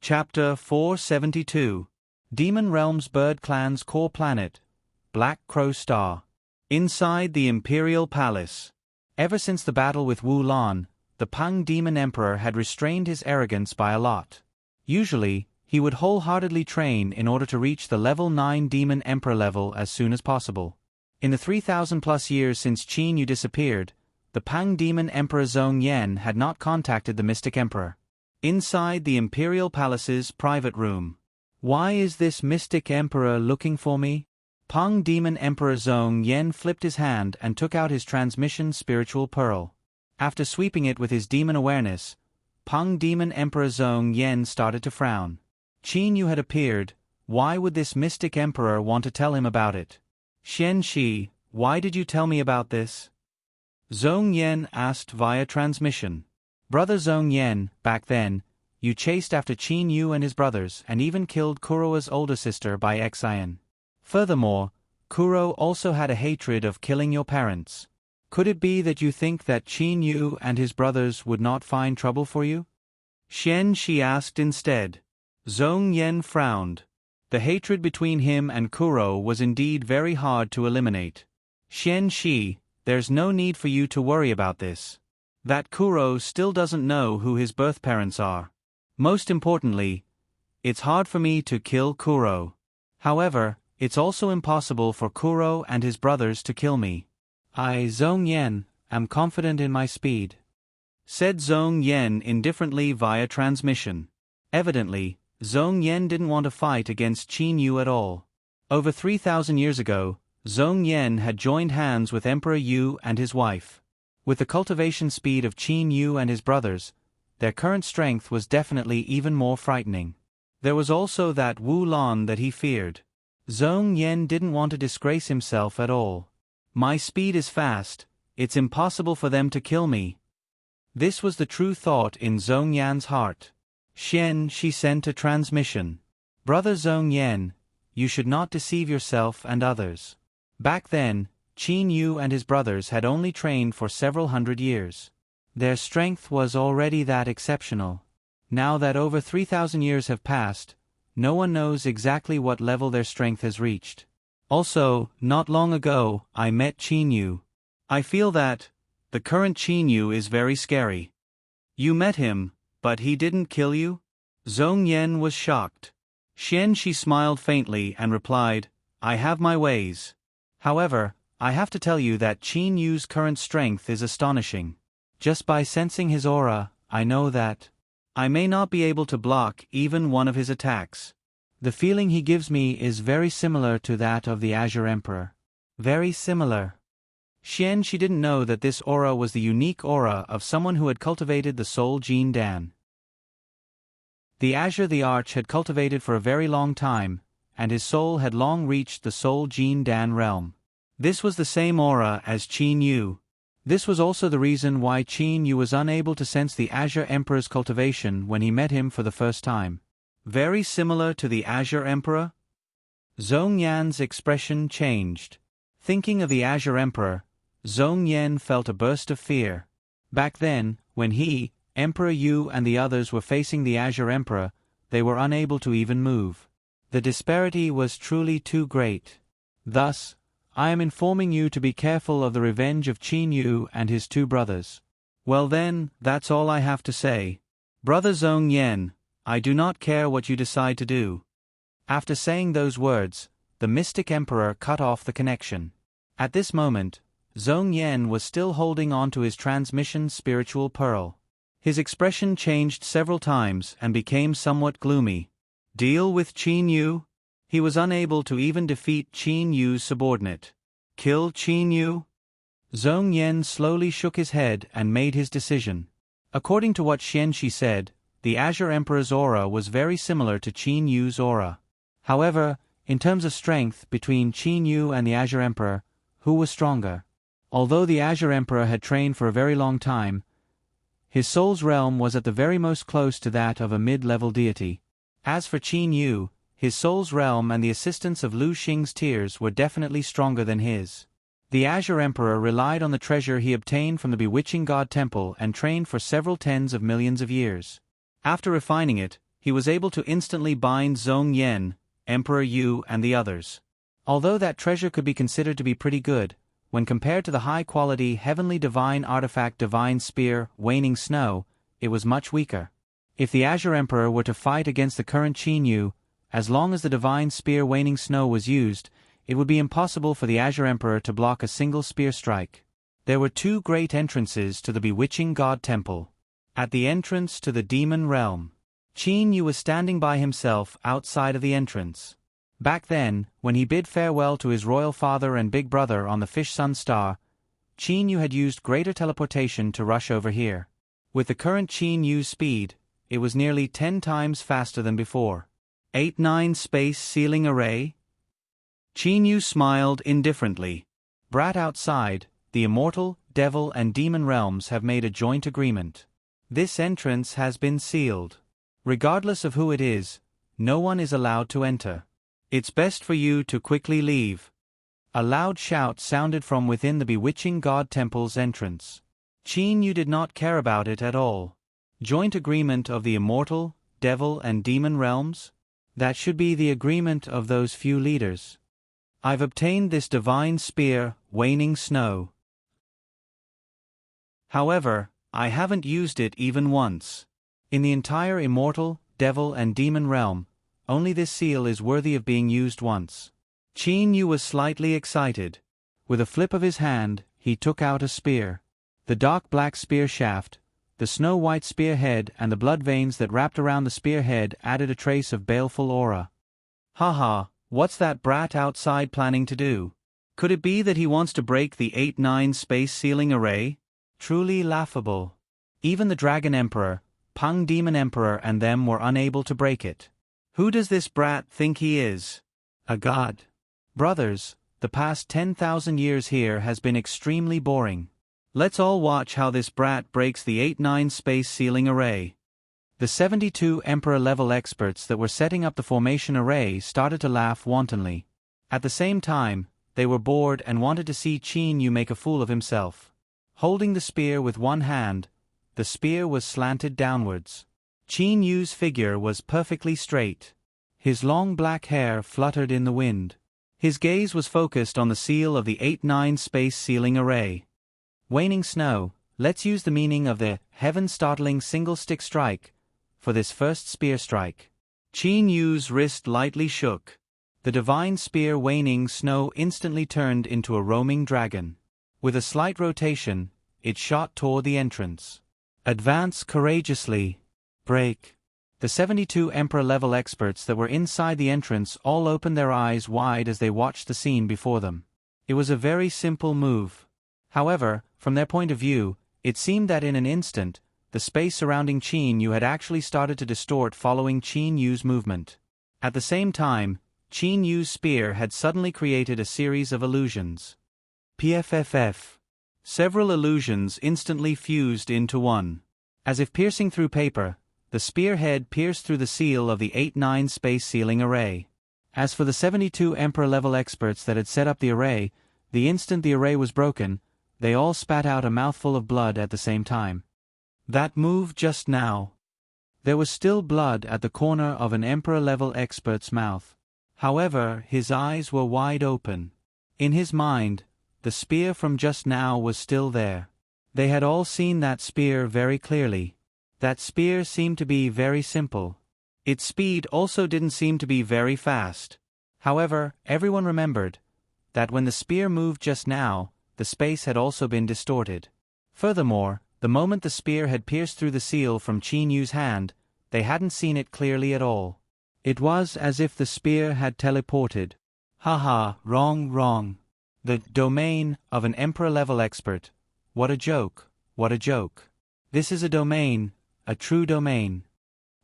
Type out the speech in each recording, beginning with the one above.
Chapter 472. Demon Realm's Bird Clan's Core Planet, Black Crow Star. Inside the Imperial Palace. Ever since the battle with Wu Lan, the Peng Demon Emperor had restrained his arrogance by a lot. Usually, he would wholeheartedly train in order to reach the level 9 Demon Emperor level as soon as possible. In the 3,000+ years since Qin Yu disappeared, the Peng Demon Emperor Zhong Yan had not contacted the Mystic Emperor. Inside the Imperial Palace's private room. Why is this Mystic Emperor looking for me? Peng Demon Emperor Zhong Yan flipped his hand and took out his transmission spiritual pearl. After sweeping it with his demon awareness, Peng Demon Emperor Zhong Yan started to frown. Qin Yu had appeared. Why would this Mystic Emperor want to tell him about it? Xian Shi, why did you tell me about this? Zhong Yan asked via transmission. Brother Zhong Yan, back then, you chased after Qin Yu and his brothers and even killed Kuro's older sister by Xian. Furthermore, Kuro also had a hatred of killing your parents. Could it be that you think that Qin Yu and his brothers would not find trouble for you? Xian Shi asked instead. Zhong Yan frowned. The hatred between him and Kuro was indeed very hard to eliminate. Xian Shi, there's no need for you to worry about this. That Kuro still doesn't know who his birth parents are. Most importantly, it's hard for me to kill Kuro. However, it's also impossible for Kuro and his brothers to kill me. I, Zhong Yan, am confident in my speed, said Zhong Yan indifferently via transmission. Evidently, Zhong Yan didn't want to fight against Qin Yu at all. Over 3,000 years ago, Zhong Yan had joined hands with Emperor Yu and his wife. With the cultivation speed of Qin Yu and his brothers, their current strength was definitely even more frightening. There was also that Wu Lan that he feared. Zhong Yan didn't want to disgrace himself at all. My speed is fast, it's impossible for them to kill me. This was the true thought in Zhong Yan's heart. Xian Shi sent a transmission. Brother Zhong Yan, you should not deceive yourself and others. Back then, Qin Yu and his brothers had only trained for several hundred years. Their strength was already that exceptional. Now that over 3,000 years have passed, no one knows exactly what level their strength has reached. Also, not long ago, I met Qin Yu. I feel that the current Qin Yu is very scary. You met him, but he didn't kill you? Zhong Yan was shocked. Xian Shi smiled faintly and replied, I have my ways. However, I have to tell you that Qin Yu's current strength is astonishing. Just by sensing his aura, I know that I may not be able to block even one of his attacks. The feeling he gives me is very similar to that of the Azure Emperor. Very similar. Xian Shi didn't know that this aura was the unique aura of someone who had cultivated the Soul Gene Dan. The Azure the Arch had cultivated for a very long time, and his soul had long reached the Soul Gene Dan realm. This was the same aura as Qin Yu. This was also the reason why Qin Yu was unable to sense the Azure Emperor's cultivation when he met him for the first time. Very similar to the Azure Emperor? Zhong Yan's expression changed. Thinking of the Azure Emperor, Zhong Yan felt a burst of fear. Back then, when he, Emperor Yu and the others were facing the Azure Emperor, they were unable to even move. The disparity was truly too great. Thus, I am informing you to be careful of the revenge of Qin Yu and his two brothers. Well then, that's all I have to say. Brother Zhong Yan, I do not care what you decide to do. After saying those words, the Mystic Emperor cut off the connection. At this moment, Zhong Yan was still holding on to his transmission spiritual pearl. His expression changed several times and became somewhat gloomy. Deal with Qin Yu? He was unable to even defeat Qin Yu's subordinate. Kill Qin Yu? Zhong Yan slowly shook his head and made his decision. According to what Xian Shi said, the Azure Emperor's aura was very similar to Qin Yu's aura. However, in terms of strength between Qin Yu and the Azure Emperor, who was stronger? Although the Azure Emperor had trained for a very long time, his soul's realm was at the very most close to that of a mid-level deity. As for Qin Yu, his soul's realm and the assistance of Lu Xing's tears were definitely stronger than his. The Azure Emperor relied on the treasure he obtained from the Bewitching God Temple and trained for several tens of millions of years. After refining it, he was able to instantly bind Zhong Yan, Emperor Yu and the others. Although that treasure could be considered to be pretty good, when compared to the high-quality heavenly divine artifact Divine Spear, Waning Snow, it was much weaker. If the Azure Emperor were to fight against the current Qin Yu, as long as the Divine Spear Waning Snow was used, it would be impossible for the Azure Emperor to block a single spear strike. There were two great entrances to the Bewitching God Temple. At the entrance to the Demon Realm, Qin Yu was standing by himself outside of the entrance. Back then, when he bid farewell to his royal father and big brother on the Fish Sun Star, Qin Yu had used greater teleportation to rush over here. With the current Qin Yu's speed, it was nearly 10 times faster than before. 8-9 Space Sealing Array? Qin Yu smiled indifferently. Brat outside, the immortal, devil and demon realms have made a joint agreement. This entrance has been sealed. Regardless of who it is, no one is allowed to enter. It's best for you to quickly leave. A loud shout sounded from within the Bewitching God Temple's entrance. Qin Yu did not care about it at all. Joint agreement of the immortal, devil and demon realms? That should be the agreement of those few leaders. I've obtained this divine spear, Waning Snow. However, I haven't used it even once. In the entire immortal, devil and demon realm, only this seal is worthy of being used once. Qin Yu was slightly excited. With a flip of his hand, he took out a spear. The dark black spear shaft, the snow-white spearhead and the blood veins that wrapped around the spearhead added a trace of baleful aura. Haha, what's that brat outside planning to do? Could it be that he wants to break the 8-9 space sealing array? Truly laughable. Even the Dragon Emperor, Peng Demon Emperor and them were unable to break it. Who does this brat think he is? A god? Brothers, the past 10,000 years here has been extremely boring. Let's all watch how this brat breaks the 8-9 space sealing array. The 72 Emperor-level experts that were setting up the formation array started to laugh wantonly. At the same time, they were bored and wanted to see Qin Yu make a fool of himself. Holding the spear with one hand, the spear was slanted downwards. Qin Yu's figure was perfectly straight. His long black hair fluttered in the wind. His gaze was focused on the seal of the 8-9 space sealing array. Waning Snow, let's use the meaning of the heaven-startling single-stick strike for this first spear strike. Qin Yu's wrist lightly shook. The divine spear Waning Snow instantly turned into a roaming dragon. With a slight rotation, it shot toward the entrance. Advance courageously. Break. The 72 Emperor-level experts that were inside the entrance all opened their eyes wide as they watched the scene before them. It was a very simple move. However, from their point of view, it seemed that in an instant, the space surrounding Qin Yu had actually started to distort following Qin Yu's movement. At the same time, Qin Yu's spear had suddenly created a series of illusions. PFFF. Several illusions instantly fused into one. As if piercing through paper, the spearhead pierced through the seal of the 8-9 space sealing array. As for the 72 Emperor-level experts that had set up the array, the instant the array was broken, they all spat out a mouthful of blood at the same time. That move just now. There was still blood at the corner of an Emperor-level expert's mouth. However, his eyes were wide open. In his mind, the spear from just now was still there. They had all seen that spear very clearly. That spear seemed to be very simple. Its speed also didn't seem to be very fast. However, everyone remembered that when the spear moved just now, the space had also been distorted. Furthermore, the moment the spear had pierced through the seal from Qin Yu's hand, they hadn't seen it clearly at all. It was as if the spear had teleported. Haha, wrong. The domain of an Emperor-level expert. What a joke, what a joke. This is a domain, a true domain.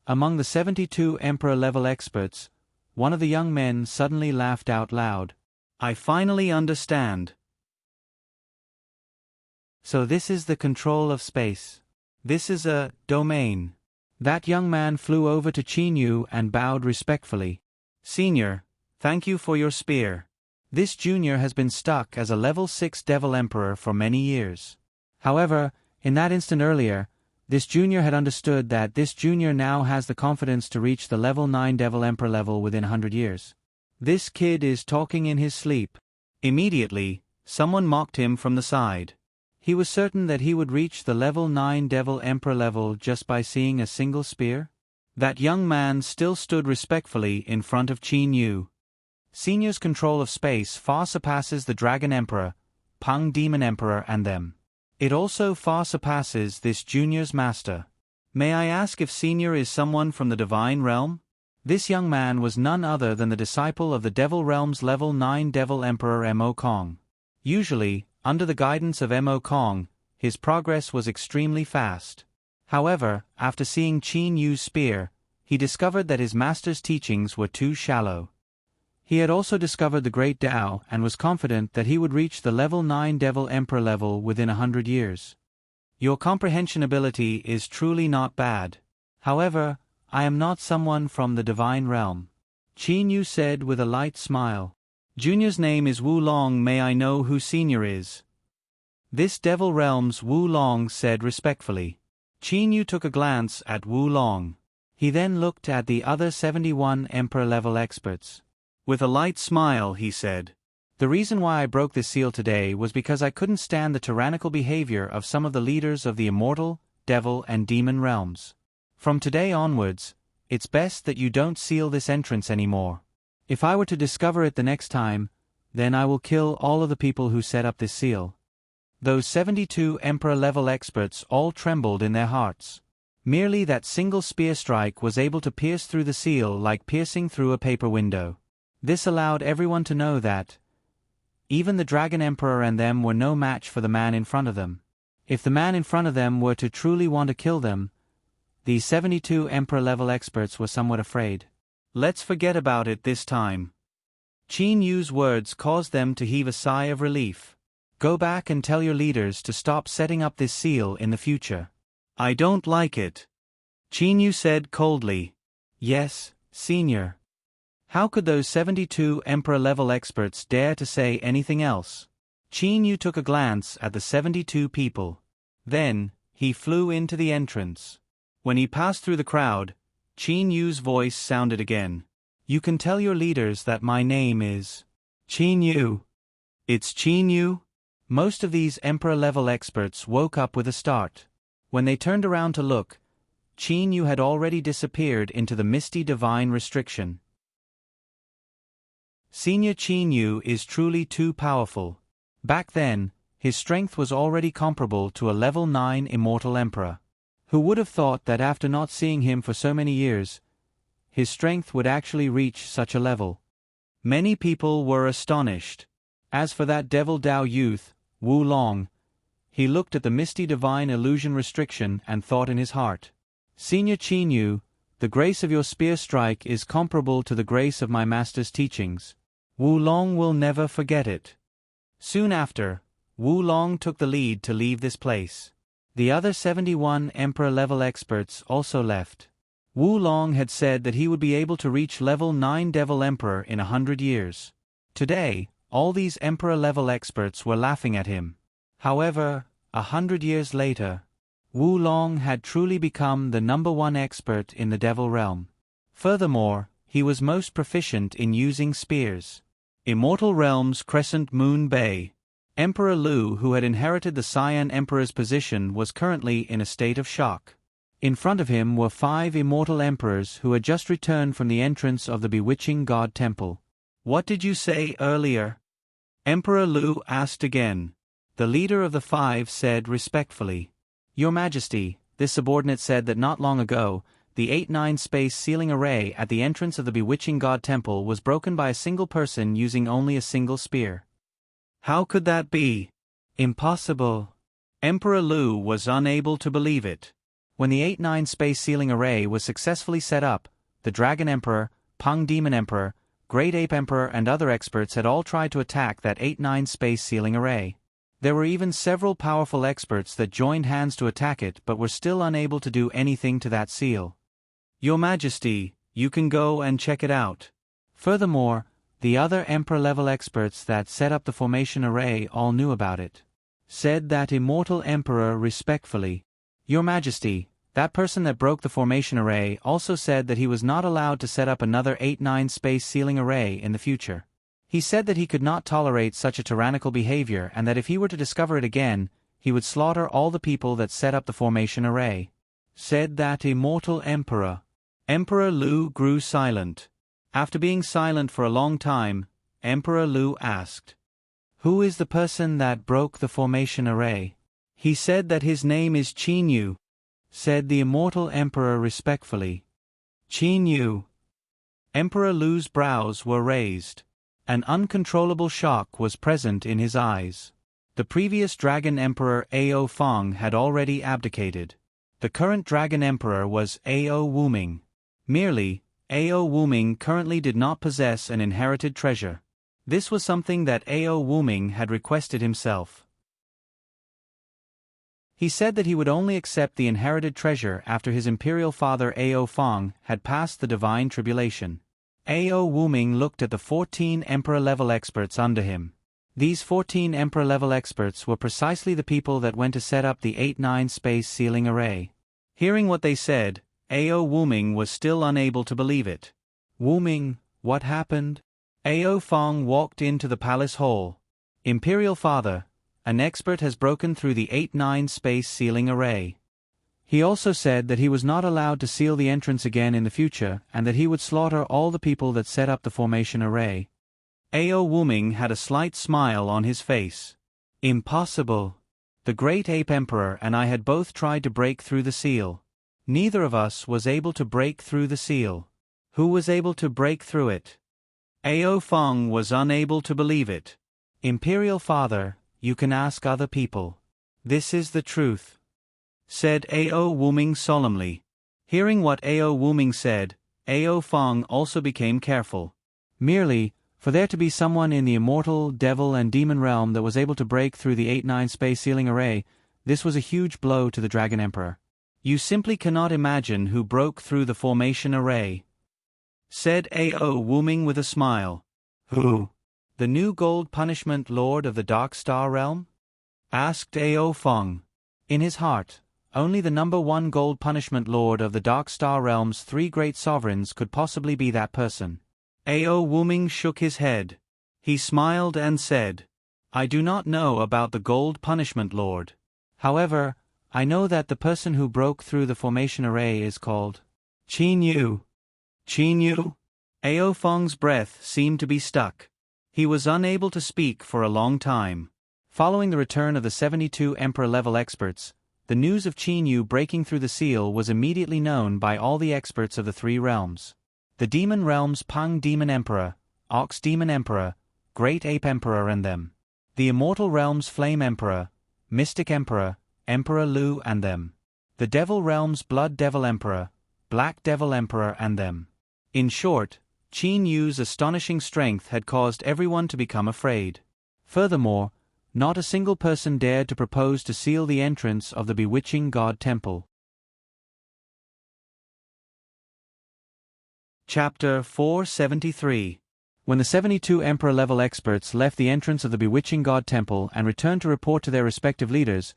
Among the 72 Emperor-level experts, one of the young men suddenly laughed out loud. I finally understand. So this is the control of space. This is a domain. That young man flew over to Qin Yu and bowed respectfully. Senior, thank you for your spear. This junior has been stuck as a level 6 Devil Emperor for many years. However, in that instant earlier, This junior had understood that this junior now has the confidence to reach the level 9 Devil Emperor level within 100 years. This kid is talking in his sleep. Immediately, someone mocked him from the side. He was certain that he would reach the level 9 Devil Emperor level just by seeing a single spear. That young man still stood respectfully in front of Qin Yu. Senior's control of space far surpasses the Dragon Emperor, Peng Demon Emperor and them. It also far surpasses this junior's master. May I ask if Senior is someone from the Divine Realm? This young man was none other than the disciple of the Devil Realm's level 9 Devil Emperor Mo Kong. Usually, under the guidance of Mo Kong, his progress was extremely fast. However, after seeing Qin Yu's spear, he discovered that his master's teachings were too shallow. He had also discovered the Great Tao and was confident that he would reach the level 9 Devil Emperor level within 100 years. Your comprehension ability is truly not bad. However, I am not someone from the Divine Realm. Qin Yu said with a light smile. Junior's name is Wu Long. May I know who Senior is? This Devil Realm's Wu Long said respectfully. Qin Yu took a glance at Wu Long. He then looked at the other 71 Emperor-level experts. With a light smile he said, "The reason why I broke this seal today was because I couldn't stand the tyrannical behavior of some of the leaders of the immortal, devil and demon realms. From today onwards, it's best that you don't seal this entrance anymore. If I were to discover it the next time, then I will kill all of the people who set up this seal." Those 72 Emperor-level experts all trembled in their hearts. Merely that single spear strike was able to pierce through the seal like piercing through a paper window. This allowed everyone to know that even the Dragon Emperor and them were no match for the man in front of them. If the man in front of them were to truly want to kill them, these 72 Emperor-level experts were somewhat afraid. "Let's forget about it this time." Qin Yu's words caused them to heave a sigh of relief. "Go back and tell your leaders to stop setting up this seal in the future." "I don't like it," Qin Yu said coldly. "Yes, Senior." How could those 72 Emperor-level experts dare to say anything else? Qin Yu took a glance at the 72 people. Then, he flew into the entrance. When he passed through the crowd, Qin Yu's voice sounded again. "You can tell your leaders that my name is Qin Yu." "It's Qin Yu?" Most of these Emperor-level experts woke up with a start. When they turned around to look, Qin Yu had already disappeared into the misty divine restriction. Senior Qin Yu is truly too powerful. Back then, his strength was already comparable to a level 9 immortal emperor. Who would have thought that after not seeing him for so many years, his strength would actually reach such a level? Many people were astonished. As for that Devil Dao youth, Wu Long, he looked at the misty divine illusion restriction and thought in his heart, "Senior Qin Yu, the grace of your spear strike is comparable to the grace of my master's teachings. Wu Long will never forget it." Soon after, Wu Long took the lead to leave this place. The other 71 Emperor-level experts also left. Wu Long had said that he would be able to reach level 9 Devil Emperor in 100 years. Today, all these Emperor-level experts were laughing at him. However, 100 years later, Wu Long had truly become the #1 expert in the Devil Realm. Furthermore, he was most proficient in using spears. Immortal Realm's Crescent Moon Bay. Emperor Lu, who had inherited the Cyan Emperor's position, was currently in a state of shock. In front of him were 5 immortal emperors who had just returned from the entrance of the bewitching god temple. "What did you say earlier?" Emperor Lu asked again. The leader of the 5 said respectfully, "Your Majesty, this subordinate said that not long ago, the 8-9 space sealing array at the entrance of the bewitching god temple was broken by a single person using only a single spear." "How could that be?" "Impossible." Emperor Lu was unable to believe it. When the 8-9 space sealing array was successfully set up, the Dragon Emperor, Peng Demon Emperor, Great Ape Emperor and other experts had all tried to attack that 8-9 space sealing array. There were even several powerful experts that joined hands to attack it but were still unable to do anything to that seal. "Your Majesty, you can go and check it out." Furthermore, the other Emperor-level experts that set up the formation array all knew about it. Said that immortal emperor respectfully, Your Majesty, that person that broke the formation array also said that he was not allowed to set up another 8-9 space sealing array in the future. He said that he could not tolerate such a tyrannical behavior and that if he were to discover it again, he would slaughter all the people that set up the formation array. Said that immortal emperor. Emperor Lu grew silent. After being silent for a long time, Emperor Lu asked, "Who is the person that broke the formation array?" He said that his name is Qin Yu. Said the immortal emperor respectfully. Qin Yu. Emperor Lu's brows were raised. An uncontrollable shock was present in his eyes. The previous Dragon Emperor Ao Feng had already abdicated. The current Dragon Emperor was Ao Wuming. Merely, Ao Wuming currently did not possess an inherited treasure. This was something that Ao Wuming had requested himself. He said that he would only accept the inherited treasure after his imperial father Ao Feng had passed the divine tribulation. Ao Wuming looked at the 14 emperor-level experts under him. These 14 emperor-level experts were precisely the people that went to set up the 8-9 space sealing array. Hearing what they said, Ao Wuming was still unable to believe it. Wuming, what happened? Ao Feng walked into the palace hall. Imperial Father, an expert has broken through the 8-9 space sealing array. He also said that he was not allowed to seal the entrance again in the future and that he would slaughter all the people that set up the formation array. Ao Wuming had a slight smile on his face. Impossible. The great ape emperor and I had both tried to break through the seal. Neither of us was able to break through the seal. Who was able to break through it? Ao Feng was unable to believe it. Imperial Father, you can ask other people. This is the truth. Said Ao Wuming solemnly. Hearing what Ao Wuming said, Ao Feng also became careful. Merely, for there to be someone in the immortal, devil and demon realm that was able to break through the 8-9 space sealing array, this was a huge blow to the Dragon Emperor. You simply cannot imagine who broke through the formation array. Said Ao Wuming with a smile. Who? The new gold punishment lord of the Dark Star realm? Asked Ao Feng. In his heart, only the number 1 gold punishment lord of the Dark Star realm's 3 great sovereigns could possibly be that person. Ao Wuming shook his head. He smiled and said, I do not know about the gold punishment lord. However, I know that the person who broke through the formation array is called Qin Yu. Qin Yu? Ao Feng's breath seemed to be stuck. He was unable to speak for a long time. Following the return of the 72 emperor-level experts, the news of Qin Yu breaking through the seal was immediately known by all the experts of the 3 realms. The Demon Realm's Peng Demon Emperor, Ox Demon Emperor, Great Ape Emperor and them. The Immortal Realm's Flame Emperor, Mystic Emperor, Emperor Lu and them. The Devil Realm's Blood Devil Emperor, Black Devil Emperor and them. In short, Qin Yu's astonishing strength had caused everyone to become afraid. Furthermore, not a single person dared to propose to seal the entrance of the bewitching God Temple. Chapter 473. When the 72 Emperor-level experts left the entrance of the bewitching God Temple and returned to report to their respective leaders,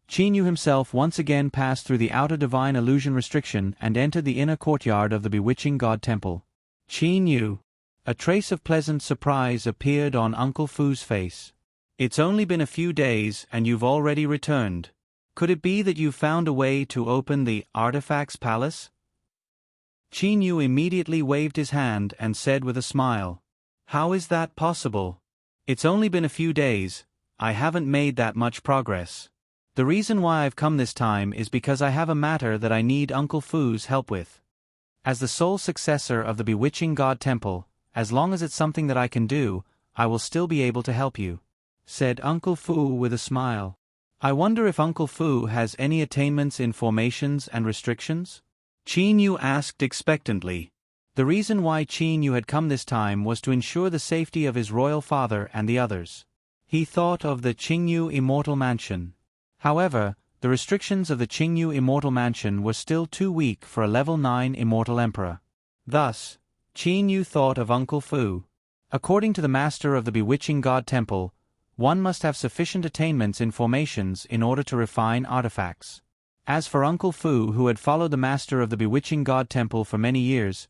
Qin Yu himself once again passed through the outer divine illusion restriction and entered the inner courtyard of the bewitching God Temple. Qin Yu. A trace of pleasant surprise appeared on Uncle Fu's face. It's only been a few days and you've already returned. Could it be that you found a way to open the Artifacts Palace? Qin Yu immediately waved his hand and said with a smile, How is that possible? It's only been a few days, I haven't made that much progress. The reason why I've come this time is because I have a matter that I need Uncle Fu's help with. As the sole successor of the bewitching God Temple, as long as it's something that I can do, I will still be able to help you, said Uncle Fu with a smile. I wonder if Uncle Fu has any attainments in formations and restrictions? Qin Yu asked expectantly. The reason why Qin Yu had come this time was to ensure the safety of his royal father and the others. He thought of the Qingyu Immortal Mansion. However, the restrictions of the Qingyu Immortal Mansion were still too weak for a level 9 Immortal Emperor. Thus, Qin Yu thought of Uncle Fu. According to the master of the bewitching God Temple, one must have sufficient attainments in formations in order to refine artifacts. As for Uncle Fu, who had followed the master of the bewitching god temple for many years,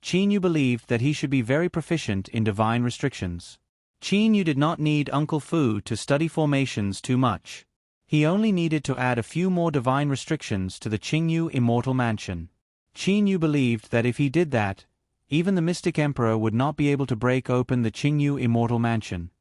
Qin Yu believed that he should be very proficient in divine restrictions. Qin Yu did not need Uncle Fu to study formations too much. He only needed to add a few more divine restrictions to the Qingyu Immortal Mansion. Qin Yu believed that if he did that, even the Mystic Emperor would not be able to break open the Qingyu Immortal Mansion.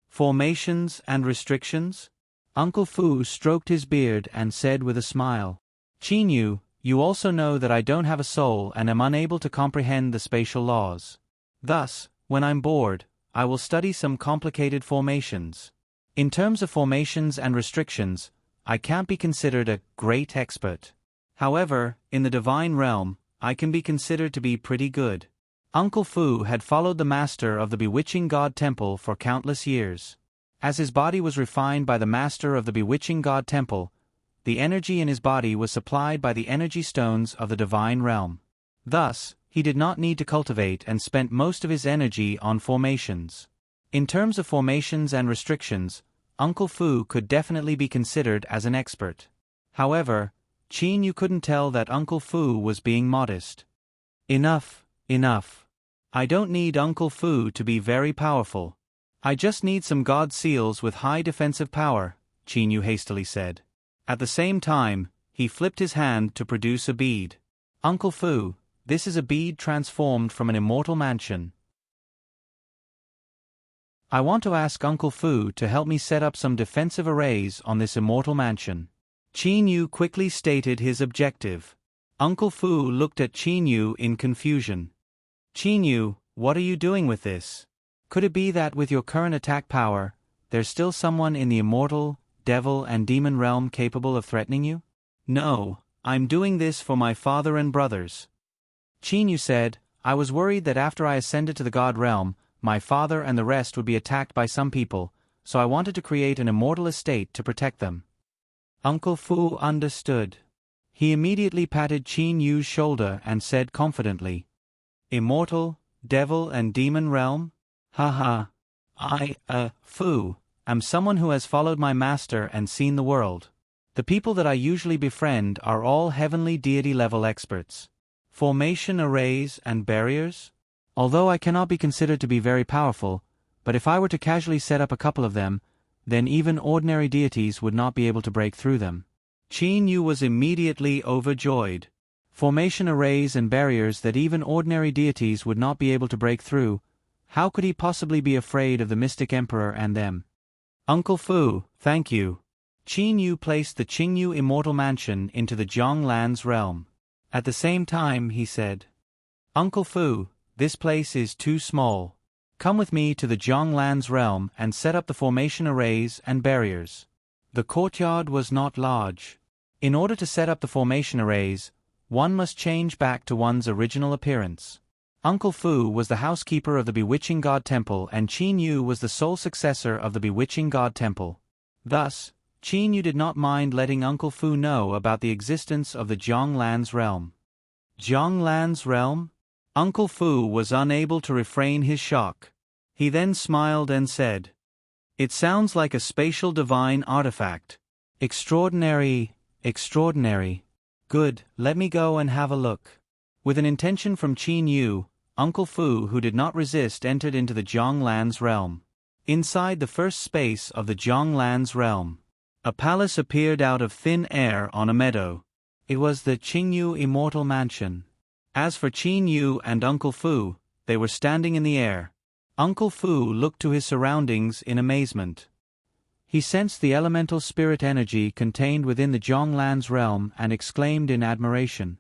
Formations and restrictions? Uncle Fu stroked his beard and said with a smile, Qin Yu, you also know that I don't have a soul and am unable to comprehend the spatial laws. Thus, when I'm bored, I will study some complicated formations. In terms of formations and restrictions, I can't be considered a great expert. However, in the divine realm, I can be considered to be pretty good. Uncle Fu had followed the master of the bewitching god temple for countless years. As his body was refined by the master of the bewitching god temple, the energy in his body was supplied by the energy stones of the divine realm. Thus, he did not need to cultivate and spent most of his energy on formations. In terms of formations and restrictions, Uncle Fu could definitely be considered as an expert. However, Qin Yu couldn't tell that Uncle Fu was being modest. Enough. I don't need Uncle Fu to be very powerful. I just need some god seals with high defensive power, Qin Yu hastily said. At the same time, he flipped his hand to produce a bead. Uncle Fu, this is a bead transformed from an immortal mansion. I want to ask Uncle Fu to help me set up some defensive arrays on this immortal mansion. Qin Yu quickly stated his objective. Uncle Fu looked at Qin Yu in confusion. Qin Yu, what are you doing with this? Could it be that with your current attack power, there's still someone in the immortal, devil and demon realm capable of threatening you? No, I'm doing this for my father and brothers. Qin Yu said, I was worried that after I ascended to the god realm, my father and the rest would be attacked by some people, so I wanted to create an immortal estate to protect them. Uncle Fu understood. He immediately patted Qin Yu's shoulder and said confidently, Immortal, devil and demon realm? Haha. Fu, am someone who has followed my master and seen the world. The people that I usually befriend are all heavenly deity-level experts. Formation arrays and barriers? Although I cannot be considered to be very powerful, but if I were to casually set up a couple of them, then even ordinary deities would not be able to break through them. Qin Yu was immediately overjoyed. Formation arrays and barriers that even ordinary deities would not be able to break through. How could he possibly be afraid of the Mystic Emperor and them? Uncle Fu, thank you. Qin Yu placed the Qingyu Immortal Mansion into the Zhonglan's realm. At the same time he said, Uncle Fu, this place is too small. Come with me to the Zhonglan's realm and set up the formation arrays and barriers. The courtyard was not large. In order to set up the formation arrays, one must change back to one's original appearance. Uncle Fu was the housekeeper of the bewitching god temple and Qin Yu was the sole successor of the bewitching god temple. Thus, Qin Yu did not mind letting Uncle Fu know about the existence of the Zhonglan's realm. Zhonglan's realm? Uncle Fu was unable to refrain his shock. He then smiled and said, It sounds like a spatial divine artifact. Extraordinary. Good, let me go and have a look. With an intention from Qin Yu, Uncle Fu, who did not resist, entered into the Zhonglan's realm. Inside the first space of the Zhonglan's realm, a palace appeared out of thin air on a meadow. It was the Qingyu Immortal Mansion. As for Qin Yu and Uncle Fu, they were standing in the air. Uncle Fu looked to his surroundings in amazement. He sensed the elemental spirit energy contained within the Zhonglan's realm and exclaimed in admiration.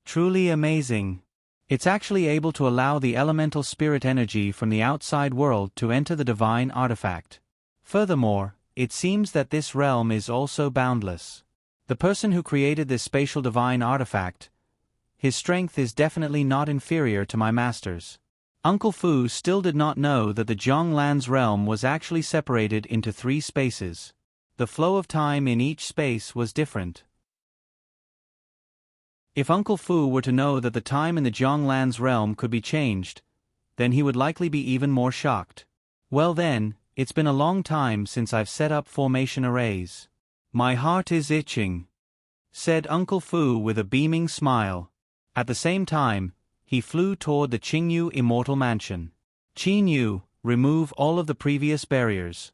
Truly amazing. It's actually able to allow the elemental spirit energy from the outside world to enter the divine artifact. Furthermore, it seems that this realm is also boundless. The person who created this spatial divine artifact, his strength is definitely not inferior to my master's. Uncle Fu still did not know that the Zhonglan's realm was actually separated into 3 spaces. The flow of time in each space was different. If Uncle Fu were to know that the time in the Zhonglan's realm could be changed, then he would likely be even more shocked. Well then, it's been a long time since I've set up formation arrays. My heart is itching. said Uncle Fu with a beaming smile. At the same time, he flew toward the Qingyu Immortal Mansion. Qingyu, remove all of the previous barriers.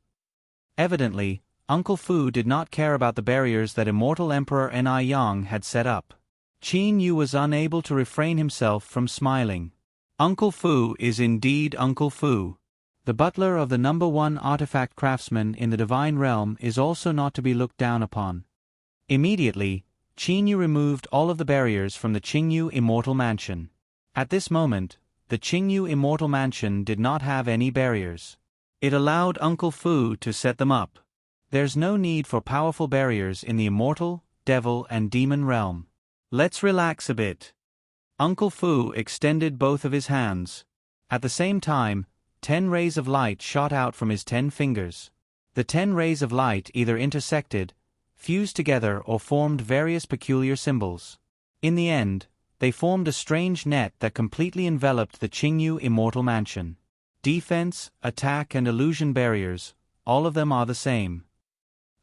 Evidently, Uncle Fu did not care about the barriers that Immortal Emperor Ni Yang had set up. Qingyu was unable to refrain himself from smiling. Uncle Fu is indeed Uncle Fu. The butler of the #1 artifact craftsman in the Divine Realm is also not to be looked down upon. Immediately, Qingyu removed all of the barriers from the Qingyu Immortal Mansion. At this moment, the Qingyu Immortal Mansion did not have any barriers. It allowed Uncle Fu to set them up. There's no need for powerful barriers in the Immortal, Devil and Demon Realm. Let's relax a bit. Uncle Fu extended both of his hands. At the same time, 10 rays of light shot out from his 10 fingers. The 10 rays of light either intersected, fused together or formed various peculiar symbols. In the end, they formed a strange net that completely enveloped the Qingyu Immortal Mansion. Defense, attack and illusion barriers, all of them are the same.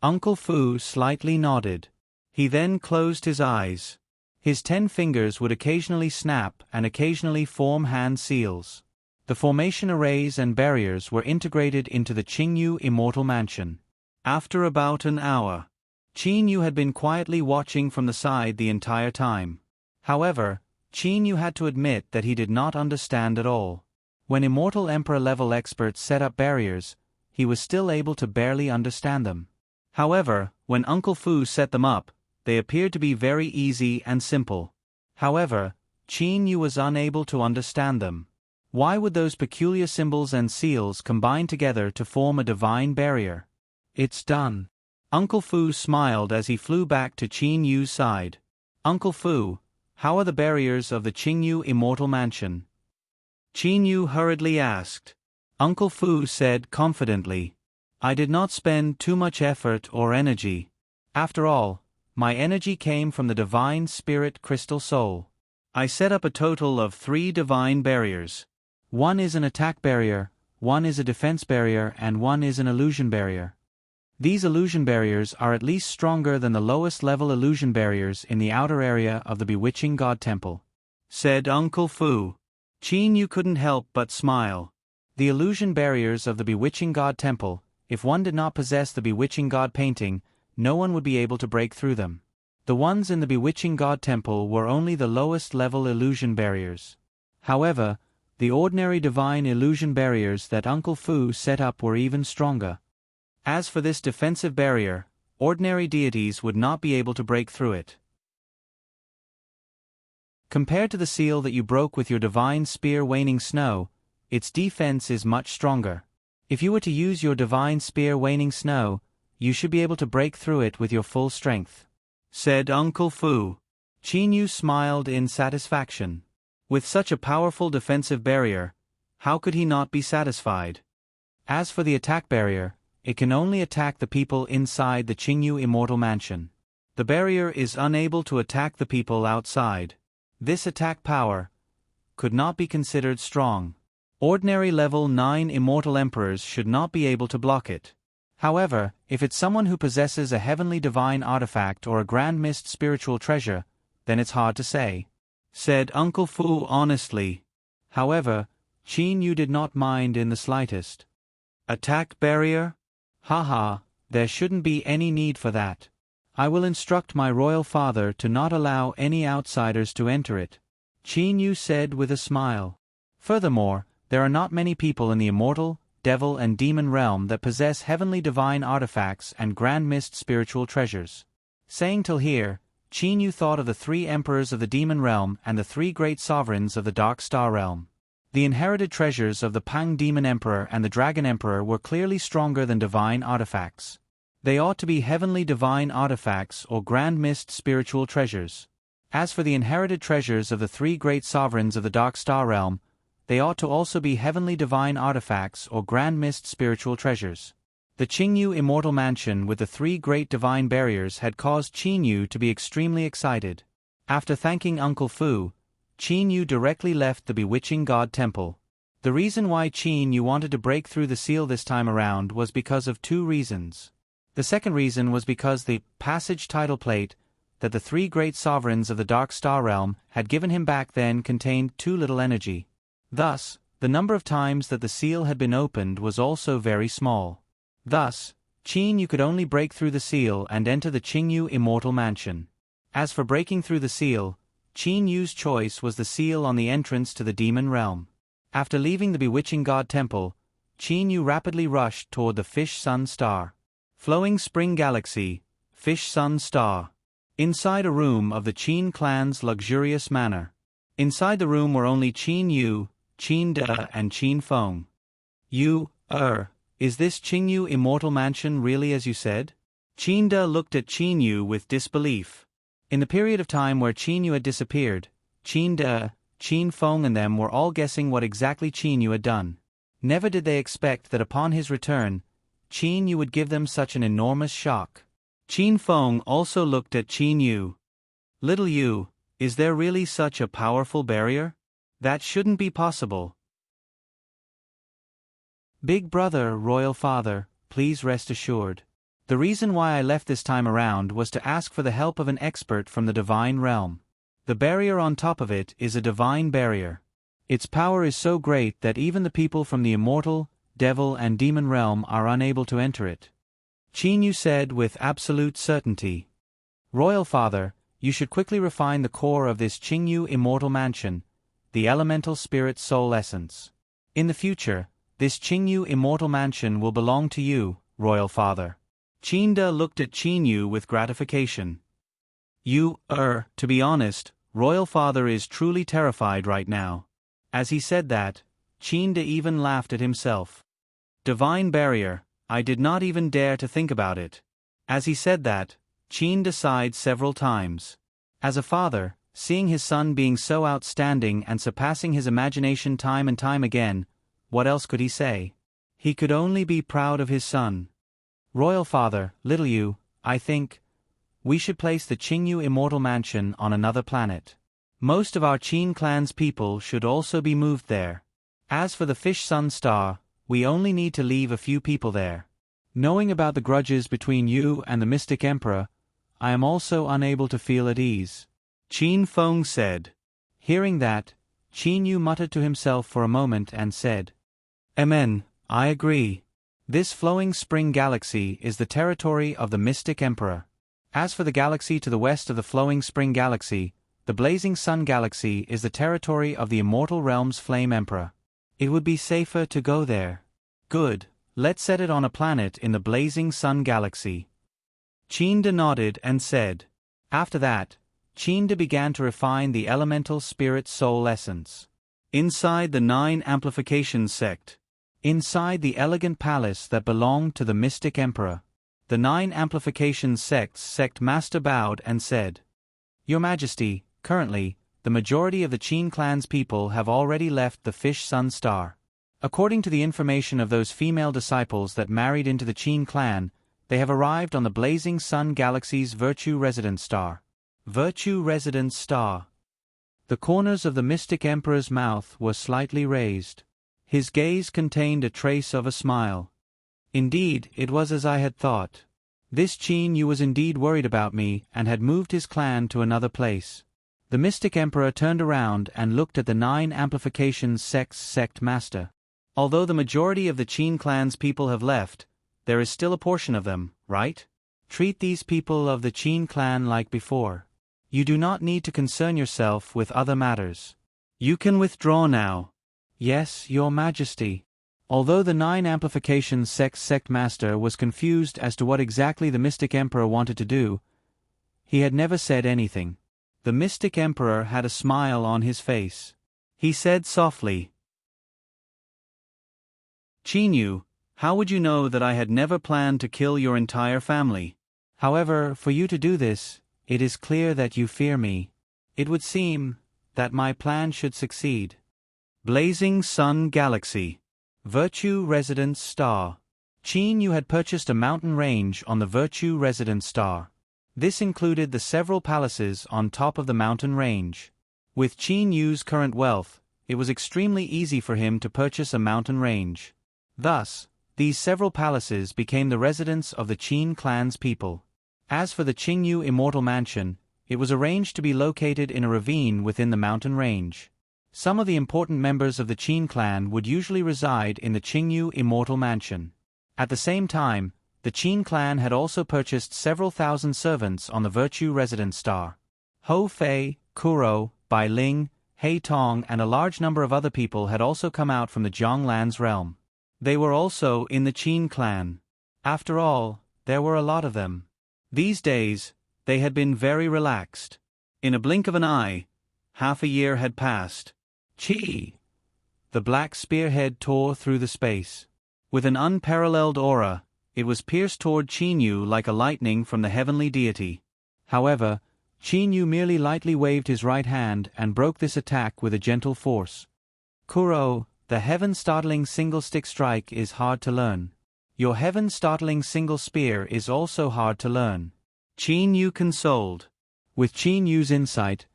Uncle Fu slightly nodded. He then closed his eyes. His 10 fingers would occasionally snap and occasionally form hand seals. The formation arrays and barriers were integrated into the Qingyu Immortal Mansion. After about an hour, Qingyu had been quietly watching from the side the entire time. However, Qingyu had to admit that he did not understand at all. When Immortal Emperor-level experts set up barriers, he was still able to barely understand them. However, when Uncle Fu set them up, they appeared to be very easy and simple. However, Qingyu was unable to understand them. Why would those peculiar symbols and seals combine together to form a divine barrier? It's done. Uncle Fu smiled as he flew back to Qingyu's side. Uncle Fu, how are the barriers of the Qingyu Immortal Mansion? Qingyu hurriedly asked. Uncle Fu said confidently, I did not spend too much effort or energy. After all, my energy came from the Divine Spirit Crystal Soul. I set up a total of 3 divine barriers. One is an attack barrier, one is a defense barrier and one is an illusion barrier. These illusion barriers are at least stronger than the lowest level illusion barriers in the outer area of the Bewitching God Temple, said Uncle Fu. Qingyu couldn't help but smile. The illusion barriers of the Bewitching God Temple, if one did not possess the Bewitching God painting, no one would be able to break through them. The ones in the Bewitching God Temple were only the lowest level illusion barriers. However, the ordinary divine illusion barriers that Uncle Fu set up were even stronger. As for this defensive barrier, ordinary deities would not be able to break through it. Compared to the seal that you broke with your divine spear Waning Snow, its defense is much stronger. If you were to use your divine spear Waning Snow, you should be able to break through it with your full strength, said Uncle Fu. Qingyu smiled in satisfaction. With such a powerful defensive barrier, how could he not be satisfied? As for the attack barrier, it can only attack the people inside the Qingyu Immortal Mansion. The barrier is unable to attack the people outside. This attack power could not be considered strong. Ordinary level 9 Immortal Emperors should not be able to block it. However, if it's someone who possesses a heavenly divine artifact or a grand mist spiritual treasure, then it's hard to say, said Uncle Fu honestly. However, Qingyu did not mind in the slightest. Attack barrier? Haha, there shouldn't be any need for that. I will instruct my royal father to not allow any outsiders to enter it, Qingyu said with a smile. Furthermore, there are not many people in the Immortal, Devil and Demon realm that possess heavenly divine artifacts and grand mist spiritual treasures. Saying till here, Qingyu thought of the 3 emperors of the Demon realm and the 3 great sovereigns of the Dark Star realm. The inherited treasures of the Pang Demon Emperor and the Dragon Emperor were clearly stronger than divine artifacts. They ought to be heavenly divine artifacts or grand mist spiritual treasures. As for the inherited treasures of the 3 great sovereigns of the Dark Star realm, they ought to also be heavenly divine artifacts or grand mist spiritual treasures. The Qingyu Immortal Mansion with the 3 great divine barriers had caused Qingyu to be extremely excited. After thanking Uncle Fu, Qingyu directly left the Bewitching God Temple. The reason why Qingyu wanted to break through the seal this time around was because of 2 reasons. The second reason was because the passage title plate that the three great sovereigns of the Dark Star Realm had given him back then contained too little energy. Thus, the number of times that the seal had been opened was also very small. Thus, Qin could only break through the seal and enter the Qingyu Immortal Mansion. As for breaking through the seal, Qin Yu's choice was the seal on the entrance to the demon realm. After leaving the Bewitching God Temple, Qin Yu rapidly rushed toward the Fish Sun Star. Flowing Spring Galaxy, Fish Sun Star. Inside a room of the Qin clan's luxurious manor. Inside the room were only Qin Yu, Qin De, and Qin Feng. Is this Qingyu Immortal Mansion really as you said? Qin De looked at Qin Yu with disbelief. In the period of time where Qin Yu had disappeared, Qin De, Qin Feng and them were all guessing what exactly Qin Yu had done. Never did they expect that upon his return, Qin Yu would give them such an enormous shock. Qin Feng also looked at Qin Yu. Little Yu, is there really such a powerful barrier? That shouldn't be possible. Big brother, royal father, please rest assured. The reason why I left this time around was to ask for the help of an expert from the divine realm. The barrier on top of it is a divine barrier. Its power is so great that even the people from the immortal, devil and demon realm are unable to enter it. Qin Yu said with absolute certainty. Royal Father, you should quickly refine the core of this Qingyu Immortal Mansion, the elemental spirit soul essence. In the future, this Qingyu Immortal Mansion will belong to you, Royal Father. Qin De looked at Qin Yu with gratification. To be honest, Royal Father is truly terrified right now. As he said that, Qin De even laughed at himself. Divine barrier, I did not even dare to think about it. As he said that, Qin De sighed several times. As a father, seeing his son being so outstanding and surpassing his imagination time and time again, what else could he say? He could only be proud of his son. Royal Father, little Yu, I think we should place the Qingyu Immortal Mansion on another planet. Most of our Qin clan's people should also be moved there. As for the Fish Sun Star, we only need to leave a few people there. Knowing about the grudges between you and the Mystic Emperor, I am also unable to feel at ease. Qin Feng said. Hearing that, Qin Yu muttered to himself for a moment and said, Amen, I agree. This flowing spring galaxy is the territory of the Mystic Emperor. As for the galaxy to the west of the flowing spring galaxy, the blazing sun galaxy is the territory of the immortal realm's flame emperor. It would be safer to go there. Good, let's set it on a planet in the blazing sun galaxy. Qin De nodded and said. After that, Qin De began to refine the elemental spirit soul essence. Inside the 9 amplification sect. Inside the elegant palace that belonged to the Mystic Emperor. The 9 amplification sect's sect master bowed and said, Your Majesty, currently, the majority of the Qin clan's people have already left the Fish Sun Star. According to the information of those female disciples that married into the Qin clan, they have arrived on the blazing sun galaxy's Virtue Residence Star. Virtue Residence Star. The corners of the Mystic Emperor's mouth were slightly raised. His gaze contained a trace of a smile. Indeed, it was as I had thought. This Qin Yu was indeed worried about me and had moved his clan to another place. The Mystic Emperor turned around and looked at the 9 amplification sect's sect master. Although the majority of the Qin clan's people have left, there is still a portion of them, right? Treat these people of the Qin clan like before. You do not need to concern yourself with other matters. You can withdraw now. Yes, Your Majesty. Although the 9 amplification sect's sect master was confused as to what exactly the Mystic Emperor wanted to do, he had never said anything. The Mystic Emperor had a smile on his face. He said softly, Qin Yu, how would you know that I had never planned to kill your entire family? However, for you to do this, it is clear that you fear me. It would seem that my plan should succeed. Blazing Sun Galaxy. Virtue Residence Star. Qin Yu had purchased a mountain range on the Virtue Residence Star. This included the several palaces on top of the mountain range. With Qin Yu's current wealth, it was extremely easy for him to purchase a mountain range. Thus, these several palaces became the residence of the Qin clan's people. As for the Qingyu Immortal Mansion, it was arranged to be located in a ravine within the mountain range. Some of the important members of the Qin clan would usually reside in the Qingyu Immortal Mansion. At the same time, the Qin clan had also purchased several thousand servants on the Virtue Residence Star. Hou Fei, Kuro, Bai Ling, He Tong and a large number of other people had also come out from the Zhonglan's realm. They were also in the Qin clan. After all, there were a lot of them. These days, they had been very relaxed. In a blink of an eye, half a year had passed. Qi! The black spearhead tore through the space. With an unparalleled aura, it was pierced toward Qinyu like a lightning from the heavenly deity. However, Qinyu merely lightly waved his right hand and broke this attack with a gentle force. Kuro, the heaven-startling single-stick strike is hard to learn. Your heaven-startling single spear is also hard to learn. Qinyu consoled. With Qinyu's insight,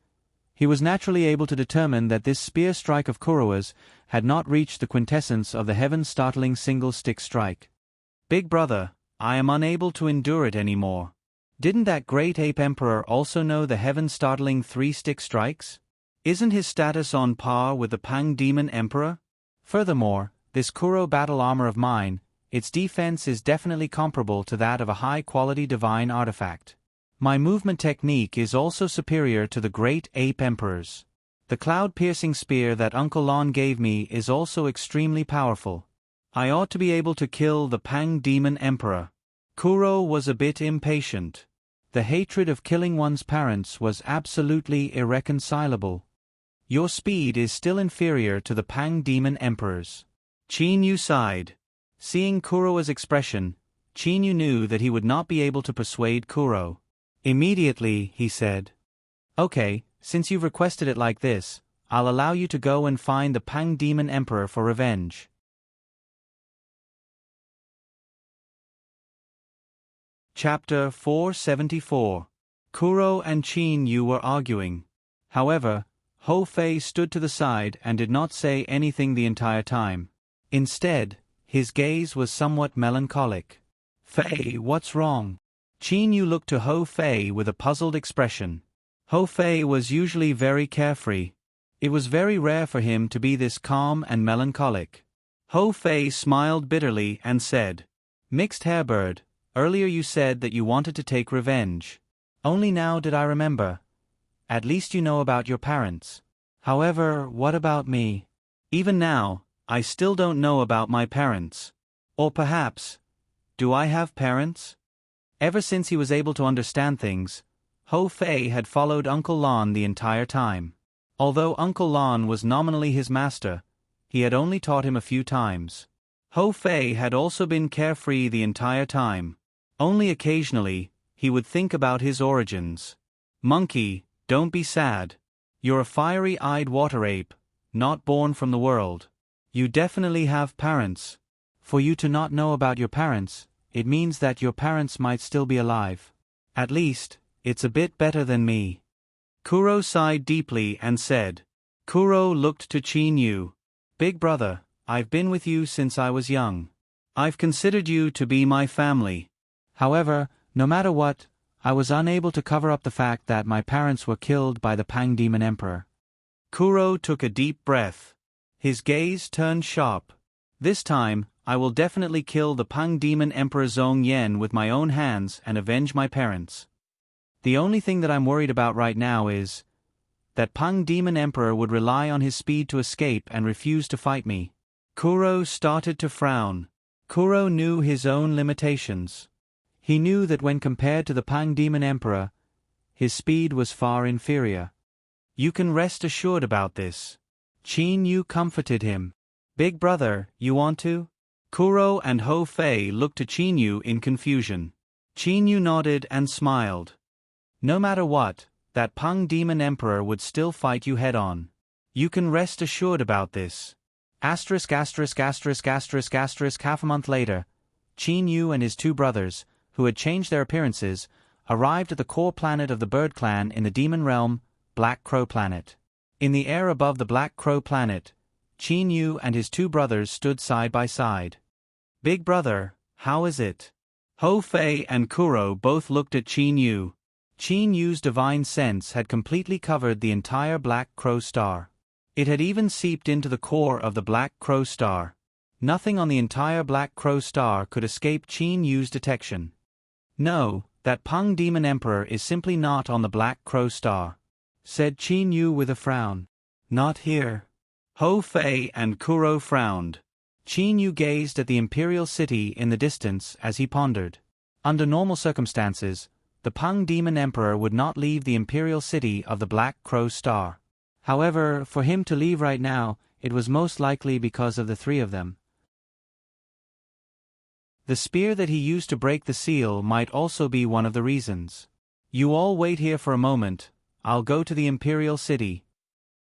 he was naturally able to determine that this spear strike of Kuro's had not reached the quintessence of the heaven-startling single-stick strike. Big brother, I am unable to endure it anymore. Didn't that great ape emperor also know the heaven-startling three-stick strikes? Isn't his status on par with the Pang Demon Emperor? Furthermore, this Kuro battle armor of mine, its defense is definitely comparable to that of a high-quality divine artifact. My movement technique is also superior to the great ape emperors. The cloud-piercing spear that Uncle Lon gave me is also extremely powerful. I ought to be able to kill the Pang Demon Emperor. Kuro was a bit impatient. The hatred of killing one's parents was absolutely irreconcilable. Your speed is still inferior to the Pang Demon Emperor's. Qinyu sighed. Seeing Kuro's expression, Qinyu knew that he would not be able to persuade Kuro. Immediately, he said, "Okay, since you've requested it like this, I'll allow you to go and find the Pang Demon Emperor for revenge." Chapter 474. Kuro and Qinyu were arguing. However, Hou Fei stood to the side and did not say anything the entire time. Instead, his gaze was somewhat melancholic. "Fei, what's wrong?" Qinyu looked to Hou Fei with a puzzled expression. Hou Fei was usually very carefree. It was very rare for him to be this calm and melancholic. Hou Fei smiled bitterly and said, "Mixed Hairbird, earlier you said that you wanted to take revenge. Only now did I remember. At least you know about your parents. However, what about me? Even now, I still don't know about my parents. Or perhaps, do I have parents?" Ever since he was able to understand things, Hou Fei had followed Uncle Lon the entire time. Although Uncle Lon was nominally his master, he had only taught him a few times. Hou Fei had also been carefree the entire time. Only occasionally, he would think about his origins. "Monkey, don't be sad. You're a fiery-eyed water ape, not born from the world. You definitely have parents. For you to not know about your parents, it means that your parents might still be alive. At least, it's a bit better than me." Kuro sighed deeply and said. Kuro looked to Qinyu. "Big brother, I've been with you since I was young. I've considered you to be my family. However, no matter what, I was unable to cover up the fact that my parents were killed by the Pang Demon Emperor." Kuro took a deep breath. His gaze turned sharp. "This time, I will definitely kill the Pang Demon Emperor Zhong Yan with my own hands and avenge my parents. The only thing that I'm worried about right now is that Pang Demon Emperor would rely on his speed to escape and refuse to fight me." Kuro started to frown. Kuro knew his own limitations. He knew that when compared to the Pang Demon Emperor, his speed was far inferior. "You can rest assured about this." Qinyu comforted him. "Big brother, you want to?" Kuro and Hou Fei looked to Qinyu in confusion. Qinyu nodded and smiled. "No matter what, that Pang Demon Emperor would still fight you head-on. You can rest assured about this." Half a month later, Qinyu and his two brothers, who had changed their appearances, arrived at the core planet of the Bird Clan in the Demon Realm, Black Crow Planet. In the air above the Black Crow Planet, Qinyu and his two brothers stood side by side. "Big brother, how is it?" Hou Fei and Kuro both looked at Qinyu. Qin Yu's divine sense had completely covered the entire Black Crow Star. It had even seeped into the core of the Black Crow Star. Nothing on the entire Black Crow Star could escape Qin Yu's detection. "No, that Peng Demon Emperor is simply not on the Black Crow Star," said Qin Yu with a frown. "Not here." Ho Fei and Kuro frowned. Qin Yu gazed at the imperial city in the distance as he pondered. Under normal circumstances, the Peng Demon Emperor would not leave the imperial city of the Black Crow Star. However, for him to leave right now, it was most likely because of the three of them. The spear that he used to break the seal might also be one of the reasons. "You all wait here for a moment, I'll go to the imperial city,"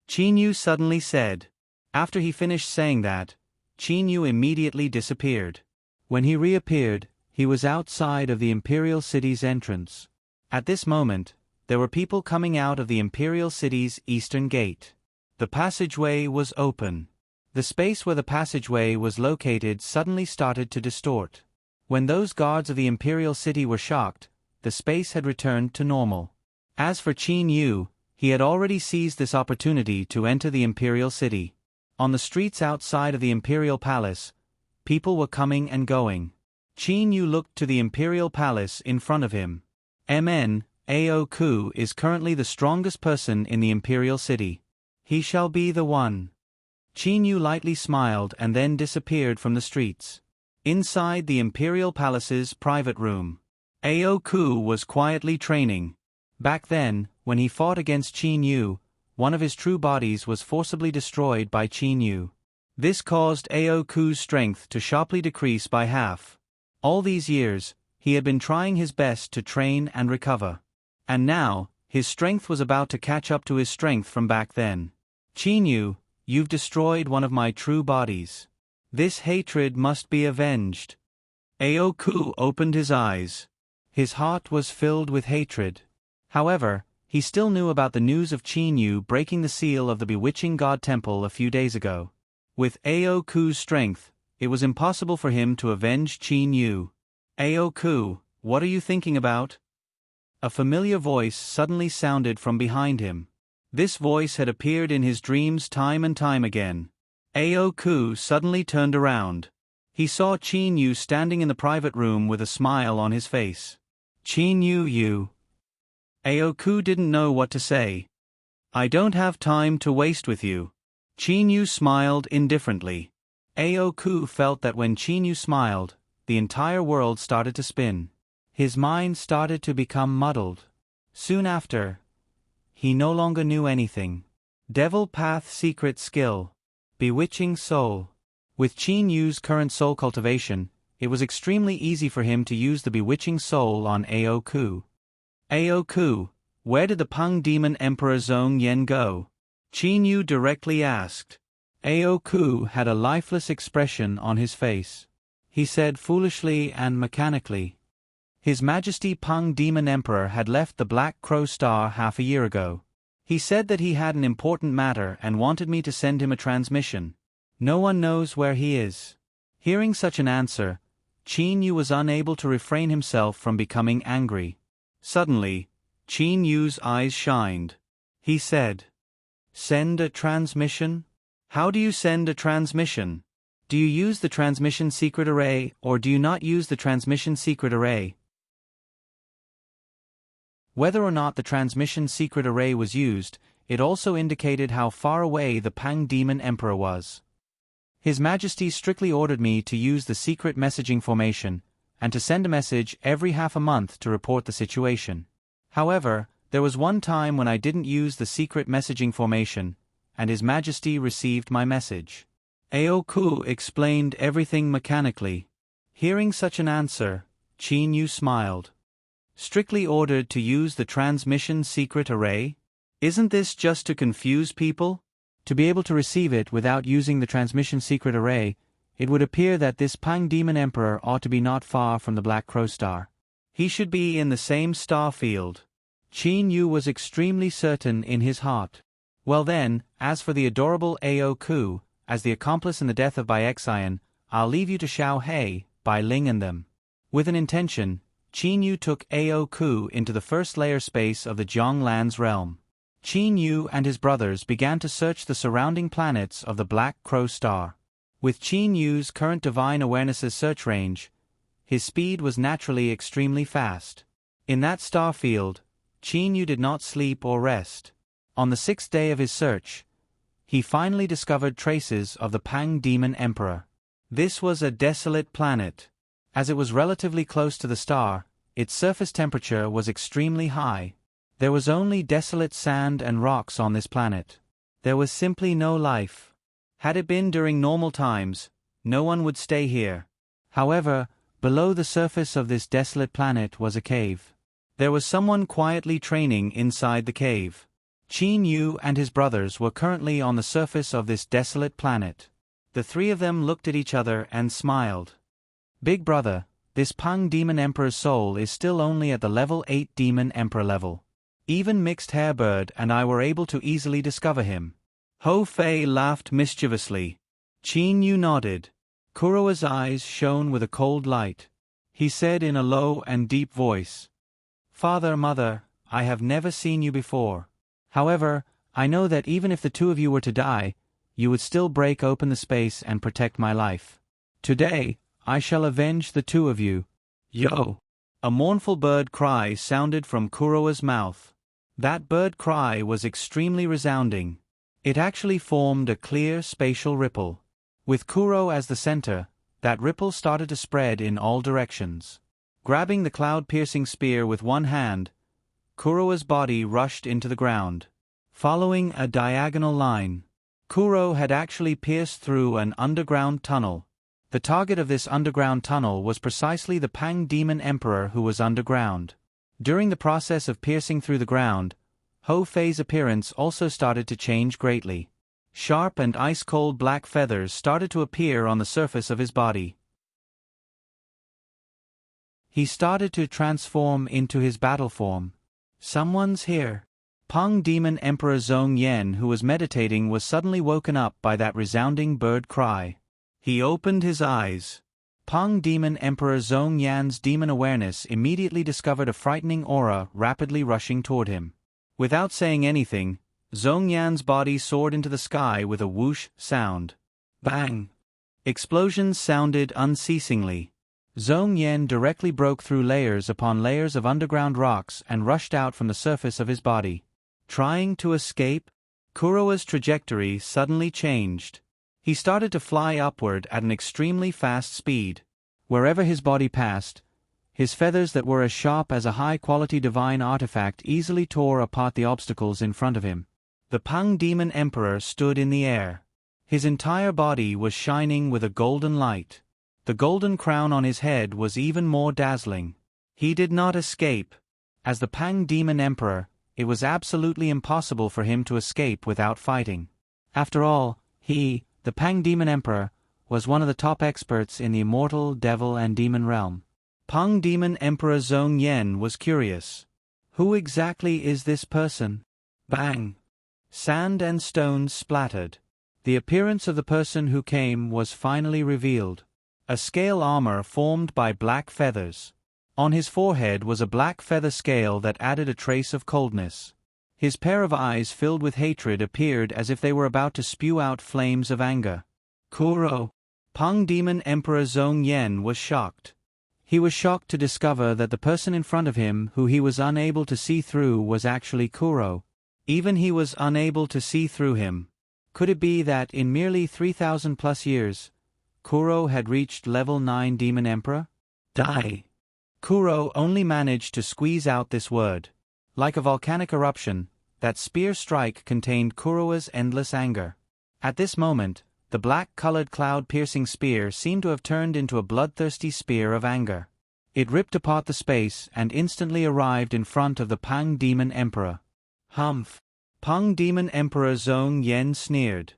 Qin Yu suddenly said. After he finished saying that, Qin Yu immediately disappeared. When he reappeared, he was outside of the imperial city's entrance. At this moment, there were people coming out of the imperial city's eastern gate. The passageway was open. The space where the passageway was located suddenly started to distort. When those guards of the imperial city were shocked, the space had returned to normal. As for Qin Yu, he had already seized this opportunity to enter the imperial city. On the streets outside of the imperial palace, people were coming and going. Qin Yu looked to the imperial palace in front of him. Aoku is currently the strongest person in the imperial city. He shall be the one. Qin Yu lightly smiled and then disappeared from the streets. Inside the imperial palace's private room, Aoku was quietly training. Back then, when he fought against Qin Yu, one of his true bodies was forcibly destroyed by Qin Yu. This caused Aoku's strength to sharply decrease by half. All these years, he had been trying his best to train and recover. And now, his strength was about to catch up to his strength from back then. "Qin Yu, you've destroyed one of my true bodies. This hatred must be avenged." Aoku opened his eyes. His heart was filled with hatred. However, he still knew about the news of Qin Yu breaking the seal of the bewitching god temple a few days ago. With Aoku's strength, it was impossible for him to avenge Qin Yu. "Aoku, what are you thinking about?" A familiar voice suddenly sounded from behind him. This voice had appeared in his dreams time and time again. Aoku suddenly turned around. He saw Qin Yu standing in the private room with a smile on his face. "Qin Yu, you..." Aoku didn't know what to say. "I don't have time to waste with you." Qin Yu smiled indifferently. Aoku felt that when Qin Yu smiled, the entire world started to spin. His mind started to become muddled. Soon after, he no longer knew anything. Devil Path Secret Skill. Bewitching Soul. With Qin Yu's current soul cultivation, it was extremely easy for him to use the Bewitching Soul on Aoku. "Aoku, where did the Peng Demon Emperor Zhong Yen go?" Qin Yu directly asked. Aoku had a lifeless expression on his face. He said foolishly and mechanically, "His Majesty Peng Demon Emperor had left the Black Crow Star half a year ago. He said that he had an important matter and wanted me to send him a transmission. No one knows where he is." Hearing such an answer, Qin Yu was unable to refrain himself from becoming angry. Suddenly, Qin Yu's eyes shined. He said, "Send a transmission? How do you send a transmission? Do you use the transmission secret array or do you not use the transmission secret array?" Whether or not the transmission secret array was used, it also indicated how far away the Peng Demon Emperor was. "His Majesty strictly ordered me to use the secret messaging formation, and to send a message every half a month to report the situation. However, there was one time when I didn't use the secret messaging formation, and His Majesty received my message." Aoku explained everything mechanically. Hearing such an answer, Qin Yu smiled. "Strictly ordered to use the transmission secret array? Isn't this just to confuse people? To be able to receive it without using the transmission secret array, it would appear that this Peng Demon Emperor ought to be not far from the Black Crow Star. He should be in the same star field." Qin Yu was extremely certain in his heart. "Well then, as for the adorable Aoku, as the accomplice in the death of Baixian, I'll leave you to Xiao Hei, Bai Ling and them." With an intention, Qin Yu took Ao Ku into the first layer space of the Jianglan's realm. Qin Yu and his brothers began to search the surrounding planets of the Black Crow Star. With Qin Yu's current divine awareness's search range, his speed was naturally extremely fast. In that star field, Qin Yu did not sleep or rest. On the 6th day of his search, he finally discovered traces of the Pang Demon Emperor. This was a desolate planet. As it was relatively close to the star, its surface temperature was extremely high. There was only desolate sand and rocks on this planet. There was simply no life. Had it been during normal times, no one would stay here. However, below the surface of this desolate planet was a cave. There was someone quietly training inside the cave. Qin Yu and his brothers were currently on the surface of this desolate planet. The three of them looked at each other and smiled. Big brother, this Pang Demon Emperor's soul is still only at the level 8 Demon Emperor level. Even Mixed Hairbird and I were able to easily discover him. Ho Fei laughed mischievously. Qin Yu nodded. Kuroa's eyes shone with a cold light. He said in a low and deep voice, "Father, mother, I have never seen you before. However, I know that even if the two of you were to die, you would still break open the space and protect my life. Today, I shall avenge the two of you." Yo! A mournful bird cry sounded from Kuroa's mouth. That bird cry was extremely resounding. It actually formed a clear spatial ripple. With Kuro as the center, that ripple started to spread in all directions. Grabbing the cloud-piercing spear with one hand, Kuroa's body rushed into the ground. Following a diagonal line, Kuro had actually pierced through an underground tunnel. The target of this underground tunnel was precisely the Pang Demon Emperor who was underground. During the process of piercing through the ground, Ho Fei's appearance also started to change greatly. Sharp and ice-cold black feathers started to appear on the surface of his body. He started to transform into his battle form. Someone's here. Pang Demon Emperor Zhong Yan, who was meditating, was suddenly woken up by that resounding bird cry. He opened his eyes. Pang Demon Emperor Zhong Yan's demon awareness immediately discovered a frightening aura rapidly rushing toward him. Without saying anything, Zhong Yan's body soared into the sky with a whoosh sound. Bang! Explosions sounded unceasingly. Zhong Yan directly broke through layers upon layers of underground rocks and rushed out from the surface of his body. Trying to escape? Kuroa's trajectory suddenly changed. He started to fly upward at an extremely fast speed. Wherever his body passed, his feathers that were as sharp as a high-quality divine artifact easily tore apart the obstacles in front of him. The Pang Demon Emperor stood in the air. His entire body was shining with a golden light. The golden crown on his head was even more dazzling. He did not escape. As the Pang Demon Emperor, it was absolutely impossible for him to escape without fighting. After all, he, the Pang Demon Emperor, was one of the top experts in the immortal devil and demon realm. Pang Demon Emperor Zhong Yan was curious. Who exactly is this person? Bang! Sand and stones splattered. The appearance of the person who came was finally revealed. A scale armor formed by black feathers. On his forehead was a black feather scale that added a trace of coldness. His pair of eyes filled with hatred appeared as if they were about to spew out flames of anger. Kuro! Pang Demon Emperor Zhong Yan was shocked. He was shocked to discover that the person in front of him who he was unable to see through was actually Kuro. Even he was unable to see through him. Could it be that in merely 3,000 plus years, Kuro had reached level 9 Demon Emperor? Die! Kuro only managed to squeeze out this word. Like a volcanic eruption, that spear strike contained Kuroa's endless anger. At this moment, the black-colored cloud-piercing spear seemed to have turned into a bloodthirsty spear of anger. It ripped apart the space and instantly arrived in front of the Pang Demon Emperor. Humph! Pang Demon Emperor Zhong Yan sneered.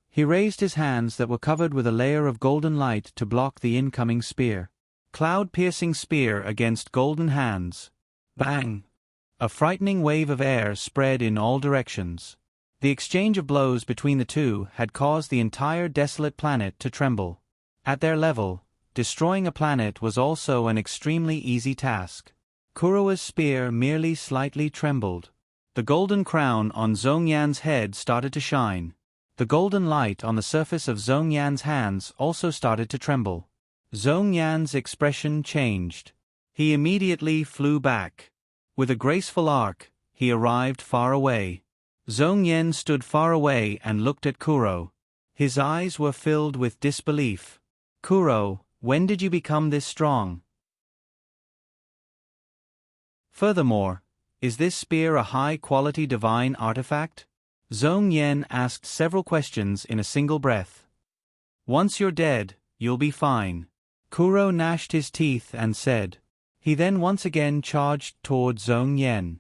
He raised his hands that were covered with a layer of golden light to block the incoming spear. Cloud-piercing spear against golden hands. Bang! A frightening wave of air spread in all directions. The exchange of blows between the two had caused the entire desolate planet to tremble. At their level, destroying a planet was also an extremely easy task. Kurowa's spear merely slightly trembled. The golden crown on Zhong Yan's head started to shine. The golden light on the surface of Zhong Yan's hands also started to tremble. Zhong Yan's expression changed. He immediately flew back. With a graceful arc, he arrived far away. Zhong Yan stood far away and looked at Kuro. His eyes were filled with disbelief. Kuro, when did you become this strong? Furthermore, is this spear a high-quality divine artifact? Zhong Yan asked several questions in a single breath. Once you're dead, you'll be fine. Kuro gnashed his teeth and said. He then once again charged toward Zhong Yan.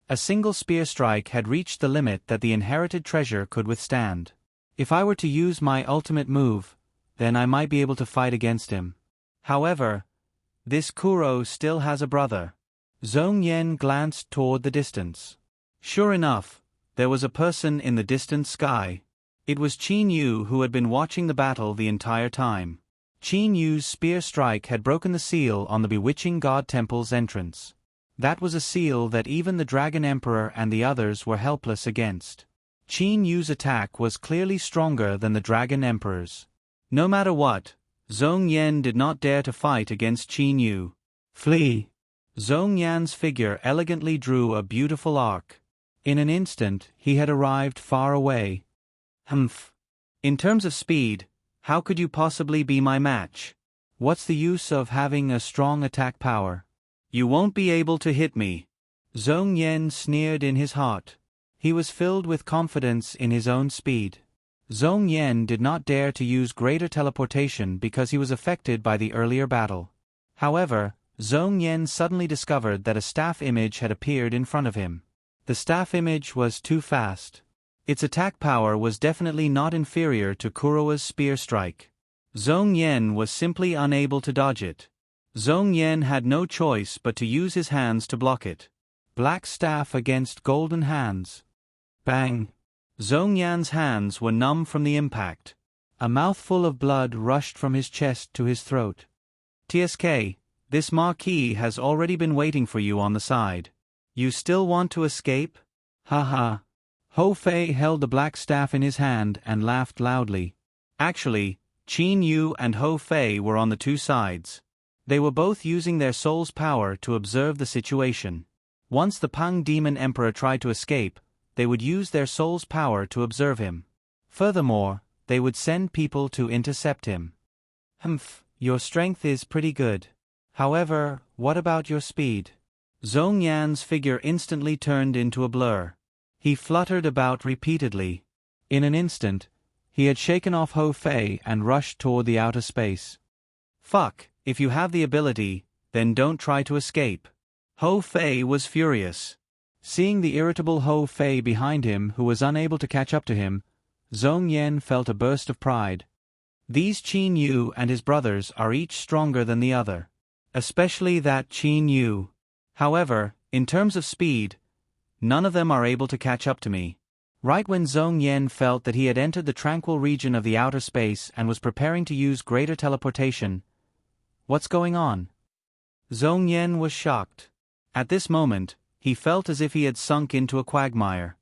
A single spear strike had reached the limit that the inherited treasure could withstand. If I were to use my ultimate move, then I might be able to fight against him. However, this Kuro still has a brother. Zhong Yan glanced toward the distance. Sure enough, there was a person in the distant sky. It was Qin Yu, who had been watching the battle the entire time. Qin Yu's spear strike had broken the seal on the bewitching god temple's entrance. That was a seal that even the Dragon Emperor and the others were helpless against. Qin Yu's attack was clearly stronger than the Dragon Emperor's. No matter what, Zhong Yan did not dare to fight against Qin Yu. Flee! Zhong Yan's figure elegantly drew a beautiful arc. In an instant, he had arrived far away. Humph! In terms of speed, how could you possibly be my match? What's the use of having a strong attack power? You won't be able to hit me. Zhong Yan sneered in his heart. He was filled with confidence in his own speed. Zhong Yan did not dare to use greater teleportation because he was affected by the earlier battle. However, Zhong Yan suddenly discovered that a staff image had appeared in front of him. The staff image was too fast. Its attack power was definitely not inferior to Kurowa's spear strike. Zhong Yan was simply unable to dodge it. Zhong Yan had no choice but to use his hands to block it. Black staff against golden hands. Bang! Zhong Yan's hands were numb from the impact. A mouthful of blood rushed from his chest to his throat. TSK, this marquis has already been waiting for you on the side. You still want to escape? Haha. Ho Fei held the black staff in his hand and laughed loudly. Actually, Qin Yu and Ho Fei were on the two sides. They were both using their soul's power to observe the situation. Once the Pang Demon Emperor tried to escape, they would use their soul's power to observe him. Furthermore, they would send people to intercept him. Humph, your strength is pretty good. However, what about your speed? Zhong Yan's figure instantly turned into a blur. He fluttered about repeatedly. In an instant, he had shaken off Ho Fei and rushed toward the outer space. Fuck, if you have the ability, then don't try to escape. Ho Fei was furious. Seeing the irritable Ho Fei behind him who was unable to catch up to him, Zhong Yan felt a burst of pride. These Qin Yu and his brothers are each stronger than the other. Especially that Qin Yu. However, in terms of speed, none of them are able to catch up to me. Right when Zhong Yan felt that he had entered the tranquil region of the outer space and was preparing to use greater teleportation. What's going on? Zhong Yan was shocked. At this moment, he felt as if he had sunk into a quagmire.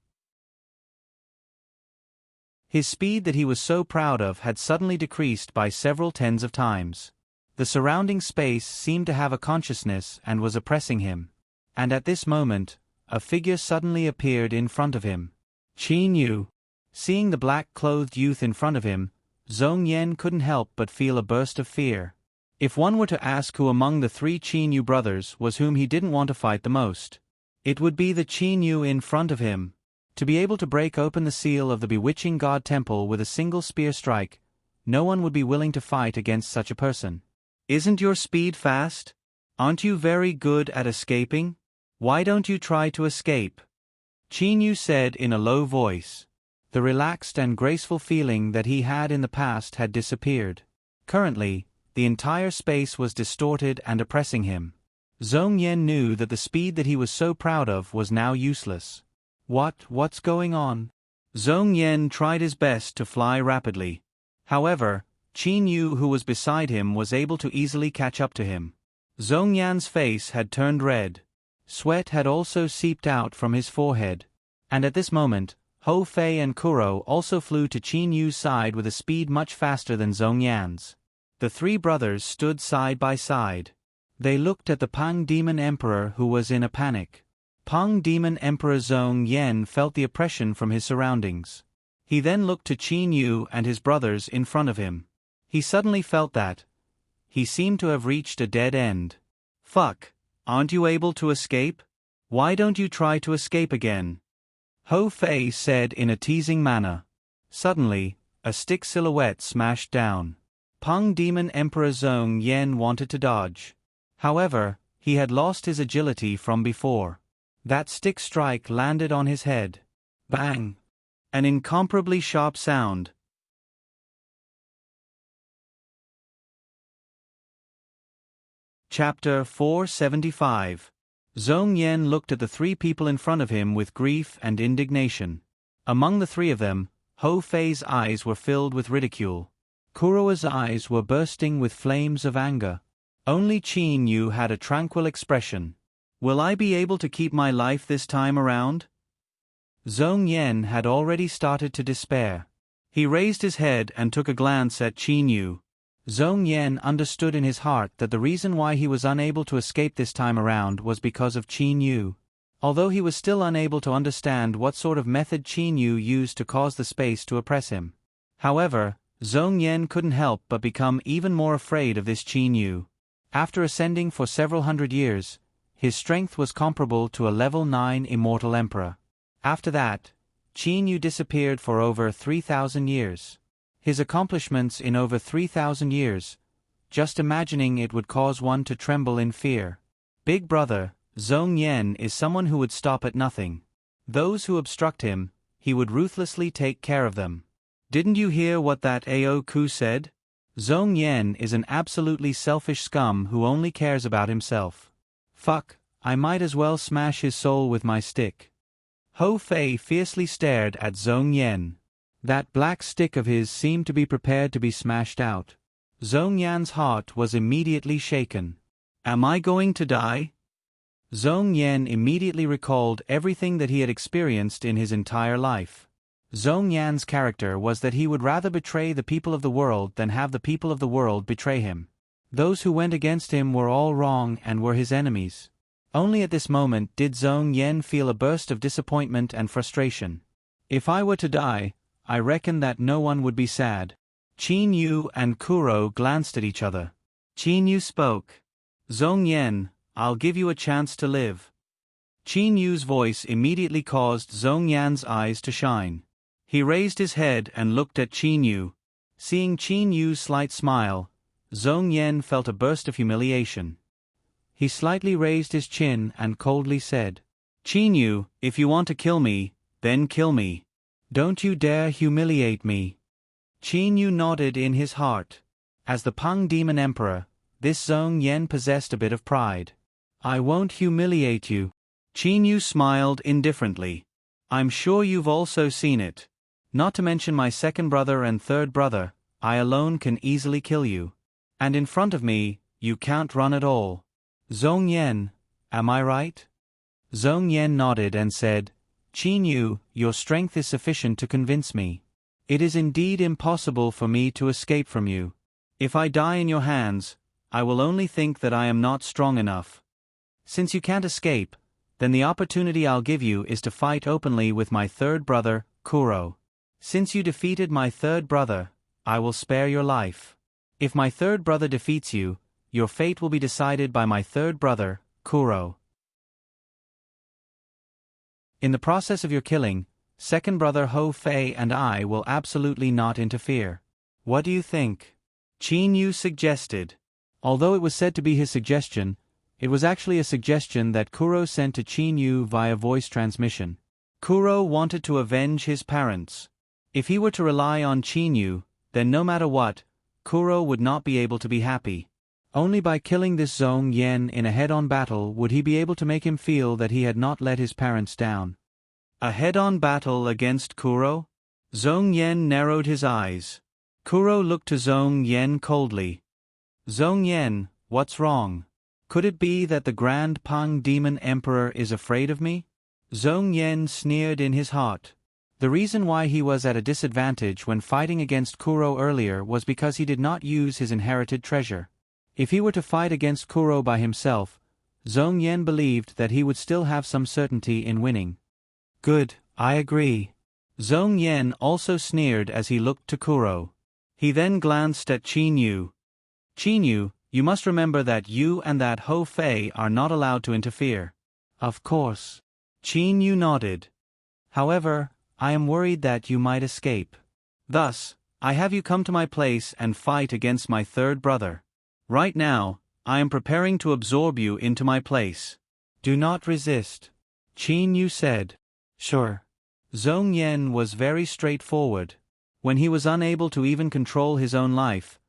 His speed that he was so proud of had suddenly decreased by several tens of times. The surrounding space seemed to have a consciousness and was oppressing him. And at this moment, a figure suddenly appeared in front of him. Qin Yu. Seeing the black-clothed youth in front of him, Zhong Yan couldn't help but feel a burst of fear. If one were to ask who among the three Qin Yu brothers was whom he didn't want to fight the most, it would be the Qin Yu in front of him. To be able to break open the seal of the bewitching god temple with a single spear strike, no one would be willing to fight against such a person. Isn't your speed fast? Aren't you very good at escaping? Why don't you try to escape? Qin Yu said in a low voice. The relaxed and graceful feeling that he had in the past had disappeared. Currently, the entire space was distorted and oppressing him. Zhong Yan knew that the speed that he was so proud of was now useless. What's going on? Zhong Yan tried his best to fly rapidly. However, Qin Yu, who was beside him, was able to easily catch up to him. Zhong Yan's face had turned red. Sweat had also seeped out from his forehead. And at this moment, Hou Fei and Kuro also flew to Qin Yu's side with a speed much faster than Zhong Yan's. The three brothers stood side by side. They looked at the Pang Demon Emperor, who was in a panic. Pang Demon Emperor Zhong Yan felt the oppression from his surroundings. He then looked to Qin Yu and his brothers in front of him. He suddenly felt that he seemed to have reached a dead end. Fuck, aren't you able to escape? Why don't you try to escape again? Hou Fei said in a teasing manner. Suddenly, a stick silhouette smashed down. Pang Demon Emperor Zhong Yan wanted to dodge. However, he had lost his agility from before. That stick strike landed on his head. Bang! An incomparably sharp sound. Chapter 475. Zhong Yan looked at the three people in front of him with grief and indignation. Among the three of them, Hou Fei's eyes were filled with ridicule. Kuro's eyes were bursting with flames of anger. Only Qin Yu had a tranquil expression. Will I be able to keep my life this time around? Zhong Yan had already started to despair. He raised his head and took a glance at Qin Yu. Zhong Yan understood in his heart that the reason why he was unable to escape this time around was because of Qin Yu. Although he was still unable to understand what sort of method Qin Yu used to cause the space to oppress him. However, Zhong Yan couldn't help but become even more afraid of this Qin Yu. After ascending for several hundred years, his strength was comparable to a level 9 immortal emperor. After that, Qin Yu disappeared for over 3,000 years. His accomplishments in over 3,000 years, just imagining it would cause one to tremble in fear. Big brother, Zhong Yan is someone who would stop at nothing. Those who obstruct him, he would ruthlessly take care of them. Didn't you hear what that Ao Ku said? Zhong Yan is an absolutely selfish scum who only cares about himself. Fuck, I might as well smash his soul with my stick. Hou Fei fiercely stared at Zhong Yan. That black stick of his seemed to be prepared to be smashed out. Zhong Yan's heart was immediately shaken. Am I going to die? Zhong Yan immediately recalled everything that he had experienced in his entire life. Zhong Yan's character was that he would rather betray the people of the world than have the people of the world betray him. Those who went against him were all wrong and were his enemies. Only at this moment did Zhong Yan feel a burst of disappointment and frustration. If I were to die, I reckon that no one would be sad. Qin Yu and Kuro glanced at each other. Qin Yu spoke. Zhong Yan, I'll give you a chance to live. Qin Yu's voice immediately caused Zhong Yan's eyes to shine. He raised his head and looked at Qin Yu. Seeing Qin Yu's slight smile, Zhong Yan felt a burst of humiliation. He slightly raised his chin and coldly said, Qin Yu, if you want to kill me, then kill me. Don't you dare humiliate me. Qin Yu nodded in his heart. As the Pang Demon Emperor, this Zhong Yan possessed a bit of pride. I won't humiliate you. Qin Yu smiled indifferently. I'm sure you've also seen it. Not to mention my second brother and third brother, I alone can easily kill you. And in front of me, you can't run at all. Zhong Yan, am I right? Zhong Yan nodded and said, Qin Yu, your strength is sufficient to convince me. It is indeed impossible for me to escape from you. If I die in your hands, I will only think that I am not strong enough. Since you can't escape, then the opportunity I'll give you is to fight openly with my third brother, Kuro. Since you defeated my third brother, I will spare your life. If my third brother defeats you, your fate will be decided by my third brother, Kuro. In the process of your killing, second brother Hou Fei and I will absolutely not interfere. What do you think? Qin Yu suggested. Although it was said to be his suggestion, it was actually a suggestion that Kuro sent to Qin Yu via voice transmission. Kuro wanted to avenge his parents. If he were to rely on Qin Yu, then no matter what, Kuro would not be able to be happy. Only by killing this Zhong Yan in a head-on battle would he be able to make him feel that he had not let his parents down. A head-on battle against Kuro? Zhong Yan narrowed his eyes. Kuro looked to Zhong Yen coldly. Zhong Yen, what's wrong? Could it be that the Grand Pang Demon Emperor is afraid of me? Zhong Yen sneered in his heart. The reason why he was at a disadvantage when fighting against Kuro earlier was because he did not use his inherited treasure. If he were to fight against Kuro by himself, Zhong Yen believed that he would still have some certainty in winning. Good, I agree. Zhong Yen also sneered as he looked to Kuro. He then glanced at Qin Yu. Qin Yu, you must remember that you and that Hou Fei are not allowed to interfere. Of course. Qin Yu nodded. However, I am worried that you might escape. Thus, I have you come to my place and fight against my third brother. Right now, I am preparing to absorb you into my place. Do not resist. Qin Yu said. Sure. Zhong Yen was very straightforward. When he was unable to even control his own life,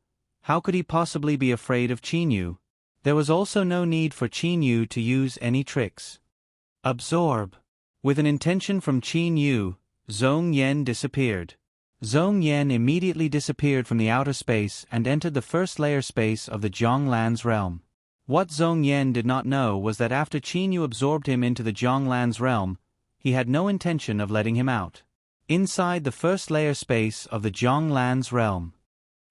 how could he possibly be afraid of Qin Yu? There was also no need for Qin Yu to use any tricks. Absorb. With an intention from Qin Yu, Zhong Yen disappeared. Zhong Yen immediately disappeared from the outer space and entered the first layer space of the Zhonglan's realm. What Zhong Yen did not know was that after Qin Yu absorbed him into the Zhonglan's realm, he had no intention of letting him out. Inside the first layer space of the Zhonglan's realm.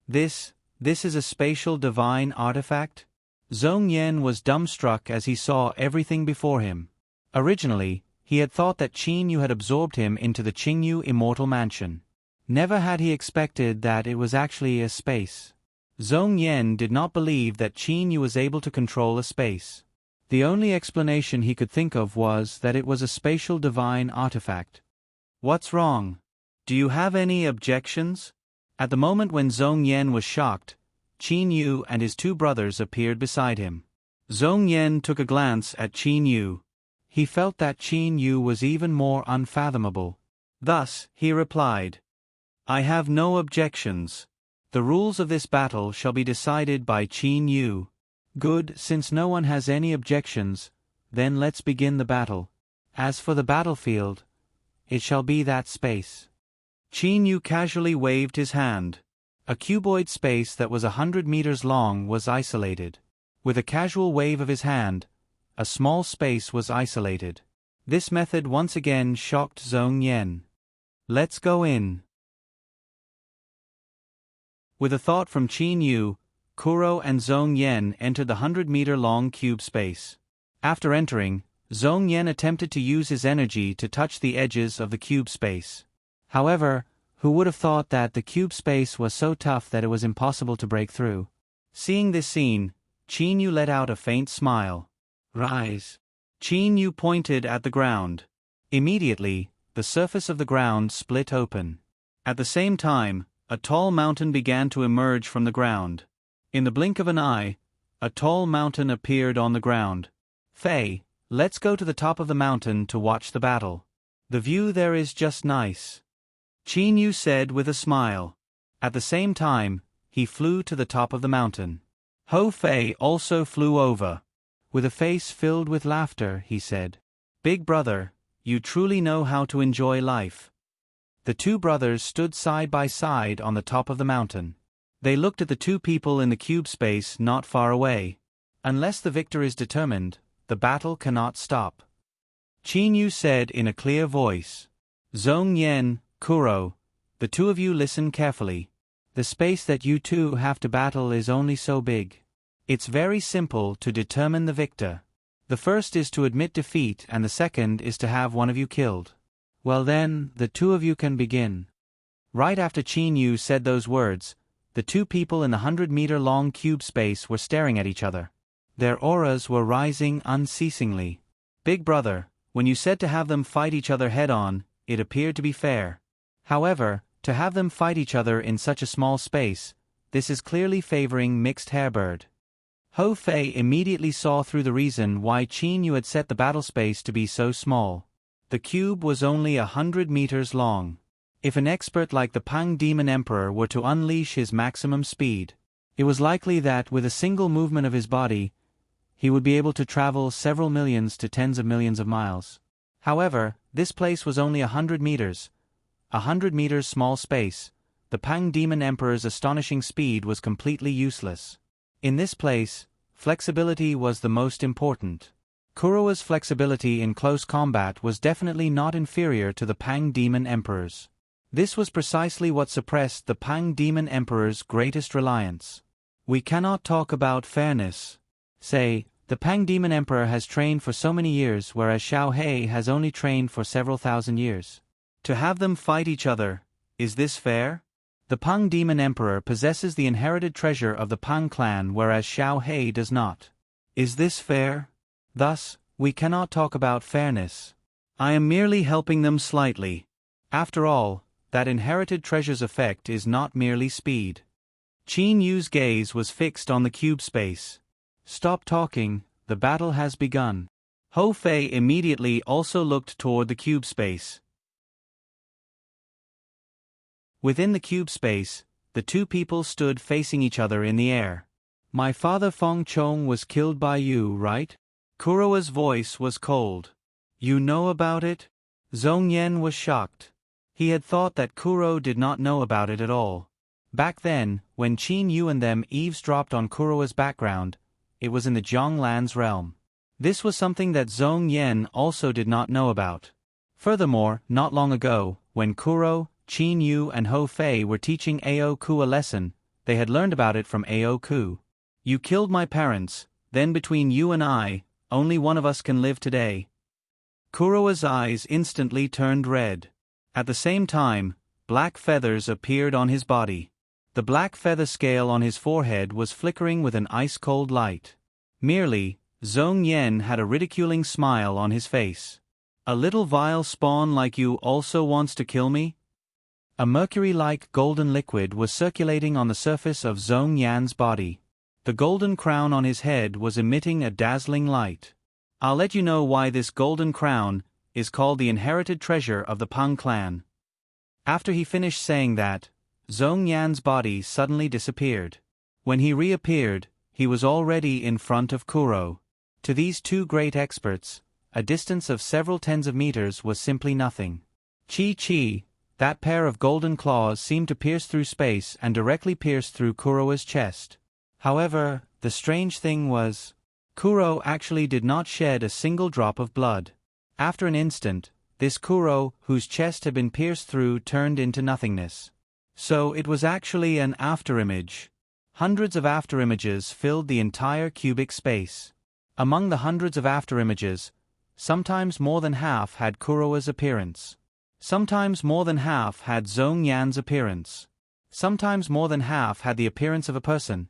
This is a spatial divine artifact? Zhong Yen was dumbstruck as he saw everything before him. Originally, he had thought that Qin Yu had absorbed him into the Qingyu Immortal Mansion. Never had he expected that it was actually a space. Zhong Yen did not believe that Qin Yu was able to control a space. The only explanation he could think of was that it was a spatial divine artifact. What's wrong? Do you have any objections? At the moment when Zhong Yen was shocked, Qin Yu and his two brothers appeared beside him. Zhong Yen took a glance at Qin Yu. He felt that Qin Yu was even more unfathomable. Thus, he replied, I have no objections. The rules of this battle shall be decided by Qin Yu. Good, since no one has any objections, then let's begin the battle. As for the battlefield, it shall be that space. Qin Yu casually waved his hand. A cuboid space that was 100 meters long was isolated. With a casual wave of his hand, a small space was isolated. This method once again shocked Zhong Yen. Let's go in. With a thought from Qin Yu, Kuro and Zhong Yen entered the 100-meter-long cube space. After entering, Zhong Yen attempted to use his energy to touch the edges of the cube space. However, who would have thought that the cube space was so tough that it was impossible to break through? Seeing this scene, Qin Yu let out a faint smile. Rise. Qin Yu pointed at the ground. Immediately, the surface of the ground split open. At the same time, a tall mountain began to emerge from the ground. In the blink of an eye, a tall mountain appeared on the ground. Fei, let's go to the top of the mountain to watch the battle. The view there is just nice. Qin Yu said with a smile. At the same time, he flew to the top of the mountain. Hou Fei also flew over. With a face filled with laughter, he said, Big brother, you truly know how to enjoy life. The two brothers stood side by side on the top of the mountain. They looked at the two people in the cube space not far away. Unless the victor is determined, the battle cannot stop. Qin Yu said in a clear voice. Zhong Yen, Kuro, the two of you listen carefully. The space that you two have to battle is only so big. It's very simple to determine the victor. The first is to admit defeat and the second is to have one of you killed. Well then, the two of you can begin. Right after Qin Yu said those words, the two people in the 100-meter-long cube space were staring at each other. Their auras were rising unceasingly. Big brother, when you said to have them fight each other head-on, it appeared to be fair. However, to have them fight each other in such a small space, this is clearly favoring Mixed Hairbird. Hou Fei immediately saw through the reason why Qin Yu had set the battle space to be so small. The cube was only 100 meters long. If an expert like the Pang Demon Emperor were to unleash his maximum speed, it was likely that with a single movement of his body, he would be able to travel several millions to tens of millions of miles. However, this place was only 100 meters. 100 meters small space, the Pang Demon Emperor's astonishing speed was completely useless. In this place, flexibility was the most important. Kurowa's flexibility in close combat was definitely not inferior to the Pang Demon Emperor's. This was precisely what suppressed the Pang Demon Emperor's greatest reliance. We cannot talk about fairness. Say, the Pang Demon Emperor has trained for so many years whereas Xiao He has only trained for several thousand years. To have them fight each other, is this fair? The Pang Demon Emperor possesses the inherited treasure of the Pang clan whereas Xiao He does not. Is this fair? Thus, we cannot talk about fairness. I am merely helping them slightly. After all, that inherited treasure's effect is not merely speed. Qin Yu's gaze was fixed on the cube space. Stop talking, the battle has begun. Hou Fei immediately also looked toward the cube space. Within the cube space, the two people stood facing each other in the air. My father Feng Chong was killed by you, right? Kurowa's voice was cold. You know about it? Zhong Yan was shocked. He had thought that Kuro did not know about it at all. Back then, when Qin Yu and them eavesdropped on Kurowa's background, it was in the Zhonglan's realm. This was something that Zhong Yan also did not know about. Furthermore, not long ago, when Kuro, Qin Yu and Hou Fei were teaching Ao Ku a lesson, they had learned about it from Ao Ku. You killed my parents, then between you and I, only one of us can live today. Kurowa's eyes instantly turned red. At the same time, black feathers appeared on his body. The black feather scale on his forehead was flickering with an ice-cold light. Merely, Zhong Yan had a ridiculing smile on his face. A little vile spawn like you also wants to kill me? A mercury-like golden liquid was circulating on the surface of Zhong Yan's body. The golden crown on his head was emitting a dazzling light. I'll let you know why this golden crown is called the inherited treasure of the Pang clan. After he finished saying that, Zhong Yan's body suddenly disappeared. When he reappeared, he was already in front of Kuro. To these two great experts, a distance of several tens of meters was simply nothing. Chi, that pair of golden claws seemed to pierce through space and directly pierced through Kurowa's chest. However, the strange thing was, Kuro actually did not shed a single drop of blood. After an instant, this Kuro, whose chest had been pierced through, turned into nothingness. So it was actually an afterimage. Hundreds of afterimages filled the entire cubic space. Among the hundreds of afterimages, sometimes more than half had Kurowa's appearance. Sometimes more than half had Zhong Yan's appearance. Sometimes more than half had the appearance of a person.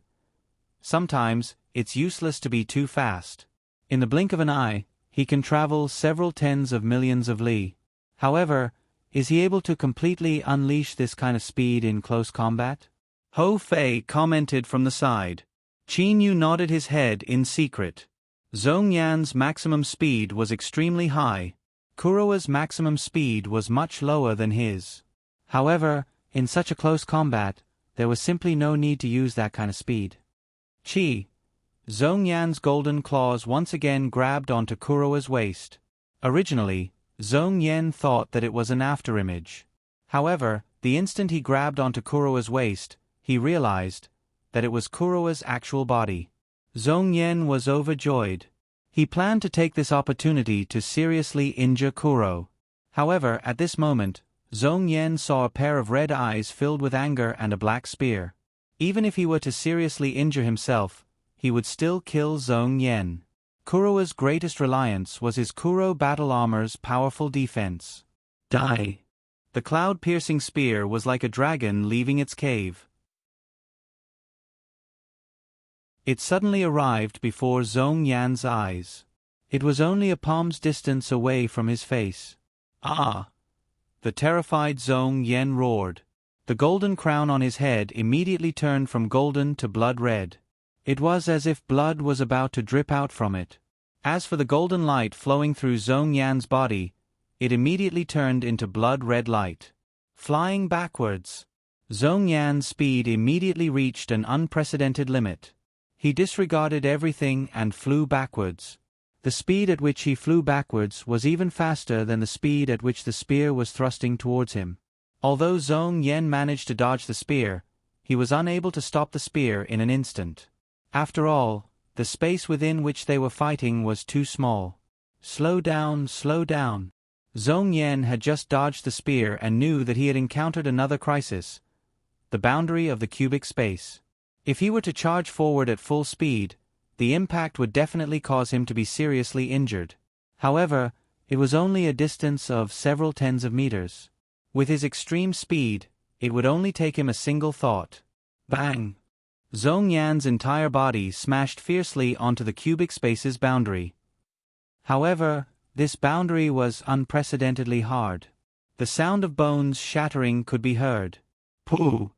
Sometimes, it's useless to be too fast. In the blink of an eye, he can travel several tens of millions of li. However, is he able to completely unleash this kind of speed in close combat? Hou Fei commented from the side. Qin Yu nodded his head in secret. Zhong Yan's maximum speed was extremely high. Kurowa's maximum speed was much lower than his. However, in such a close combat, there was simply no need to use that kind of speed. Zhong Yan's golden claws once again grabbed onto Kurowa's waist. Originally, Zhong Yan thought that it was an afterimage. However, the instant he grabbed onto Kurowa's waist, he realized that it was Kurowa's actual body. Zhong Yan was overjoyed. He planned to take this opportunity to seriously injure Kuro. However, at this moment, Zhong Yan saw a pair of red eyes filled with anger and a black spear. Even if he were to seriously injure himself, he would still kill Zhong Yan. Kurowa's greatest reliance was his Kuro battle armor's powerful defense. Die! The cloud-piercing spear was like a dragon leaving its cave. It suddenly arrived before Zhong Yan's eyes. It was only a palm's distance away from his face. Ah! The terrified Zhong Yan roared. The golden crown on his head immediately turned from golden to blood red. It was as if blood was about to drip out from it. As for the golden light flowing through Zhong Yan's body, it immediately turned into blood-red light. Flying backwards, Zhong Yan's speed immediately reached an unprecedented limit. He disregarded everything and flew backwards. The speed at which he flew backwards was even faster than the speed at which the spear was thrusting towards him. Although Zhong Yen managed to dodge the spear, he was unable to stop the spear in an instant. After all, the space within which they were fighting was too small. Slow down, slow down. Zhong Yen had just dodged the spear and knew that he had encountered another crisis, the boundary of the cubic space. If he were to charge forward at full speed, the impact would definitely cause him to be seriously injured. However, it was only a distance of several tens of meters. With his extreme speed, it would only take him a single thought. Bang! Zhong Yan's entire body smashed fiercely onto the cubic space's boundary. However, this boundary was unprecedentedly hard. The sound of bones shattering could be heard. Pooh!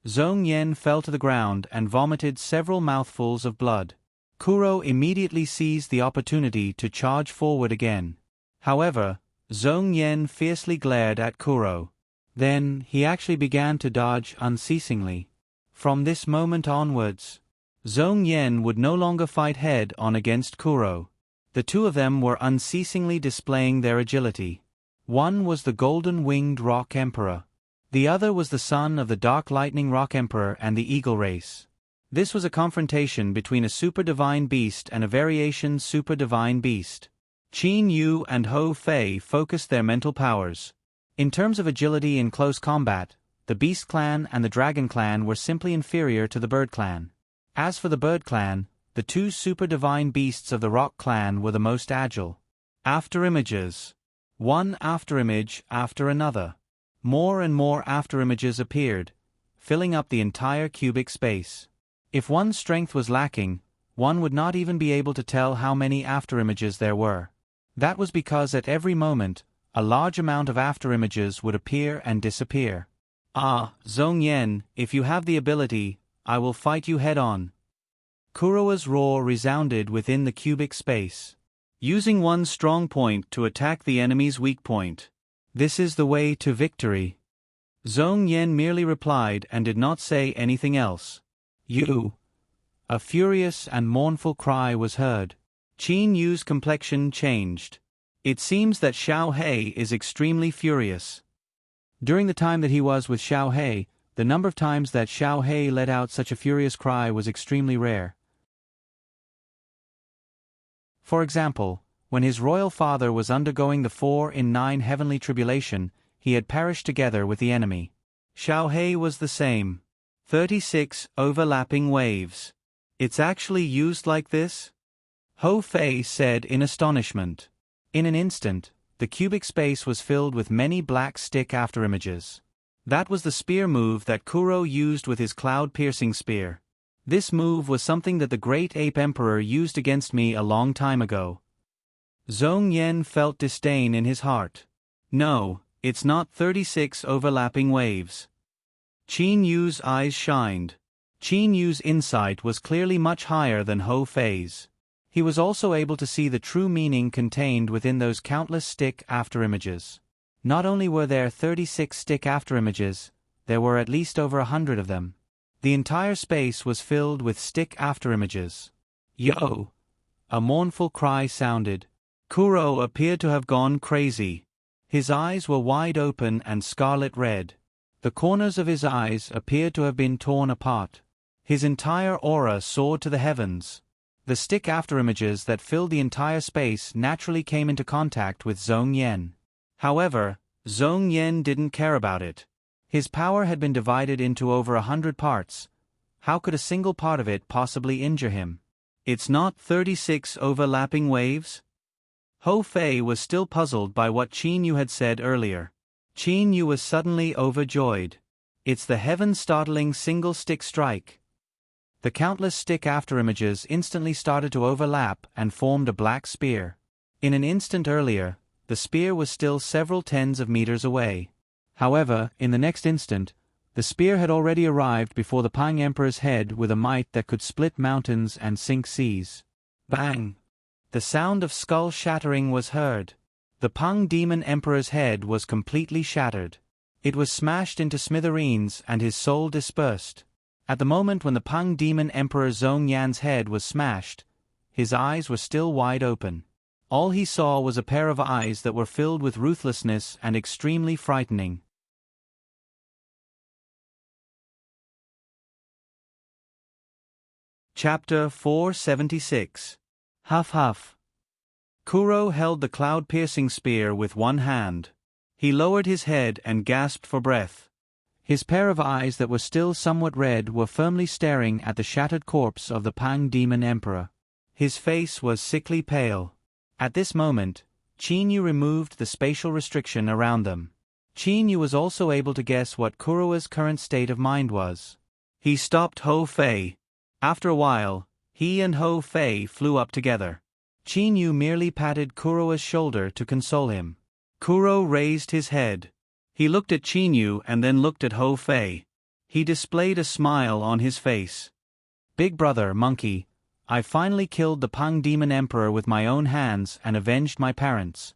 Zhong Yen fell to the ground and vomited several mouthfuls of blood. Kuro immediately seized the opportunity to charge forward again. However, Zhong Yen fiercely glared at Kuro. Then, he actually began to dodge unceasingly. From this moment onwards, Zhong Yen would no longer fight head-on against Kuro. The two of them were unceasingly displaying their agility. One was the golden-winged Rock Emperor. The other was the son of the Dark Lightning Rock Emperor and the Eagle race. This was a confrontation between a super-divine beast and a variation super-divine beast. Qin Yu and Hou Fei focused their mental powers. In terms of agility in close combat, the Beast Clan and the Dragon Clan were simply inferior to the Bird Clan. As for the Bird Clan, the two super-divine beasts of the Rock Clan were the most agile. Afterimages. One afterimage after another. More and more afterimages appeared, filling up the entire cubic space. If one's strength was lacking, one would not even be able to tell how many afterimages there were. That was because at every moment, a large amount of afterimages would appear and disappear. Ah, Zhong Yen, if you have the ability, I will fight you head-on. Kuro's roar resounded within the cubic space. Using one's strong point to attack the enemy's weak point. This is the way to victory. Zhong Yen merely replied and did not say anything else. You. A furious and mournful cry was heard. Qin Yu's complexion changed. It seems that Xiao He is extremely furious. During the time that he was with Xiao He, the number of times that Xiao He let out such a furious cry was extremely rare. For example, when his royal father was undergoing the 4 in 9 heavenly tribulation, he had perished together with the enemy. Xiao He was the same. 36 overlapping waves. It's actually used like this? Hou Fei said in astonishment. In an instant, the cubic space was filled with many black stick afterimages. That was the spear move that Kuro used with his cloud-piercing spear. This move was something that the Great Ape Emperor used against me a long time ago. Zhong Yen felt disdain in his heart. No, it's not 36 overlapping waves. Qin Yu's eyes shined. Qin Yu's insight was clearly much higher than Hou Fei's. He was also able to see the true meaning contained within those countless stick afterimages. Not only were there 36 stick afterimages, there were at least over 100 of them. The entire space was filled with stick afterimages. Yo! A mournful cry sounded. Kuro appeared to have gone crazy. His eyes were wide open and scarlet red. The corners of his eyes appeared to have been torn apart. His entire aura soared to the heavens. The stick afterimages that filled the entire space naturally came into contact with Zhong Yen. However, Zhong Yen didn't care about it. His power had been divided into over 100 parts. How could a single part of it possibly injure him? It's not 36 overlapping waves? Hou Fei was still puzzled by what Qin Yu had said earlier. Qin Yu was suddenly overjoyed. It's the heaven-startling single-stick strike. The countless stick afterimages instantly started to overlap and formed a black spear. In an instant earlier, the spear was still several tens of meters away. However, in the next instant, the spear had already arrived before the Pang Emperor's head with a might that could split mountains and sink seas. Bang! The sound of skull shattering was heard. The Pang Demon Emperor's head was completely shattered. It was smashed into smithereens and his soul dispersed. At the moment when the Pang Demon Emperor Zhong Yan's head was smashed, his eyes were still wide open. All he saw was a pair of eyes that were filled with ruthlessness and extremely frightening. Chapter 476. Huff Huff. Kuro held the cloud-piercing spear with one hand. He lowered his head and gasped for breath. His pair of eyes that were still somewhat red were firmly staring at the shattered corpse of the Pang Demon Emperor. His face was sickly pale. At this moment, Chinyu removed the spatial restriction around them. Chinyu was also able to guess what Kuro's current state of mind was. He stopped Ho Fei. After a while, he and Ho Fei flew up together. Chinyu merely patted Kuro's shoulder to console him. Kuro raised his head. He looked at Chinyu and then looked at Ho Fei. He displayed a smile on his face. "Big brother, monkey, I finally killed the Pang Demon Emperor with my own hands and avenged my parents."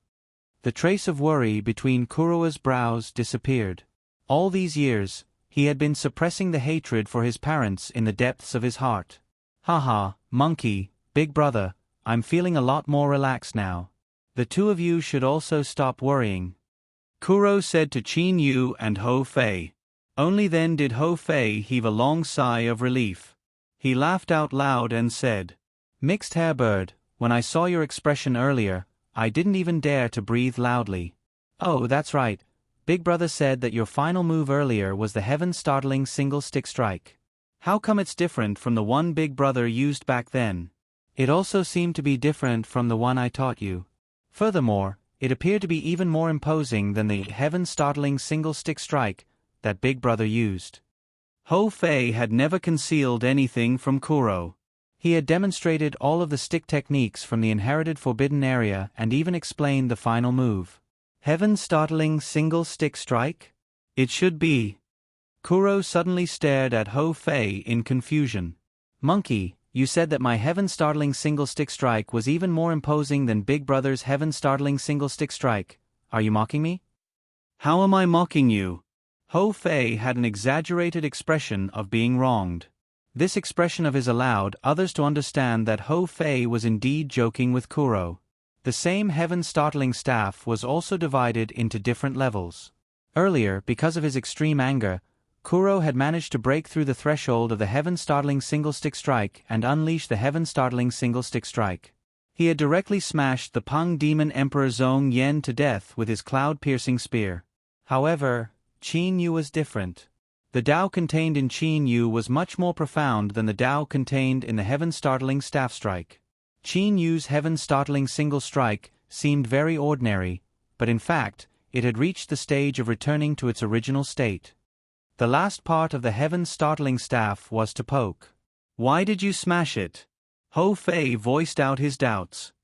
The trace of worry between Kuro's brows disappeared. All these years, he had been suppressing the hatred for his parents in the depths of his heart. "Haha, monkey, big brother, I'm feeling a lot more relaxed now. The two of you should also stop worrying," Kuro said to Chinyu and Ho Fei. Only then did Ho Fei heave a long sigh of relief. He laughed out loud and said, "Mixed hair bird, when I saw your expression earlier, I didn't even dare to breathe loudly." "Oh, that's right. Big brother said that your final move earlier was the heaven-startling single-stick strike. How come it's different from the one Big brother used back then? It also seemed to be different from the one I taught you. Furthermore, it appeared to be even more imposing than the heaven-startling single-stick strike that Big brother used." Ho Fei had never concealed anything from Kuro. He had demonstrated all of the stick techniques from the inherited forbidden area and even explained the final move. Heaven-startling single-stick strike? It should be. Kuro suddenly stared at Ho Fei in confusion. "Monkey, you said that my heaven-startling single-stick strike was even more imposing than Big Brother's heaven-startling single-stick strike. Are you mocking me?" "How am I mocking you?" Ho Fei had an exaggerated expression of being wronged. This expression of his allowed others to understand that Ho Fei was indeed joking with Kuro. The same heaven-startling staff was also divided into different levels. Earlier, because of his extreme anger, Kuro had managed to break through the threshold of the heaven-startling single-stick strike and unleash the heaven-startling single-stick strike. He had directly smashed the Pang Demon Emperor Zhong Yen to death with his cloud-piercing spear. However, Chinyu was different. The Tao contained in Chinyu was much more profound than the Tao contained in the heaven-startling staff strike. Chinyu's heaven-startling single strike seemed very ordinary, but in fact, it had reached the stage of returning to its original state. The last part of the heaven-startling staff was to poke. "Why did you smash it?" Ho Fei voiced out his doubts.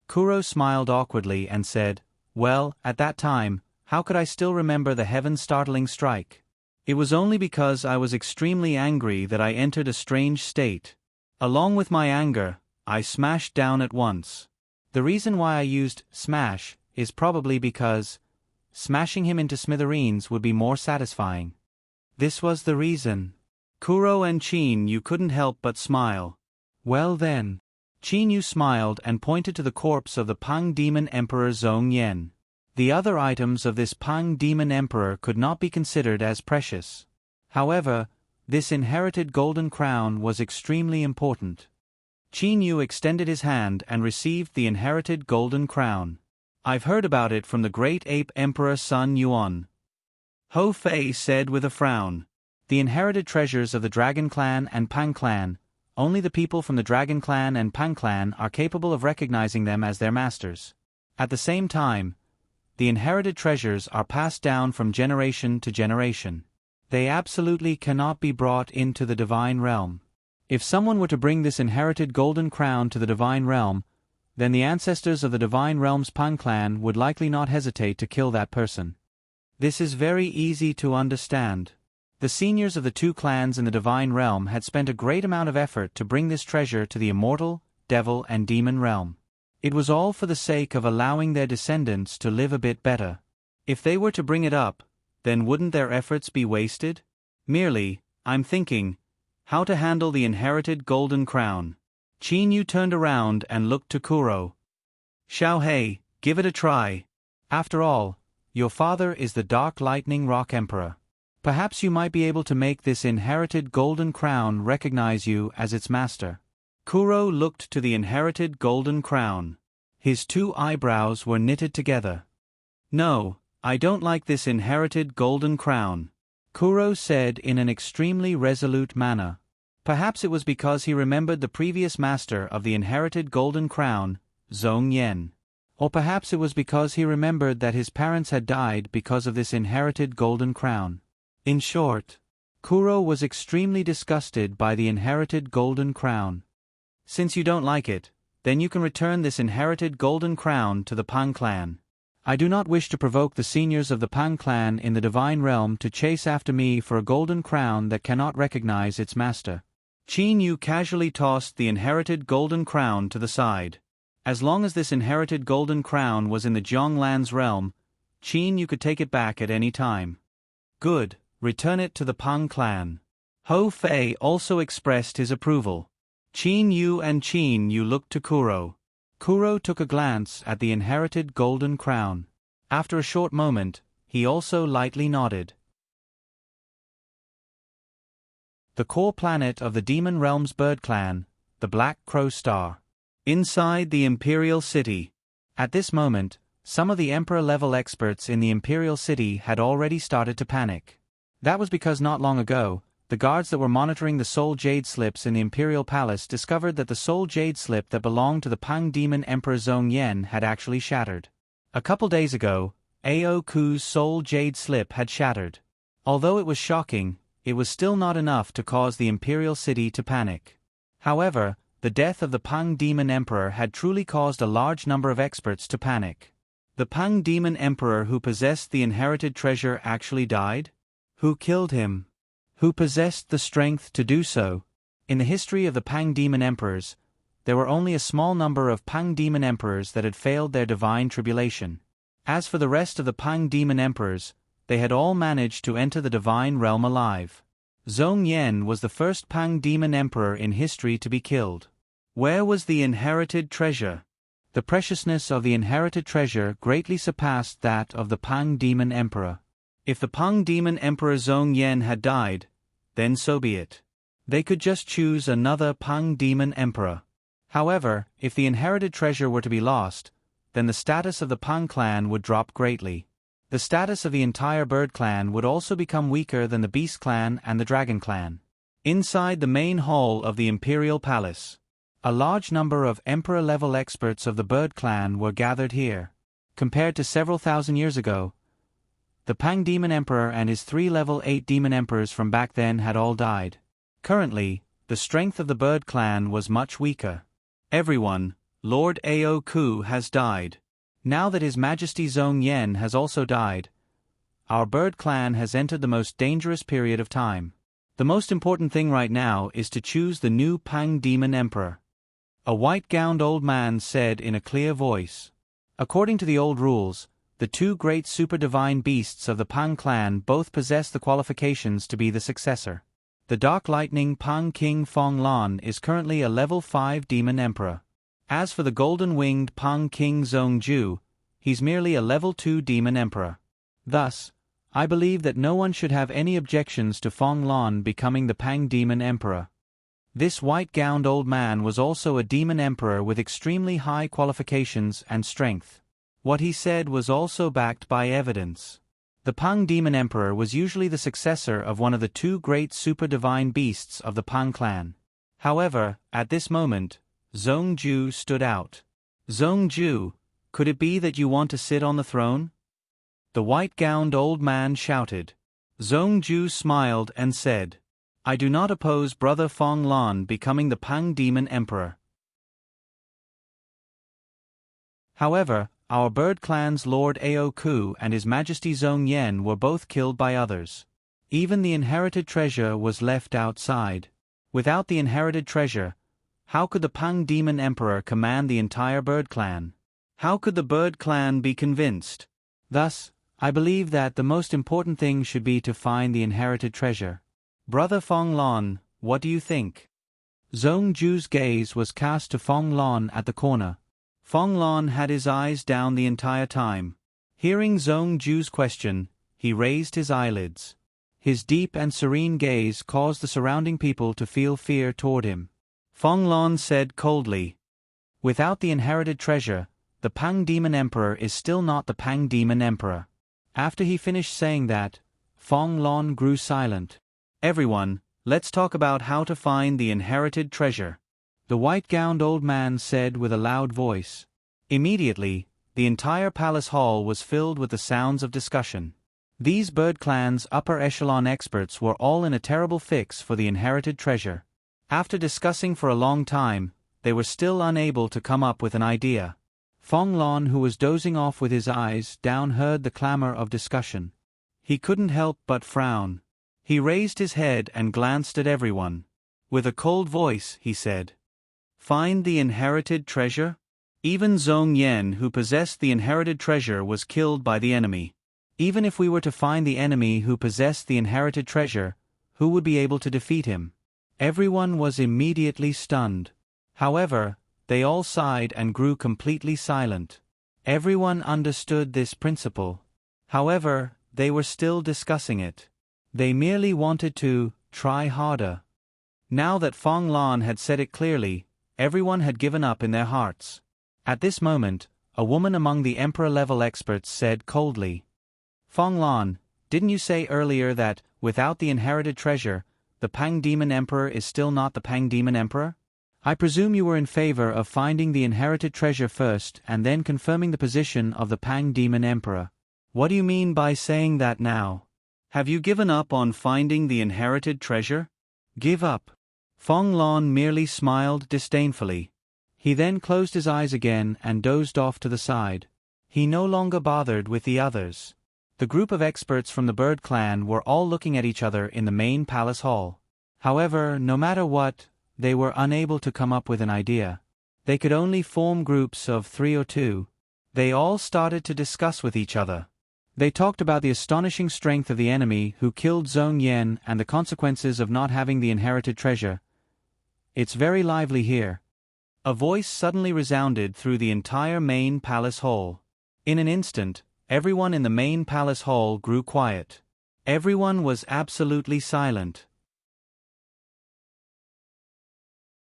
Kuro smiled awkwardly and said, "Well, at that time, how could I still remember the heaven-startling strike? It was only because I was extremely angry that I entered a strange state. Along with my anger, I smashed down at once. The reason why I used smash is probably because smashing him into smithereens would be more satisfying." This was the reason. Kuro and Chinyu couldn't help but smile. "Well then." Chinyu smiled and pointed to the corpse of the Pang Demon Emperor Zhong Yen. The other items of this Pang Demon Emperor could not be considered as precious. However, this inherited golden crown was extremely important. Chinyu extended his hand and received the inherited golden crown. "I've heard about it from the great ape Emperor Sun Yuan," Ho Fei said with a frown. "The inherited treasures of the Dragon Clan and Pang Clan, only the people from the Dragon Clan and Pang Clan are capable of recognizing them as their masters. At the same time, the inherited treasures are passed down from generation to generation. They absolutely cannot be brought into the divine realm. If someone were to bring this inherited golden crown to the divine realm, then the ancestors of the divine realm's Pang clan would likely not hesitate to kill that person. This is very easy to understand. The seniors of the two clans in the divine realm had spent a great amount of effort to bring this treasure to the immortal, devil and demon realm. It was all for the sake of allowing their descendants to live a bit better. If they were to bring it up, then wouldn't their efforts be wasted? Merely, I'm thinking, how to handle the inherited golden crown." Chinyu turned around and looked to Kuro. "Xiaohei, give it a try. After all, your father is the Dark Lightning Rock Emperor. Perhaps you might be able to make this inherited golden crown recognize you as its master. Kuro looked to the inherited golden crown. His 2 eyebrows were knitted together. No, I don't like this inherited golden crown, Kuro said in an extremely resolute manner. Perhaps it was because he remembered the previous master of the inherited golden crown, Zhong Yan. Or perhaps it was because he remembered that his parents had died because of this inherited golden crown. In short, Kuro was extremely disgusted by the inherited golden crown. Since you don't like it, then you can return this inherited golden crown to the Pang clan. I do not wish to provoke the seniors of the Pang clan in the divine realm to chase after me for a golden crown that cannot recognize its master. Qin Yu casually tossed the inherited golden crown to the side. As long as this inherited golden crown was in the Jianglan's realm, Qin Yu could take it back at any time. Good, return it to the Pang clan. Ho Fei also expressed his approval. Qin Yu looked to Kuro. Kuro took a glance at the inherited golden crown. After a short moment, he also lightly nodded. The core planet of the Demon Realm's bird clan, the Black Crow Star. Inside the Imperial City. At this moment, some of the Emperor-level experts in the Imperial City had already started to panic. That was because not long ago, the guards that were monitoring the Soul Jade Slips in the Imperial Palace discovered that the Soul Jade Slip that belonged to the Pang Demon Emperor Zhong Yan had actually shattered. A couple days ago, Ao Ku's Soul Jade Slip had shattered. Although it was shocking, it was still not enough to cause the Imperial City to panic. However, the death of the Pang Demon Emperor had truly caused a large number of experts to panic. The Pang Demon Emperor who possessed the inherited treasure actually died? Who killed him? Who possessed the strength to do so? In the history of the Pang Demon Emperors, there were only a small number of Pang Demon Emperors that had failed their divine tribulation. As for the rest of the Pang Demon Emperors, they had all managed to enter the divine realm alive. Zhong Yan was the first Pang Demon Emperor in history to be killed. Where was the inherited treasure? The preciousness of the inherited treasure greatly surpassed that of the Pang Demon Emperor. If the Pang Demon Emperor Zhong Yan had died, then so be it. They could just choose another Pang Demon Emperor. However, if the inherited treasure were to be lost, then the status of the Pang clan would drop greatly. The status of the entire Bird clan would also become weaker than the Beast clan and the Dragon clan. Inside the main hall of the Imperial Palace, a large number of Emperor-level experts of the Bird clan were gathered here. Compared to several thousand years ago, the Pang Demon Emperor and his 3 level 8 Demon Emperors from back then had all died. Currently, the strength of the Bird clan was much weaker. Everyone, Lord Ao Ku has died. Now that His Majesty Zhong Yan has also died, our Bird clan has entered the most dangerous period of time. The most important thing right now is to choose the new Pang Demon Emperor. A white-gowned old man said in a clear voice. According to the old rules, the 2 great super-divine beasts of the Pang clan both possess the qualifications to be the successor. The Dark Lightning Pang King Fong Lan is currently a level 5 Demon Emperor. As for the golden-winged Pang King Zhong Ju, he's merely a level 2 Demon Emperor. Thus, I believe that no one should have any objections to Fong Lan becoming the Pang Demon Emperor. This white-gowned old man was also a Demon Emperor with extremely high qualifications and strength. What he said was also backed by evidence. The Pang Demon Emperor was usually the successor of one of the 2 great super-divine beasts of the Pang clan. However, at this moment, Zhong Ju stood out. Zhong Ju, could it be that you want to sit on the throne? The white-gowned old man shouted. Zhong Ju smiled and said, I do not oppose Brother Fong Lan becoming the Pang Demon Emperor. However, our Bird clan's Lord Ao Ku and His Majesty Zhong Yan were both killed by others. Even the inherited treasure was left outside. Without the inherited treasure, how could the Pang Demon Emperor command the entire Bird clan? How could the Bird clan be convinced? Thus, I believe that the most important thing should be to find the inherited treasure. Brother Fong Lan, what do you think? Zhong Ju's gaze was cast to Fong Lan at the corner. Fong Lan had his eyes down the entire time. Hearing Zhong Ju's question, he raised his eyelids. His deep and serene gaze caused the surrounding people to feel fear toward him. Fong Lon said coldly, "Without the inherited treasure, the Pang Demon Emperor is still not the Pang Demon Emperor." After he finished saying that, Fong Lon grew silent. "Everyone, let's talk about how to find the inherited treasure," the white-gowned old man said with a loud voice. Immediately, the entire palace hall was filled with the sounds of discussion. These Bird Clan's upper-echelon experts were all in a terrible fix for the inherited treasure. After discussing for a long time, they were still unable to come up with an idea. Fong Lon, who was dozing off with his eyes down, heard the clamor of discussion. He couldn't help but frown. He raised his head and glanced at everyone. With a cold voice, he said, "Find the inherited treasure?" Even Zhong Yen, who possessed the inherited treasure, was killed by the enemy. Even if we were to find the enemy who possessed the inherited treasure, who would be able to defeat him? Everyone was immediately stunned. However, they all sighed and grew completely silent. Everyone understood this principle. However, they were still discussing it. They merely wanted to try harder. Now that Fong Lon had said it clearly, everyone had given up in their hearts. At this moment, a woman among the Emperor-level experts said coldly, "Fong Lon, didn't you say earlier that, without the inherited treasure, the Pang Demon Emperor is still not the Pang Demon Emperor? I presume you were in favor of finding the inherited treasure first and then confirming the position of the Pang Demon Emperor. What do you mean by saying that now? Have you given up on finding the inherited treasure?" "Give up?" Fong Lon merely smiled disdainfully. He then closed his eyes again and dozed off to the side. He no longer bothered with the others. The group of experts from the Bird Clan were all looking at each other in the main palace hall. However, no matter what, they were unable to come up with an idea. They could only form groups of 3 or 2. They all started to discuss with each other. They talked about the astonishing strength of the enemy who killed Zhong Yen and the consequences of not having the inherited treasure. "It's very lively here." A voice suddenly resounded through the entire main palace hall. In an instant, everyone in the main palace hall grew quiet. Everyone was absolutely silent.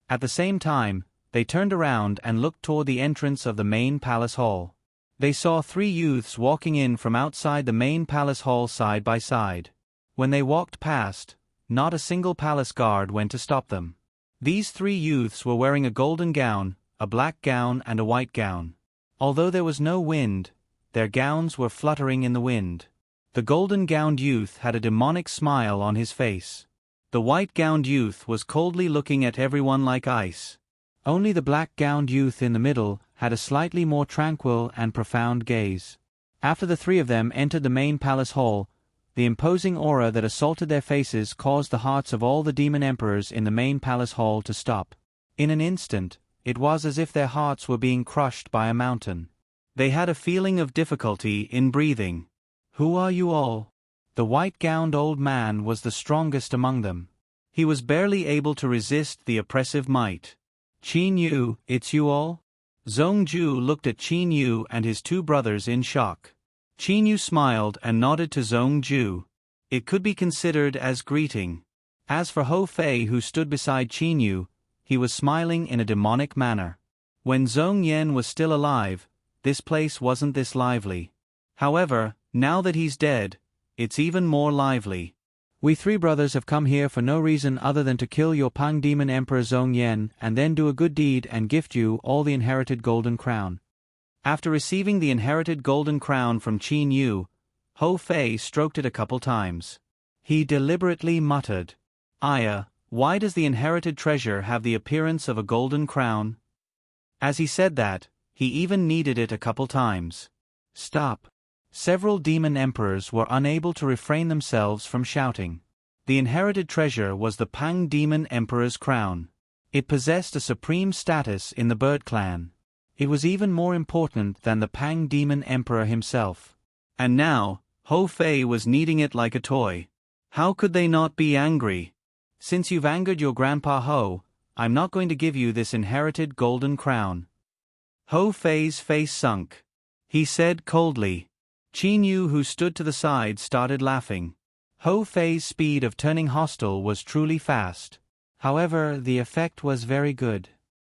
At the same time, they turned around and looked toward the entrance of the main palace hall. They saw 3 youths walking in from outside the main palace hall side by side. When they walked past, not a single palace guard went to stop them. These 3 youths were wearing a golden gown, a black gown and a white gown. Although there was no wind, their gowns were fluttering in the wind. The golden-gowned youth had a demonic smile on his face. The white-gowned youth was coldly looking at everyone like ice. Only the black-gowned youth in the middle had a slightly more tranquil and profound gaze. After the 3 of them entered the main palace hall, the imposing aura that assaulted their faces caused the hearts of all the demon emperors in the main palace hall to stop. In an instant, it was as if their hearts were being crushed by a mountain. They had a feeling of difficulty in breathing. "Who are you all?" The white-gowned old man was the strongest among them. He was barely able to resist the oppressive might. "Qin Yu, it's you all?" Zhong Ju looked at Qin Yu and his 2 brothers in shock. Qin Yu smiled and nodded to Zhong Ju. It could be considered as greeting. As for Ho Fei, who stood beside Qin Yu, he was smiling in a demonic manner. When Zhong Yen was still alive, this place wasn't this lively. However, now that he's dead, it's even more lively. "We 3 brothers have come here for no reason other than to kill your Pang Demon Emperor Zhong Yen and then do a good deed and gift you all the inherited golden crown." After receiving the inherited golden crown from Qin Yu, Ho Fei stroked it a couple times. He deliberately muttered, "Aya, why does the inherited treasure have the appearance of a golden crown?" As he said that, he even kneaded it a couple times. "Stop." Several demon emperors were unable to refrain themselves from shouting. The inherited treasure was the Pang Demon Emperor's crown. It possessed a supreme status in the Bird Clan. It was even more important than the Pang Demon Emperor himself. And now, Ho Fei was kneading it like a toy. How could they not be angry? "Since you've angered your grandpa Ho, I'm not going to give you this inherited golden crown." Ho Fei's face sunk. He said coldly. Qin Yu, who stood to the side, started laughing. Ho Fei's speed of turning hostile was truly fast. However, the effect was very good.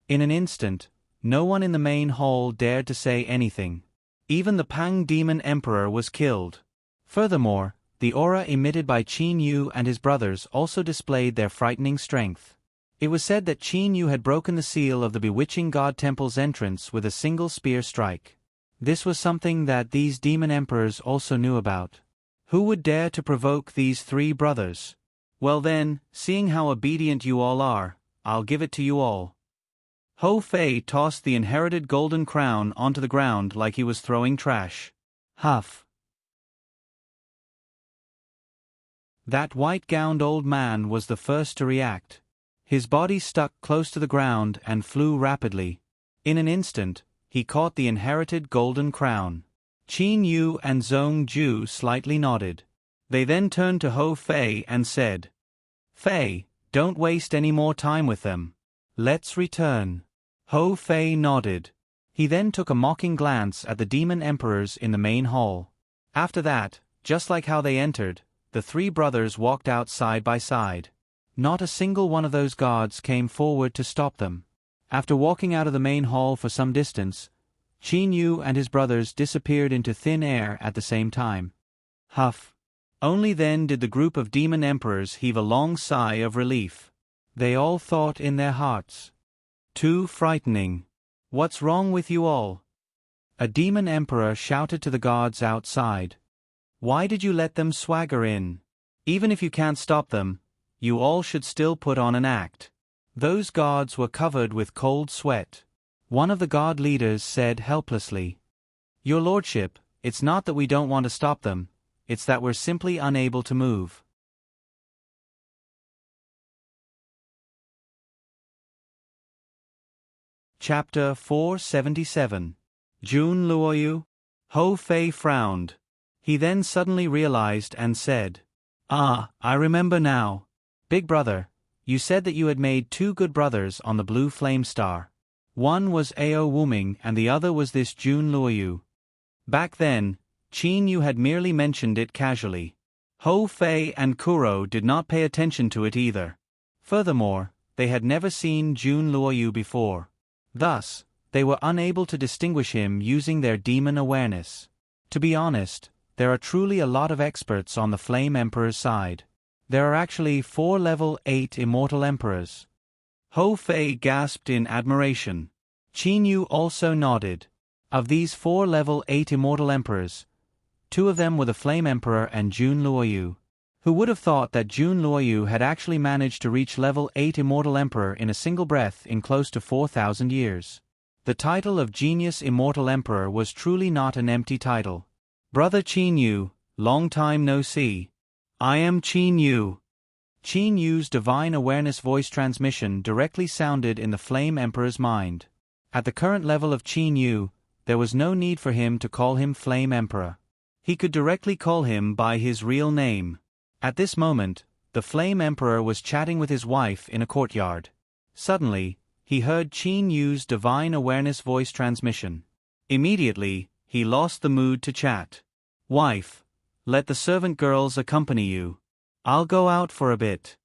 In an instant, no one in the main hall dared to say anything. Even the Pang Demon Emperor was killed. Furthermore, the aura emitted by Qin Yu and his brothers also displayed their frightening strength. It was said that Qin Yu had broken the seal of the bewitching god temple's entrance with a single spear strike. This was something that these demon emperors also knew about. Who would dare to provoke these three brothers? Well then, seeing how obedient you all are, I'll give it to you all. Ho Fei tossed the inherited golden crown onto the ground like he was throwing trash. Huff. That white-gowned old man was the first to react. His body stuck close to the ground and flew rapidly. In an instant, he caught the inherited golden crown. Qin Yu and Zhong Ju slightly nodded. They then turned to Ho Fei and said, "Fei, don't waste any more time with them. Let's return." Ho Fei nodded. He then took a mocking glance at the demon emperors in the main hall. After that, just like how they entered, the three brothers walked out side by side. Not a single one of those guards came forward to stop them. After walking out of the main hall for some distance, Qin Yu and his brothers disappeared into thin air at the same time. Huff. Only then did the group of demon emperors heave a long sigh of relief. They all thought in their hearts, "Too frightening. What's wrong with you all?" A demon emperor shouted to the guards outside. "Why did you let them swagger in? Even if you can't stop them, you all should still put on an act." Those guards were covered with cold sweat. One of the guard leaders said helplessly, "Your lordship, it's not that we don't want to stop them, it's that we're simply unable to move." Chapter 477. Jun Luoyu? Ho Fei frowned. He then suddenly realized and said, "Ah, I remember now. Big brother, you said that you had made two good brothers on the blue flame star. One was Ao Wuming and the other was this Jun Luoyu." Back then, Qin Yu had merely mentioned it casually. Ho Fei and Kuro did not pay attention to it either. Furthermore, they had never seen Jun Luoyu before. Thus, they were unable to distinguish him using their demon awareness. To be honest, there are truly a lot of experts on the Flame Emperor's side. There are actually 4 level 8 immortal emperors. Ho Fei gasped in admiration. Qin Yu also nodded. Of these 4 level 8 immortal emperors, 2 of them were the Flame Emperor and Jun Luoyu. Who would have thought that Jun Luoyu had actually managed to reach level 8 immortal emperor in a single breath in close to 4,000 years? The title of Genius Immortal Emperor was truly not an empty title. "Brother Qin Yu, long time no see. I am Qin Yu." Qin Yu's divine awareness voice transmission directly sounded in the Flame Emperor's mind. At the current level of Qin Yu, there was no need for him to call him Flame Emperor. He could directly call him by his real name. At this moment, the Flame Emperor was chatting with his wife in a courtyard. Suddenly, he heard Qin Yu's divine awareness voice transmission. Immediately, he lost the mood to chat. "Wife, let the servant girls accompany you. I'll go out for a bit,"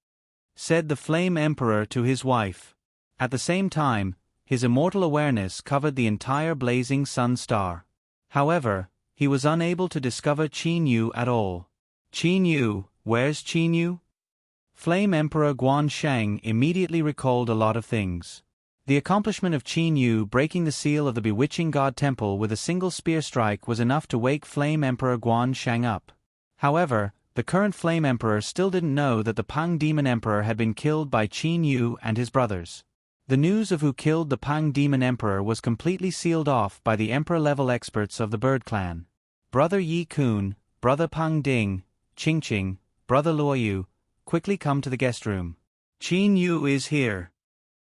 said the Flame Emperor to his wife. At the same time, his immortal awareness covered the entire blazing sun star. However, he was unable to discover Qin Yu at all. "Qin Yu, where's Qin Yu?" Flame Emperor Guansheng immediately recalled a lot of things. The accomplishment of Qin Yu breaking the seal of the bewitching god temple with a single spear strike was enough to wake Flame Emperor Guansheng up. However, the current Flame Emperor still didn't know that the Pang Demon Emperor had been killed by Qin Yu and his brothers. The news of who killed the Pang Demon Emperor was completely sealed off by the Emperor-level experts of the Bird Clan. Brother Yi Kun, Brother Pang Ding, Qing Qing, Brother Luoyu, quickly come to the guest room. "Qin Yu is here."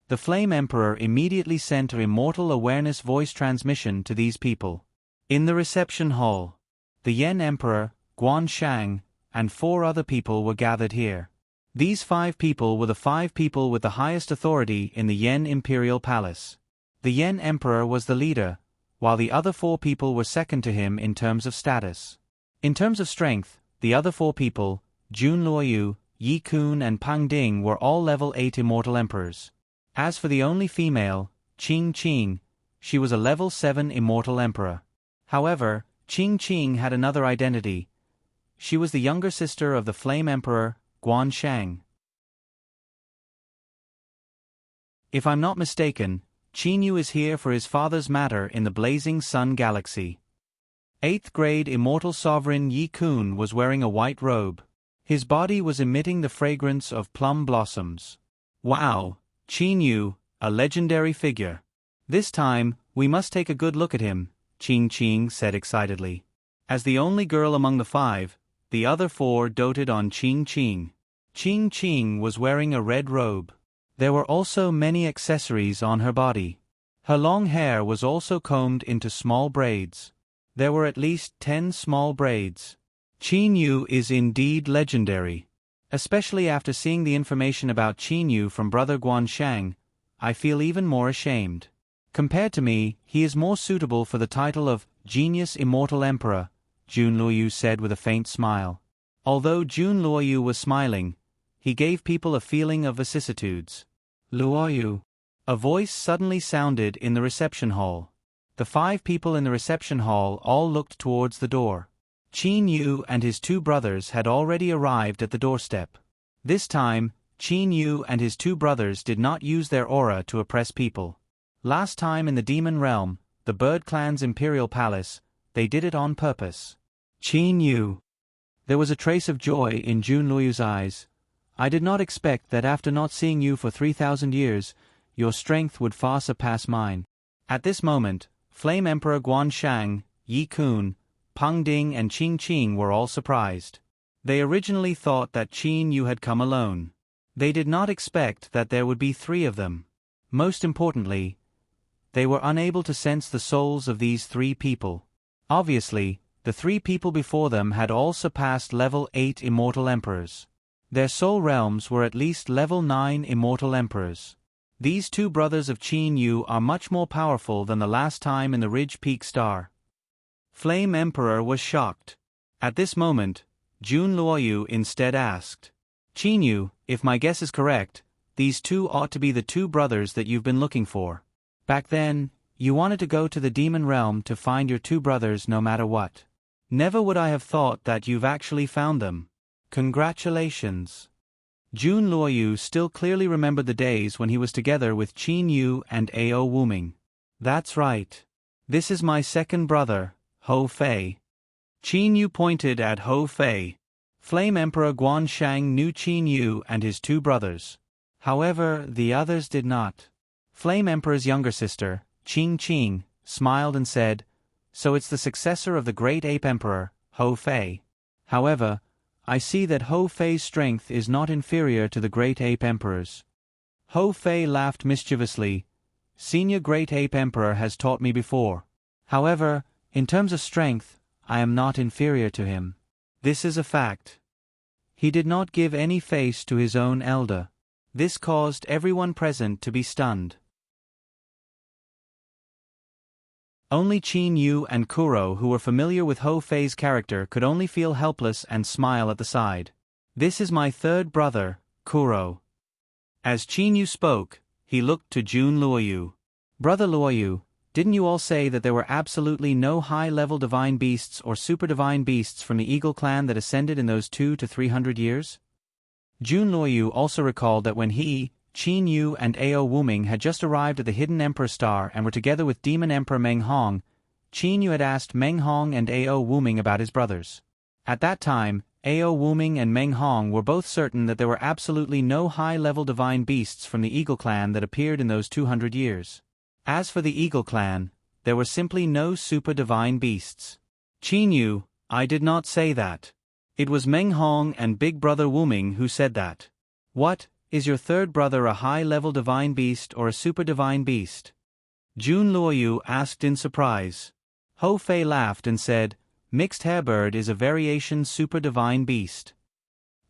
The Flame Emperor immediately sent an immortal awareness voice transmission to these people. In the reception hall, the Yen Emperor, Guansheng, and 4 other people were gathered here. These 5 people were the 5 people with the highest authority in the Yen Imperial Palace. The Yen Emperor was the leader, while the other 4 people were second to him in terms of status. In terms of strength, the other 4 people, Jun Luoyu, Yi Kun and Pang Ding were all level 8 immortal emperors. As for the only female, Qing Qing, she was a level 7 immortal emperor. However, Qing Qing had another identity. She was the younger sister of the Flame Emperor, Guanshang. If I'm not mistaken, Qin Yu is here for his father's matter in the Blazing Sun Galaxy. 8th grade immortal sovereign Yi Kun was wearing a white robe. His body was emitting the fragrance of plum blossoms. Wow, Qin Yu, a legendary figure. This time, we must take a good look at him, Qing Qing said excitedly. As the only girl among the 5, the other 4 doted on Qing Qing. Qing Qing was wearing a red robe. There were also many accessories on her body. Her long hair was also combed into small braids. There were at least 10 small braids. Qin Yu is indeed legendary. Especially after seeing the information about Qin Yu from brother Guanshang, I feel even more ashamed. Compared to me, he is more suitable for the title of Genius Immortal Emperor, Jun Luoyu said with a faint smile. Although Jun Luoyu was smiling, he gave people a feeling of vicissitudes. Luoyu. A voice suddenly sounded in the reception hall. The 5 people in the reception hall all looked towards the door. Qin Yu and his 2 brothers had already arrived at the doorstep. This time, Qin Yu and his 2 brothers did not use their aura to oppress people. Last time in the Demon Realm, the Bird Clan's Imperial Palace, they did it on purpose. Qin Yu. There was a trace of joy in Jun Luoyu's eyes. I did not expect that after not seeing you for 3,000 years, your strength would far surpass mine. At this moment, Flame Emperor Guanshang, Yi Kun, Pang Ding and Qing Qing were all surprised. They originally thought that Qin Yu had come alone. They did not expect that there would be 3 of them. Most importantly, they were unable to sense the souls of these 3 people. Obviously, the 3 people before them had all surpassed level 8 immortal emperors. Their soul realms were at least level 9 immortal emperors. These 2 brothers of Qin Yu are much more powerful than the last time in the Ridge Peak Star. Flame Emperor was shocked. At this moment, Jun Luoyu instead asked, Qin Yu, if my guess is correct, these 2 ought to be the 2 brothers that you've been looking for. Back then, you wanted to go to the Demon Realm to find your 2 brothers no matter what. Never would I have thought that you've actually found them. Congratulations. Jun Luoyu still clearly remembered the days when he was together with Qin Yu and Ao Wuming. That's right. This is my second brother, Ho Fei. Qin Yu pointed at Ho Fei. Flame Emperor Guanshang knew Qin Yu and his 2 brothers. However, the others did not. Flame Emperor's younger sister, Qing Qing, smiled and said, So it's the successor of the great ape emperor, Ho Fei. However, I see that Ho Fei's strength is not inferior to the great ape emperor's. Ho Fei laughed mischievously. Senior great ape emperor has taught me before. However, in terms of strength, I am not inferior to him. This is a fact. He did not give any face to his own elder. This caused everyone present to be stunned. Only Qin Yu and Kuro, who were familiar with Ho Fei's character, could only feel helpless and smile at the side. This is my 3rd brother, Kuro. As Qin Yu spoke, he looked to Jun Luoyu. Brother Luoyu, didn't you all say that there were absolutely no high-level divine beasts or super-divine beasts from the Eagle clan that ascended in those 200 to 300 years? Jun Luoyu also recalled that when he, Qin Yu and Ao Wuming had just arrived at the Hidden Emperor Star and were together with Demon Emperor Meng Hong, Qin Yu had asked Meng Hong and Ao Wuming about his brothers. At that time, Ao Wuming and Meng Hong were both certain that there were absolutely no high-level divine beasts from the Eagle clan that appeared in those 200 years. As for the Eagle clan, there were simply no super-divine beasts. Qin Yu, I did not say that. It was Meng Hong and Big Brother Wuming who said that. What? Is your 3rd brother a high-level divine beast or a super-divine beast? Jun Luoyu asked in surprise. Ho Fei laughed and said, Mixed Hairbird is a variation super-divine beast.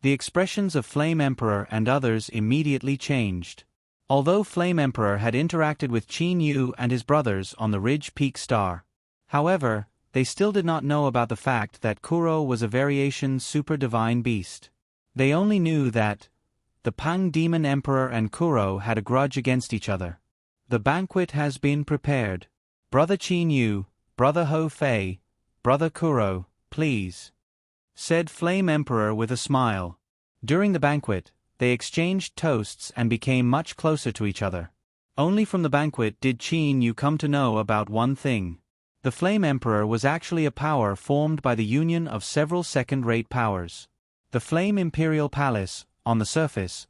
The expressions of Flame Emperor and others immediately changed. Although Flame Emperor had interacted with Qin Yu and his brothers on the Ridge Peak Star. However, they still did not know about the fact that Kuro was a variation super-divine beast. They only knew that the Pang Demon Emperor and Kuro had a grudge against each other. The banquet has been prepared. Brother Qin Yu, Brother Ho Fei, Brother Kuro, please, said Flame Emperor with a smile. During the banquet, they exchanged toasts and became much closer to each other. Only from the banquet did Qin Yu come to know about one thing. The Flame Emperor was actually a power formed by the union of several second-rate powers. The Flame Imperial Palace, on the surface,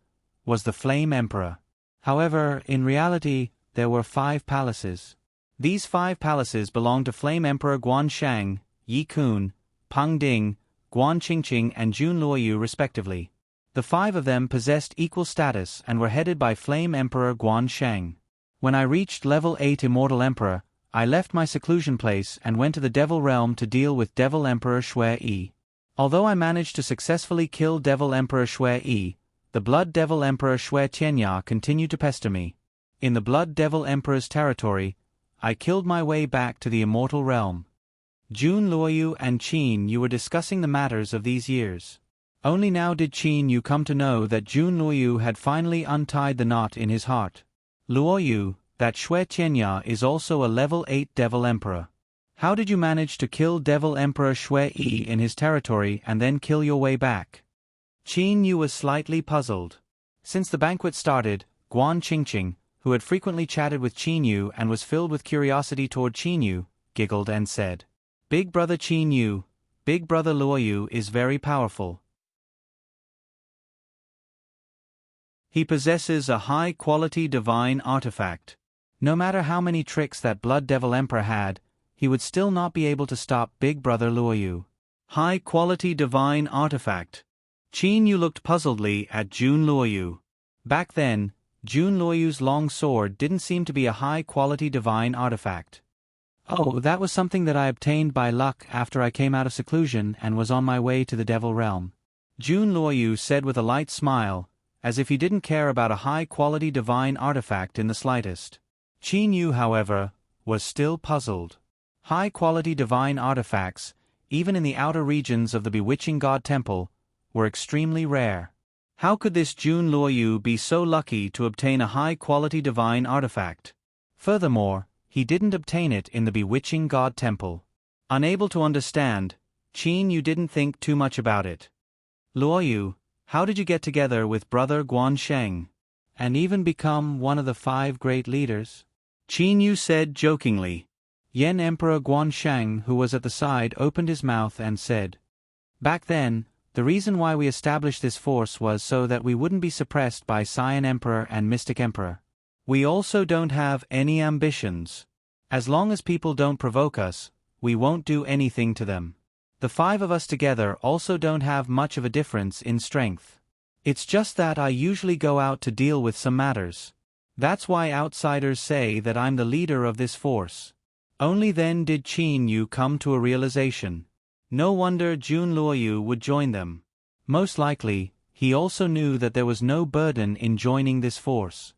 was the Flame Emperor. However, in reality, there were 5 palaces. These 5 palaces belonged to Flame Emperor Guanshang, Yi Kun, Peng Ding, Guan Qingqing and Jun Luoyu respectively. The 5 of them possessed equal status and were headed by Flame Emperor Guanshang. When I reached level 8 Immortal Emperor, I left my seclusion place and went to the Devil Realm to deal with Devil Emperor Shui Yi. Although I managed to successfully kill Devil Emperor Shui Yi, the Blood Devil Emperor Shui Tianya continued to pester me. In the Blood Devil Emperor's territory, I killed my way back to the Immortal Realm. Jun Luoyu and Qin Yu were discussing the matters of these years. Only now did Qin Yu come to know that Jun Luoyu had finally untied the knot in his heart. Luoyu, that Shui Tianya is also a level 8 Devil Emperor. How did you manage to kill Devil Emperor Shui Yi in his territory and then kill your way back? Qin Yu was slightly puzzled. Since the banquet started, Guan Qingqing, who had frequently chatted with Qin Yu and was filled with curiosity toward Qin Yu, giggled and said, "Big brother Qin Yu, Big brother Luoyu is very powerful. He possesses a high-quality divine artifact. No matter how many tricks that Blood Devil Emperor had, he would still not be able to stop Big Brother Luoyu. High-quality divine artifact." Qin Yu looked puzzledly at Jun Luoyu. Back then, Jun Luoyu's long sword didn't seem to be a high-quality divine artifact. "Oh, that was something that I obtained by luck after I came out of seclusion and was on my way to the Devil Realm," Jun Luoyu said with a light smile, as if he didn't care about a high-quality divine artifact in the slightest. Qin Yu, however, was still puzzled. High-quality divine artifacts, even in the outer regions of the Bewitching God Temple, were extremely rare. How could this Jun Luoyu be so lucky to obtain a high-quality divine artifact? Furthermore, he didn't obtain it in the Bewitching God Temple. Unable to understand, Qin Yu didn't think too much about it. "Luoyu, how did you get together with Brother Guansheng, and even become one of the 5 great leaders?" Qin Yu said jokingly. Yen Emperor Guansheng, who was at the side, opened his mouth and said, "Back then, the reason why we established this force was so that we wouldn't be suppressed by Cyan Emperor and Mystic Emperor. We also don't have any ambitions. As long as people don't provoke us, we won't do anything to them. The 5 of us together also don't have much of a difference in strength. It's just that I usually go out to deal with some matters. That's why outsiders say that I'm the leader of this force." Only then did Qin Yu come to a realization. No wonder Jun Luoyu would join them. Most likely, he also knew that there was no burden in joining this force.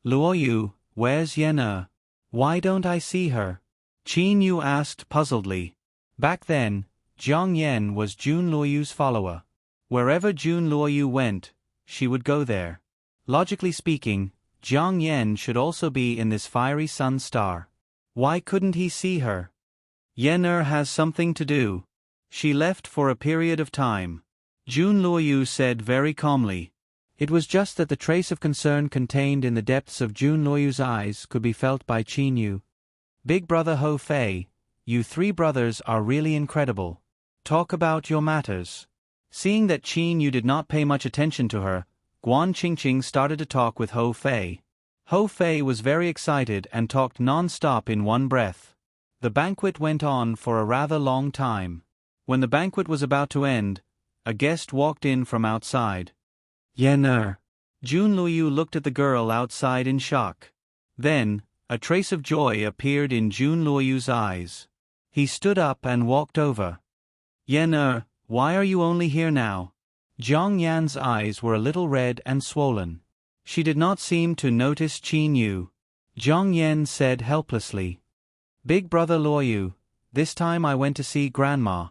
"Luoyu, where's Yen? Why don't I see her?" Qin Yu asked puzzledly. Back then, Jiang Yen was Jun Luoyu's follower. Wherever Jun Luoyu went, she would go there. Logically speaking, Jiang Yen should also be in this fiery sun star. Why couldn't he see her? "Yen'er has something to do. She left for a period of time," Jun Luoyu said very calmly. It was just that the trace of concern contained in the depths of Jun Luoyu's eyes could be felt by Qin Yu. "Big brother Ho Fei, you 3 brothers are really incredible. Talk about your matters." Seeing that Qin Yu did not pay much attention to her, Guan Qingqing started to talk with Ho Fei. Ho Fei was very excited and talked non-stop in one breath. The banquet went on for a rather long time. When the banquet was about to end, a guest walked in from outside. "Yen'er." Jun Luoyu looked at the girl outside in shock. Then, a trace of joy appeared in Jun Luoyu's eyes. He stood up and walked over. "Yen'er, why are you only here now?" Jiang Yan's eyes were a little red and swollen. She did not seem to notice Qin Yu. Jiang Yan said helplessly, "Big brother Luoyu, this time I went to see Grandma."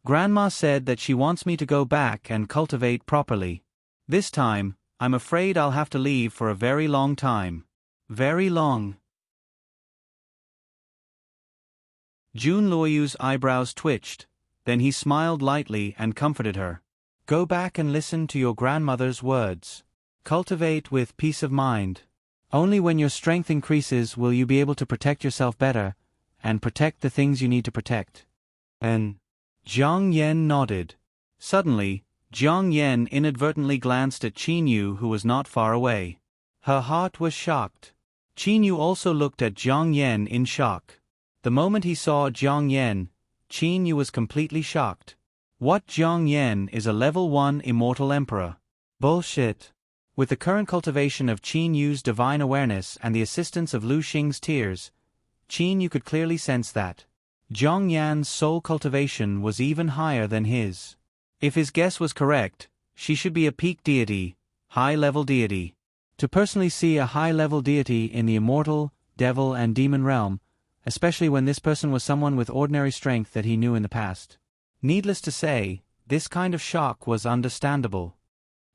Grandma said that she wants me to go back and cultivate properly. This time, I'm afraid I'll have to leave for a very long time. Very long. Jun Luoyu's eyebrows twitched, then he smiled lightly and comforted her. Go back and listen to your grandmother's words. Cultivate with peace of mind. Only when your strength increases will you be able to protect yourself better, and protect the things you need to protect. And Jiang Yen nodded. Suddenly, Jiang Yen inadvertently glanced at Qin Yu, who was not far away. Her heart was shocked. Qin Yu also looked at Jiang Yen in shock. The moment he saw Jiang Yen, Qin Yu was completely shocked. What? Jiang Yen is a level 1 immortal emperor. Bullshit. With the current cultivation of Qin Yu's divine awareness and the assistance of Lu Xing's tears, Qin Yu could clearly sense that Jiang Yan's soul cultivation was even higher than his. If his guess was correct, she should be a peak deity, high-level deity. To personally see a high-level deity in the immortal, devil and demon realm, especially when this person was someone with ordinary strength that he knew in the past. Needless to say, this kind of shock was understandable.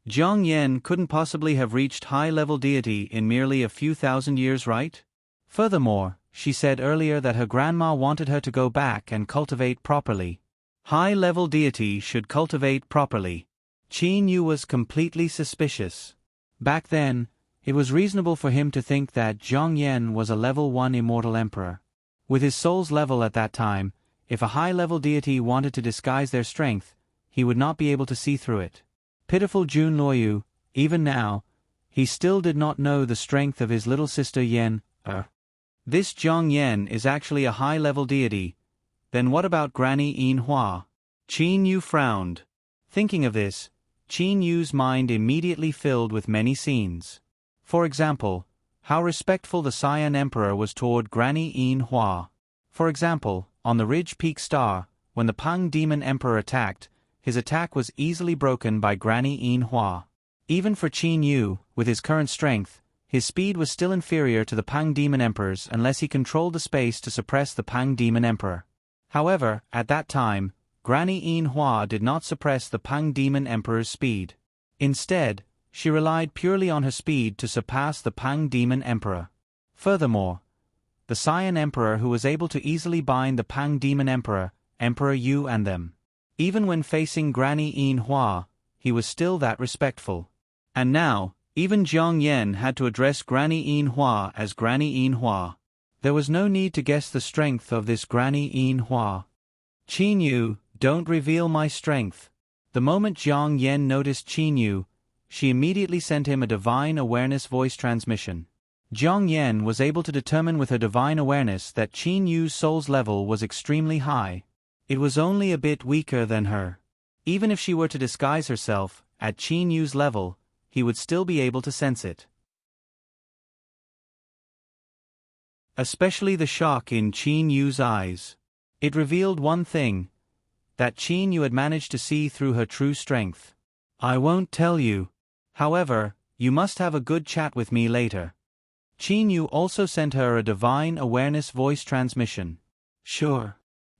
Jiang Yen couldn't possibly have reached high-level deity in merely a few thousand years, right? Furthermore, she said earlier that her grandma wanted her to go back and cultivate properly. High-level deity should cultivate properly. Qin Yu was completely suspicious. Back then, it was reasonable for him to think that Jiang Yen was a level 1 immortal emperor. With his soul's level at that time, if a high-level deity wanted to disguise their strength, he would not be able to see through it. Pitiful Jun Luoyu, even now, he still did not know the strength of his little sister Yen. This Jiang Yen is actually a high-level deity. Then what about Granny Yin Hua? Qin Yu frowned. Thinking of this, Qin Yu's mind immediately filled with many scenes. For example, how respectful the Saiyan Emperor was toward Granny Yin Hua. For example, on the Ridge Peak Star, when the Pang Demon Emperor attacked, his attack was easily broken by Granny Yin Hua. Even for Qin Yu, with his current strength, his speed was still inferior to the Pang Demon Emperor's unless he controlled the space to suppress the Pang Demon Emperor. However, at that time, Granny Yin Hua did not suppress the Pang Demon Emperor's speed. Instead, she relied purely on her speed to surpass the Pang Demon Emperor. Furthermore, the Saiyan Emperor who was able to easily bind the Pang Demon Emperor, Emperor Yu and them. Even when facing Granny Yin Hua, he was still that respectful. And now, even Jiang Yen had to address Granny Yin Hua as Granny Yin Hua. There was no need to guess the strength of this Granny Yin Hua. Qin Yu, don't reveal my strength. The moment Jiang Yen noticed Qin Yu, she immediately sent him a divine awareness voice transmission. Jiang Yen was able to determine with her divine awareness that Qin Yu's soul's level was extremely high. It was only a bit weaker than her. Even if she were to disguise herself, at Qin Yu's level, he would still be able to sense it. Especially the shock in Qin Yu's eyes. It revealed one thing, that Qin Yu had managed to see through her true strength. I won't tell you. However, you must have a good chat with me later. Qin Yu also sent her a divine awareness voice transmission. Sure.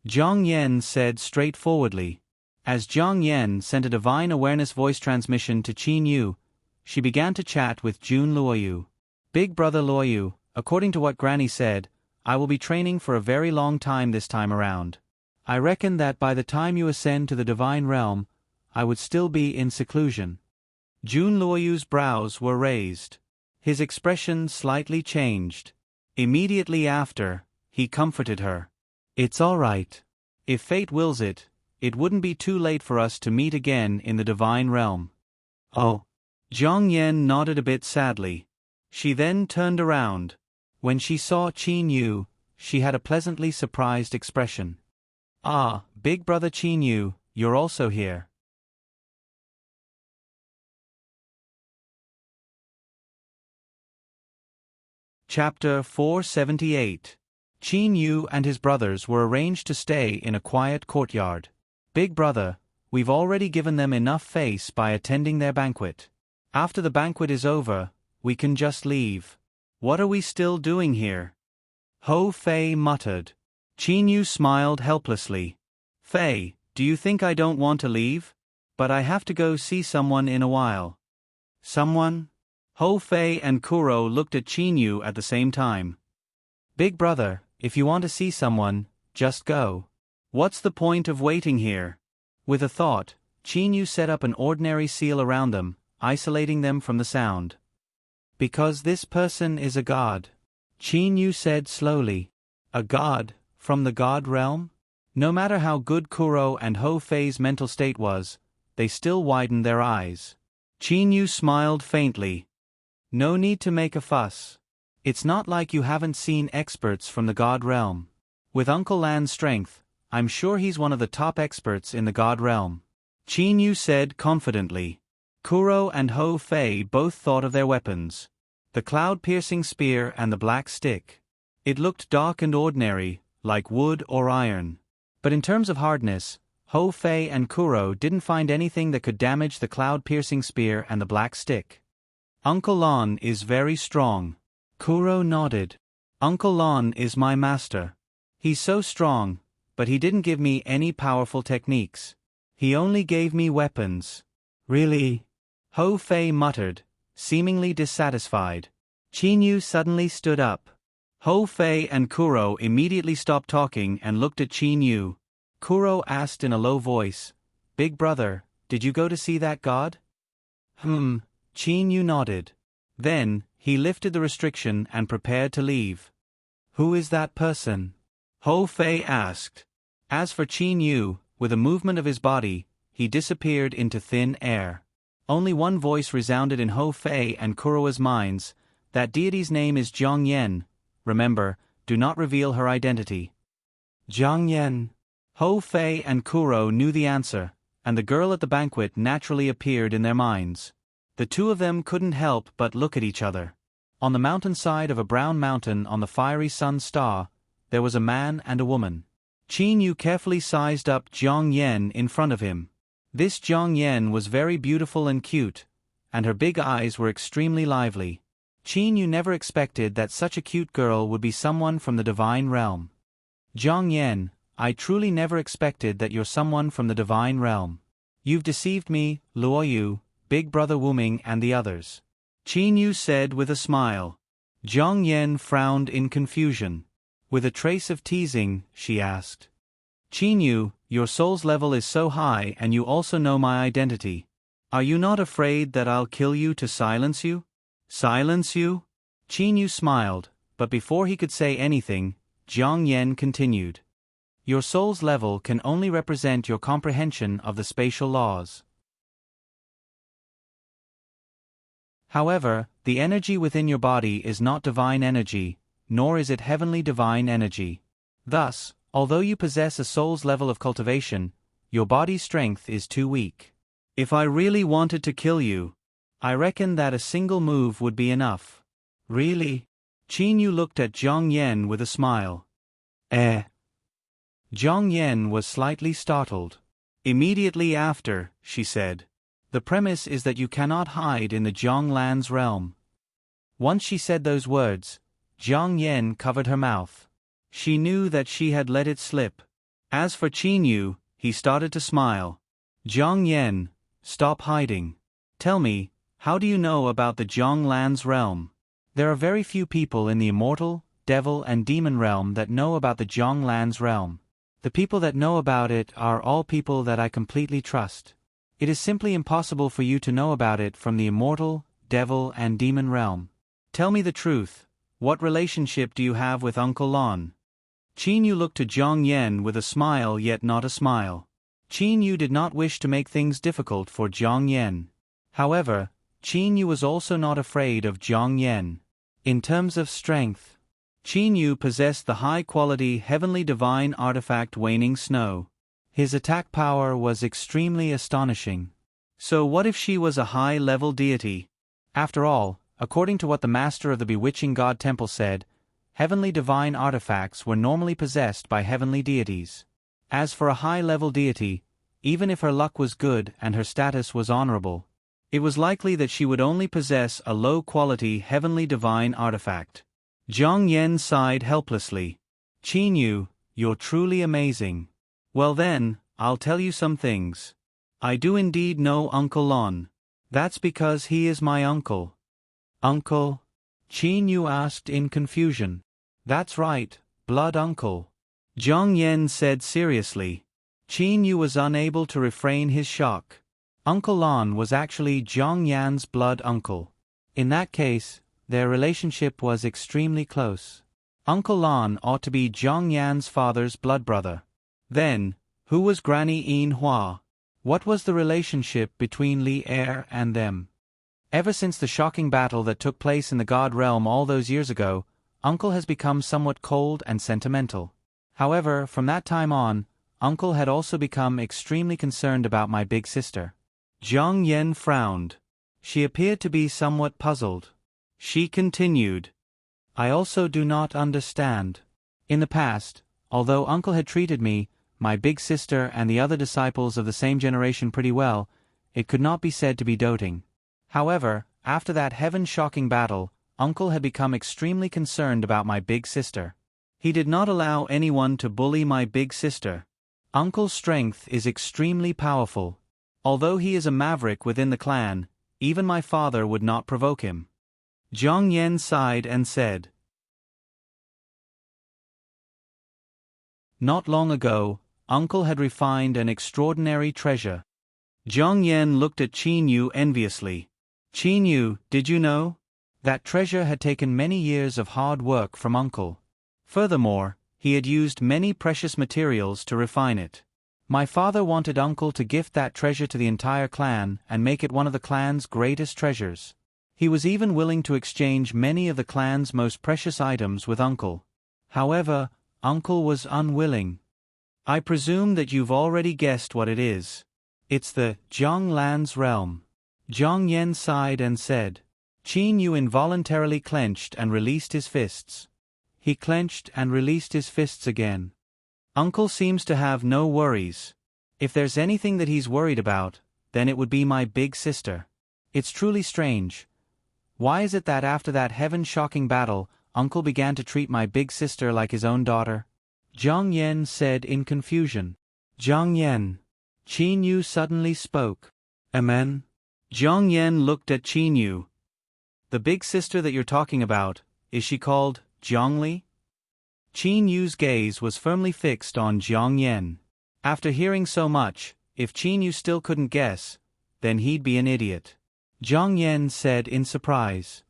Jiang Yen said straightforwardly. As Jiang Yen sent a divine awareness voice transmission to Qin Yu, she began to chat with Jun Luoyu. Big brother Luoyu, according to what Granny said, I will be training for a very long time this time around. I reckon that by the time you ascend to the divine realm, I would still be in seclusion. Jun Luoyu's brows were raised. His expression slightly changed. Immediately after, he comforted her. It's all right. If fate wills it, it wouldn't be too late for us to meet again in the divine realm. Oh. Jiang Yen nodded a bit sadly. She then turned around. When she saw Qin Yu, she had a pleasantly surprised expression. Ah, big brother Qin Yu, you're also here. Chapter 478. Qin Yu and his brothers were arranged to stay in a quiet courtyard. Big brother, we've already given them enough face by attending their banquet. After the banquet is over, we can just leave. What are we still doing here? Ho Fei muttered. Qin Yu smiled helplessly. Fei, Do you think I don't want to leave? But I have to go see someone in a while. Someone? Ho Fei and Kuro looked at Chinyu at the same time. Big brother, if you want to see someone, just go. What's the point of waiting here? With a thought, Chinyu set up an ordinary seal around them, isolating them from the sound. Because this person is a god. Chinyu said slowly. A god, from the god realm? No matter how good Kuro and Ho Fei's mental state was, they still widened their eyes. Chinyu smiled faintly. No need to make a fuss. It's not like you haven't seen experts from the god realm. With Uncle Lan's strength, I'm sure he's one of the top experts in the god realm. Chinyu said confidently. Kuro and Ho Fei both thought of their weapons. The cloud-piercing spear and the black stick. It looked dark and ordinary, like wood or iron. But in terms of hardness, Ho Fei and Kuro didn't find anything that could damage the cloud-piercing spear and the black stick. Uncle Lan is very strong. Kuro nodded. Uncle Lan is my master. He's so strong, but he didn't give me any powerful techniques. He only gave me weapons. Really? Ho Fei muttered, seemingly dissatisfied. Chinyu suddenly stood up. Ho Fei and Kuro immediately stopped talking and looked at Chinyu. Kuro asked in a low voice, Big brother, did you go to see that god? Chinyu nodded. Then, he lifted the restriction and prepared to leave. Who is that person? Ho Fei asked. As for Chinyu, with a movement of his body, he disappeared into thin air. Only one voice resounded in Ho Fei and Kuro's minds. That deity's name is Zhang Yan. Remember, do not reveal her identity. Zhang Yan. Ho Fei and Kuro knew the answer, and the girl at the banquet naturally appeared in their minds. The two of them couldn't help but look at each other. On the mountainside of a brown mountain on the fiery sun star, there was a man and a woman. Chinyu carefully sized up Zhang Yan in front of him. This Zhang Yan was very beautiful and cute, and her big eyes were extremely lively. Chinyu never expected that such a cute girl would be someone from the divine realm. Zhang Yan, I truly never expected that you're someone from the divine realm. You've deceived me, Luoyu, Big Brother Wuming and the others. Chinyu said with a smile. Zhang Yan frowned in confusion. With a trace of teasing, she asked. Chinyu, your soul's level is so high and you also know my identity. Are you not afraid that I'll kill you to silence you? Silence you? Chinyu smiled, but before he could say anything, Zhang Yan continued. Your soul's level can only represent your comprehension of the spatial laws. However, the energy within your body is not divine energy, nor is it heavenly divine energy. Thus, although you possess a soul's level of cultivation, your body's strength is too weak. If I really wanted to kill you, I reckon that a single move would be enough. Really? Chinyu looked at Zhang Yan with a smile. Zhang Yan was slightly startled. Immediately after, she said. The premise is that you cannot hide in the Zhang Lan's realm. Once she said those words, Zhang Yan covered her mouth. She knew that she had let it slip. As for Chinyu, he started to smile. Zhang Yan, stop hiding. Tell me, how do you know about the Zhang Lan's realm? There are very few people in the immortal, devil and demon realm that know about the Zhang Lan's realm. The people that know about it are all people that I completely trust. It is simply impossible for you to know about it from the immortal, devil and demon realm. Tell me the truth, what relationship do you have with Uncle Lan? Chinyu looked to Zhang Yan with a smile yet not a smile. Chinyu did not wish to make things difficult for Zhang Yan. However, Chinyu was also not afraid of Zhang Yan. In terms of strength, Chinyu possessed the high-quality heavenly divine artifact Waning Snow. His attack power was extremely astonishing. So what if she was a high-level deity? After all, according to what the master of the Bewitching God Temple said, heavenly divine artifacts were normally possessed by heavenly deities. As for a high-level deity, even if her luck was good and her status was honorable, it was likely that she would only possess a low-quality heavenly divine artifact. Zhang Yan sighed helplessly. Chinyu, you're truly amazing. Well then, I'll tell you some things. I do indeed know Uncle Lon. That's because he is my uncle. Uncle? Qin Yu asked in confusion. That's right, blood uncle. Zhang Yan said seriously. Qin Yu was unable to refrain his shock. Uncle Lon was actually Zhang Yan's blood uncle. In that case, their relationship was extremely close. Uncle Lon ought to be Zhang Yan's father's blood brother. Then, who was Granny Yin Hua? What was the relationship between Li Er and them? Ever since the shocking battle that took place in the God Realm all those years ago, Uncle has become somewhat cold and sentimental. However, from that time on, Uncle had also become extremely concerned about my big sister. Zhang Yan frowned. She appeared to be somewhat puzzled. She continued. I also do not understand. In the past, although Uncle had treated me, my big sister and the other disciples of the same generation pretty well, it could not be said to be doting. However, after that heaven-shocking battle, Uncle had become extremely concerned about my big sister. He did not allow anyone to bully my big sister. Uncle's strength is extremely powerful. Although he is a maverick within the clan, even my father would not provoke him. Zhang Yan sighed and said, Not long ago, Uncle had refined an extraordinary treasure. Zhang Yan looked at Qin Yu enviously. Qin Yu, did you know? That treasure had taken many years of hard work from Uncle. Furthermore, he had used many precious materials to refine it. My father wanted Uncle to gift that treasure to the entire clan and make it one of the clan's greatest treasures. He was even willing to exchange many of the clan's most precious items with Uncle. However, Uncle was unwilling. I presume that you've already guessed what it is. It's the Zhang Lan's realm. Zhang Yan sighed and said. Qin Yu involuntarily clenched and released his fists. He clenched and released his fists again. Uncle seems to have no worries. If there's anything that he's worried about, then it would be my big sister. It's truly strange. Why is it that after that heaven-shocking battle, Uncle began to treat my big sister like his own daughter? Zhang Yan said in confusion. Zhang Yan. Qin Yu suddenly spoke. Amen. Zhang Yan looked at Qin Yu. The big sister that you're talking about, is she called Zhongli? Qin Yu's gaze was firmly fixed on Zhang Yan. After hearing so much, if Qin Yu still couldn't guess, then he'd be an idiot. Zhang Yan said in surprise.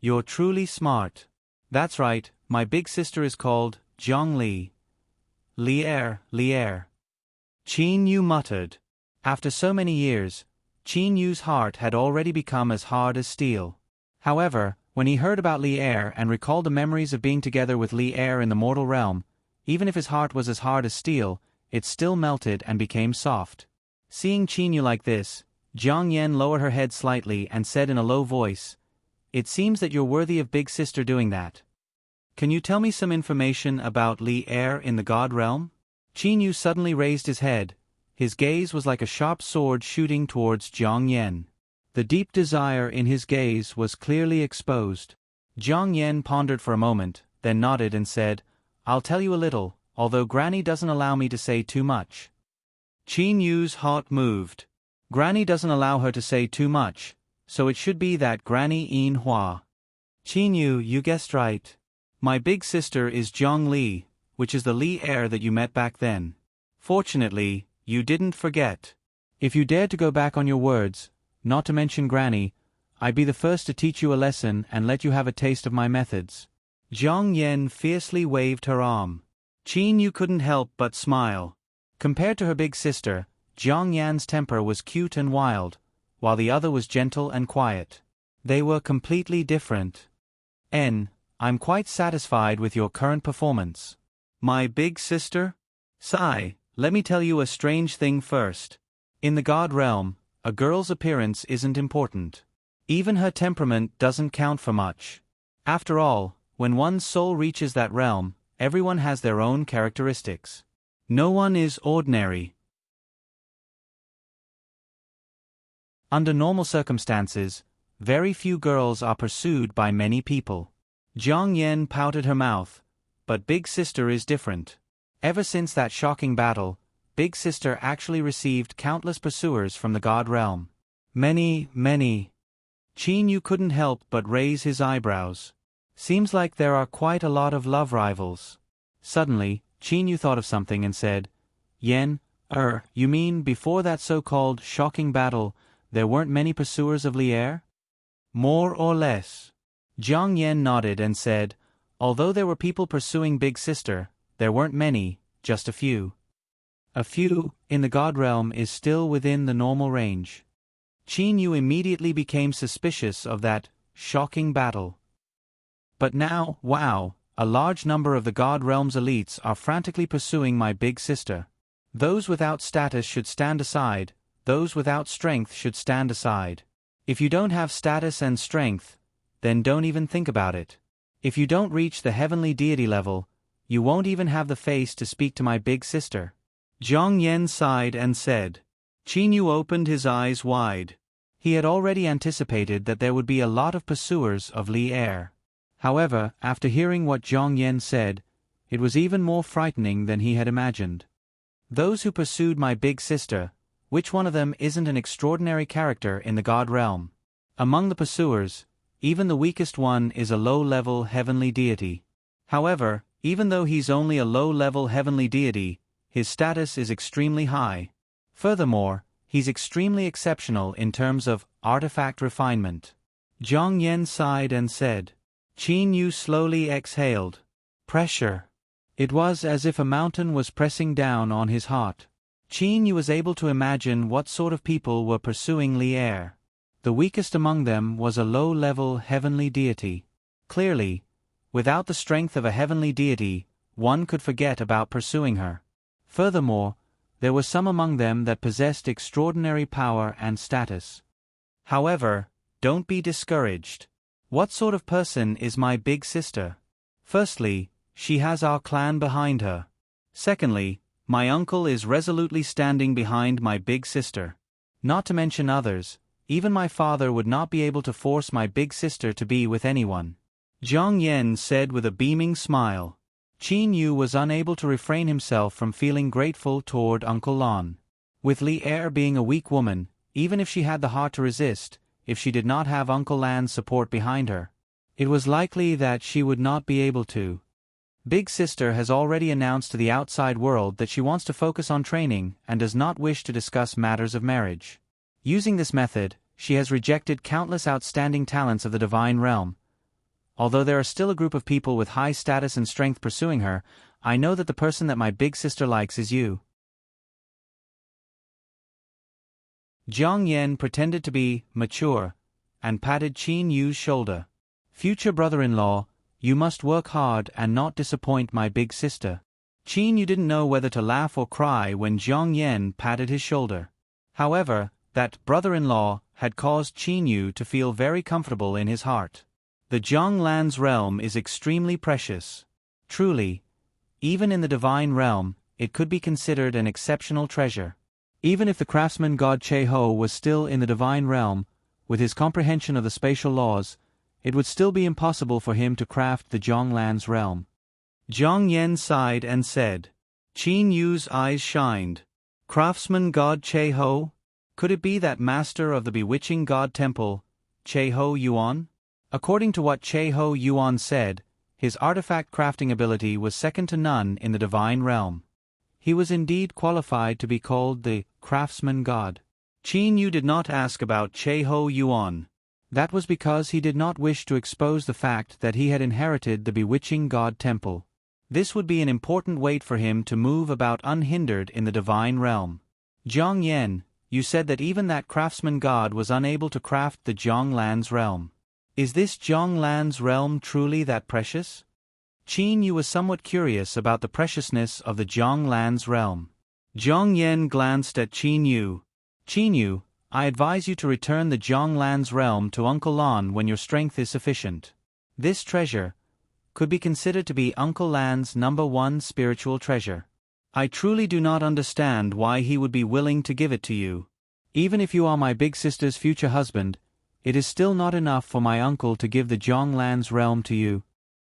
You're truly smart. That's right, my big sister is called Zhongli. Li Er. Qin Yu muttered. After so many years, Qin Yu's heart had already become as hard as steel. However, when he heard about Li Er and recalled the memories of being together with Li Er in the mortal realm, even if his heart was as hard as steel, it still melted and became soft. Seeing Qin Yu like this, Zhang Yan lowered her head slightly and said in a low voice, It seems that you're worthy of big sister doing that. Can you tell me some information about Li Er in the God realm? Qin Yu suddenly raised his head. His gaze was like a sharp sword shooting towards Zhang Yan. The deep desire in his gaze was clearly exposed. Zhang Yan pondered for a moment, then nodded and said, I'll tell you a little, although Granny doesn't allow me to say too much. Qin Yu's heart moved. Granny doesn't allow her to say too much, so it should be that Granny Yin Hua. Qin Yu, you guessed right. My big sister is Zhong Li, which is the Li Er that you met back then. Fortunately, you didn't forget. If you dared to go back on your words, not to mention Granny, I'd be the first to teach you a lesson and let you have a taste of my methods. Zhang Yan fiercely waved her arm. Qin Yu couldn't help but smile. Compared to her big sister, Zhang Yan's temper was cute and wild, while the other was gentle and quiet. They were completely different. I'm quite satisfied with your current performance. My big sister? Sigh, let me tell you a strange thing first. In the God realm, a girl's appearance isn't important. Even her temperament doesn't count for much. After all, when one's soul reaches that realm, everyone has their own characteristics. No one is ordinary. Under normal circumstances, very few girls are pursued by many people. Zhang Yan pouted her mouth, but big sister is different. Ever since that shocking battle, big sister actually received countless pursuers from the god realm. Many, many. Qin Yu couldn't help but raise his eyebrows. Seems like there are quite a lot of love rivals. Suddenly, Qin Yu thought of something and said, Yen, you mean before that so-called shocking battle, there weren't many pursuers of Li Er? More or less. Jiang Yen nodded and said, although there were people pursuing Big Sister, there weren't many, just a few. A few, in the god realm, is still within the normal range. Qin Yu immediately became suspicious of that shocking battle. But now, wow, a large number of the god realm's elites are frantically pursuing my big sister. Those without status should stand aside, those without strength should stand aside. If you don't have status and strength, then don't even think about it. If you don't reach the heavenly deity level, you won't even have the face to speak to my big sister. Jiang Yen sighed and said. Qin Yu opened his eyes wide. He had already anticipated that there would be a lot of pursuers of Li Er. However, after hearing what Jiang Yen said, it was even more frightening than he had imagined. Those who pursued my big sister, which one of them isn't an extraordinary character in the god realm? Among the pursuers, even the weakest one is a low-level heavenly deity. However, even though he's only a low-level heavenly deity, his status is extremely high. Furthermore, he's extremely exceptional in terms of artifact refinement. Jiang Yen sighed and said. Qin Yu slowly exhaled. Pressure. It was as if a mountain was pressing down on his heart. Qin Yu was able to imagine what sort of people were pursuing Li Er. The weakest among them was a low-level heavenly deity. Clearly, without the strength of a heavenly deity, one could forget about pursuing her. Furthermore, there were some among them that possessed extraordinary power and status. However, don't be discouraged. What sort of person is my big sister? Firstly, she has our clan behind her. Secondly, my uncle is resolutely standing behind my big sister. Not to mention others, even my father would not be able to force my big sister to be with anyone. Jiang Yen said with a beaming smile. Qin Yu was unable to refrain himself from feeling grateful toward Uncle Lan. With Li Er being a weak woman, even if she had the heart to resist, if she did not have Uncle Lan's support behind her, it was likely that she would not be able to. Big Sister has already announced to the outside world that she wants to focus on training and does not wish to discuss matters of marriage. Using this method, she has rejected countless outstanding talents of the divine realm. Although there are still a group of people with high status and strength pursuing her, I know that the person that my big sister likes is you. Jiang Yen pretended to be mature and patted Qin Yu's shoulder. Future brother-in-law, you must work hard and not disappoint my big sister. Qin Yu didn't know whether to laugh or cry when Jiang Yen patted his shoulder. However, that brother-in-law had caused Qin Yu to feel very comfortable in his heart. The Jiang Lan's realm is extremely precious. Truly, even in the divine realm, it could be considered an exceptional treasure. Even if the craftsman god Che Ho was still in the divine realm, with his comprehension of the spatial laws, it would still be impossible for him to craft the Jiang Lan's realm. Jiang Yen sighed and said. Qin Yu's eyes shined. Craftsman god Che Ho? Could it be that master of the bewitching god temple, Che Ho Yuan? According to what Che Ho Yuan said, his artifact crafting ability was second to none in the divine realm. He was indeed qualified to be called the craftsman god. Qin Yu did not ask about Che Ho Yuan. That was because he did not wish to expose the fact that he had inherited the bewitching god temple. This would be an important weight for him to move about unhindered in the divine realm. Jiang Yen, you said that even that craftsman god was unable to craft the Jiang Lan's realm. Is this Jiang Lan's realm truly that precious? Qin Yu was somewhat curious about the preciousness of the Jiang Lan's realm. Jiang Yen glanced at Qin Yu. Qin Yu, I advise you to return the Jiang Lan's realm to Uncle Lan when your strength is sufficient. This treasure could be considered to be Uncle Lan's #1 spiritual treasure. I truly do not understand why he would be willing to give it to you. Even if you are my big sister's future husband, it is still not enough for my uncle to give the Jiang Lan's realm to you.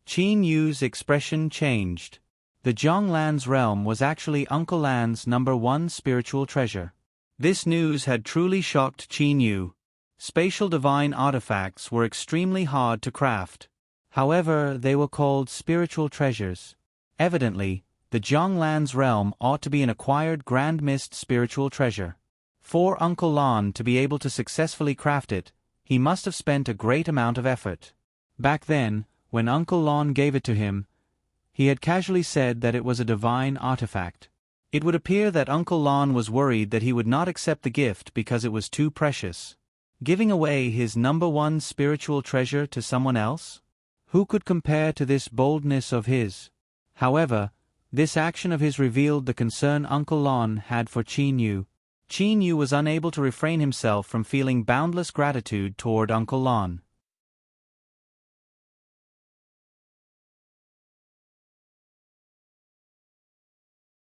Qin Yu's expression changed. The Zhonglan's realm was actually Uncle Lan's #1 spiritual treasure. This news had truly shocked Qin Yu. Spatial divine artifacts were extremely hard to craft. However, they were called spiritual treasures. Evidently, the Zhonglan's realm ought to be an acquired Grand Mist spiritual treasure. For Uncle Lan to be able to successfully craft it, he must have spent a great amount of effort. Back then, when Uncle Lan gave it to him, he had casually said that it was a divine artifact. It would appear that Uncle Lan was worried that he would not accept the gift because it was too precious. Giving away his #1 spiritual treasure to someone else? Who could compare to this boldness of his? However, this action of his revealed the concern Uncle Lan had for Qin Yu. Qin Yu was unable to refrain himself from feeling boundless gratitude toward Uncle Lan.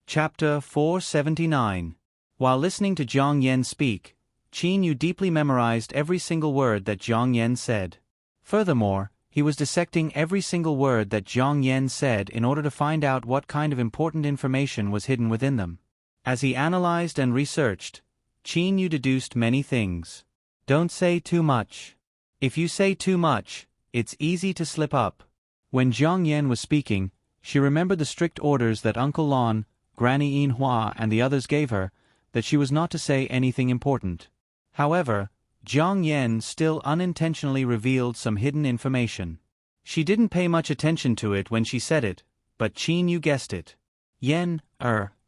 Chapter 479. While listening to Zhang Yan speak, Qin Yu deeply memorized every single word that Zhang Yan said. Furthermore, he was dissecting every single word that Zhang Yan said in order to find out what kind of important information was hidden within them. As he analyzed and researched, Qin Yu deduced many things. Don't say too much. If you say too much, it's easy to slip up. When Zhang Yan was speaking, she remembered the strict orders that Uncle Lan, Granny Yin Hua and the others gave her, that she was not to say anything important. However, Zhang Yan still unintentionally revealed some hidden information. She didn't pay much attention to it when she said it, but Qin Yu guessed it. Yan,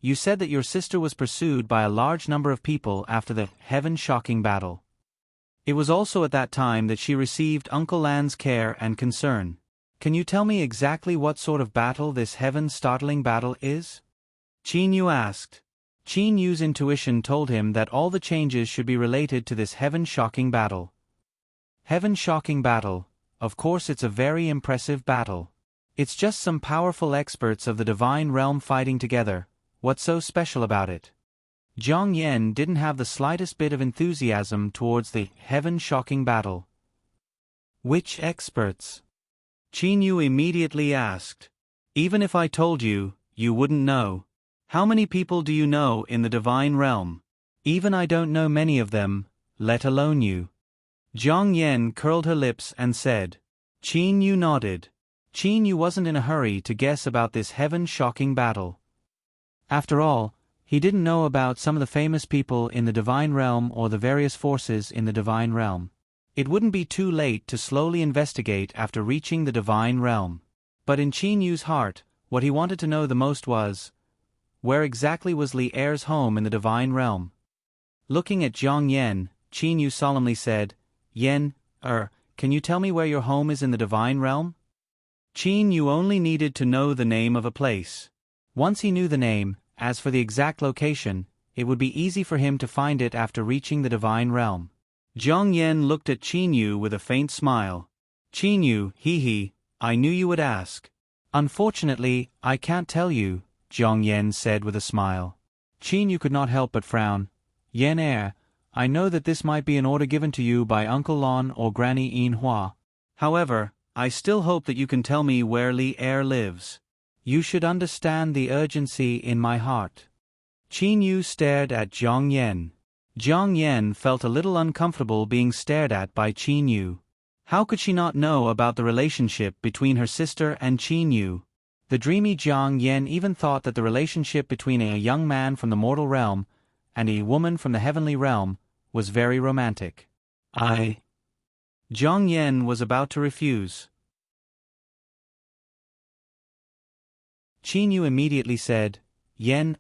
you said that your sister was pursued by a large number of people after the heaven-shocking battle. It was also at that time that she received Uncle Lan's care and concern. Can you tell me exactly what sort of battle this heaven-startling battle is? Qin Yu asked. Qin Yu's intuition told him that all the changes should be related to this heaven-shocking battle. Heaven-shocking battle, of course it's a very impressive battle. It's just some powerful experts of the divine realm fighting together. What's so special about it? Zhang Yan didn't have the slightest bit of enthusiasm towards the heaven-shocking battle. Which experts? Qin Yu immediately asked. Even if I told you, you wouldn't know. How many people do you know in the divine realm? Even I don't know many of them, let alone you. Zhang Yan curled her lips and said. Qin Yu nodded. Qin Yu wasn't in a hurry to guess about this heaven-shocking battle. After all, he didn't know about some of the famous people in the divine realm or the various forces in the divine realm. It wouldn't be too late to slowly investigate after reaching the divine realm. But in Qin Yu's heart, what he wanted to know the most was, where exactly was Li Er's home in the divine realm? Looking at Zhang Yan, Qin Yu solemnly said, Yan, can you tell me where your home is in the divine realm? Qin Yu only needed to know the name of a place. Once he knew the name, as for the exact location, it would be easy for him to find it after reaching the divine realm. Zhang Yan looked at Qin Yu with a faint smile. Qin Yu, I knew you would ask. Unfortunately, I can't tell you, Zhang Yan said with a smile. Qin Yu could not help but frown. Yan I know that this might be an order given to you by Uncle Lan or Granny Yin Hua. However, I still hope that you can tell me where Li Er lives. You should understand the urgency in my heart. Qin Yu stared at Zhang Yan. Zhang Yan felt a little uncomfortable being stared at by Qin Yu. How could she not know about the relationship between her sister and Qin Yu? The dreamy Zhang Yan even thought that the relationship between a young man from the mortal realm and a woman from the heavenly realm was very romantic. Zhang Yan was about to refuse. Qin Yu immediately said, Yan,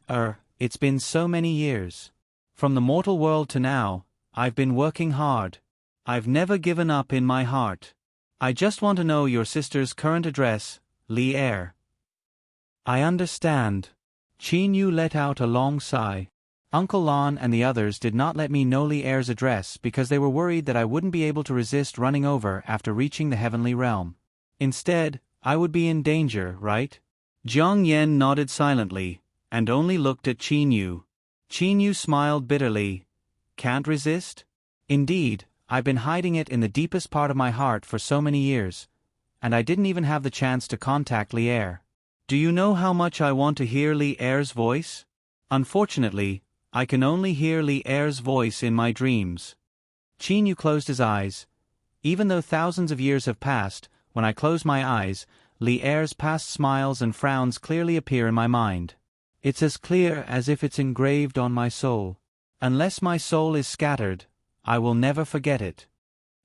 it's been so many years. From the mortal world to now, I've been working hard. I've never given up in my heart. I just want to know your sister's current address, Li Er. I understand. Qin Yu let out a long sigh. Uncle Lan and the others did not let me know Li Er's address because they were worried that I wouldn't be able to resist running over after reaching the heavenly realm. Instead, I would be in danger, right? Zhang Yan nodded silently, and only looked at Qin Yu. Qin Yu smiled bitterly. Can't resist? Indeed, I've been hiding it in the deepest part of my heart for so many years, and I didn't even have the chance to contact Li Er. Do you know how much I want to hear Li Er's voice? Unfortunately, I can only hear Li Er's voice in my dreams. Qin Yu closed his eyes. Even though thousands of years have passed, when I close my eyes, Li Er's past smiles and frowns clearly appear in my mind. It's as clear as if it's engraved on my soul. Unless my soul is scattered, I will never forget it.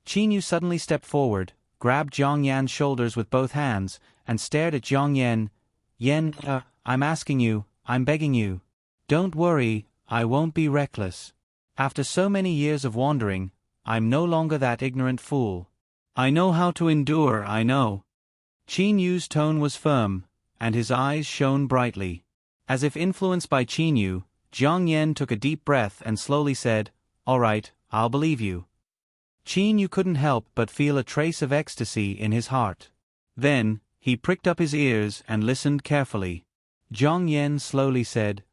Qin Yu suddenly stepped forward, grabbed Jiang Yan's shoulders with both hands, and stared at Jiang Yan. Yan, I'm asking you, I'm begging you. Don't worry, I won't be reckless. After so many years of wandering, I'm no longer that ignorant fool. I know how to endure, I know. Qin Yu's tone was firm, and his eyes shone brightly. As if influenced by Qin Yu, Jiang Yan took a deep breath and slowly said, "All right, I'll believe you." Qin Yu couldn't help but feel a trace of ecstasy in his heart. Then, he pricked up his ears and listened carefully. Jiang Yan slowly said,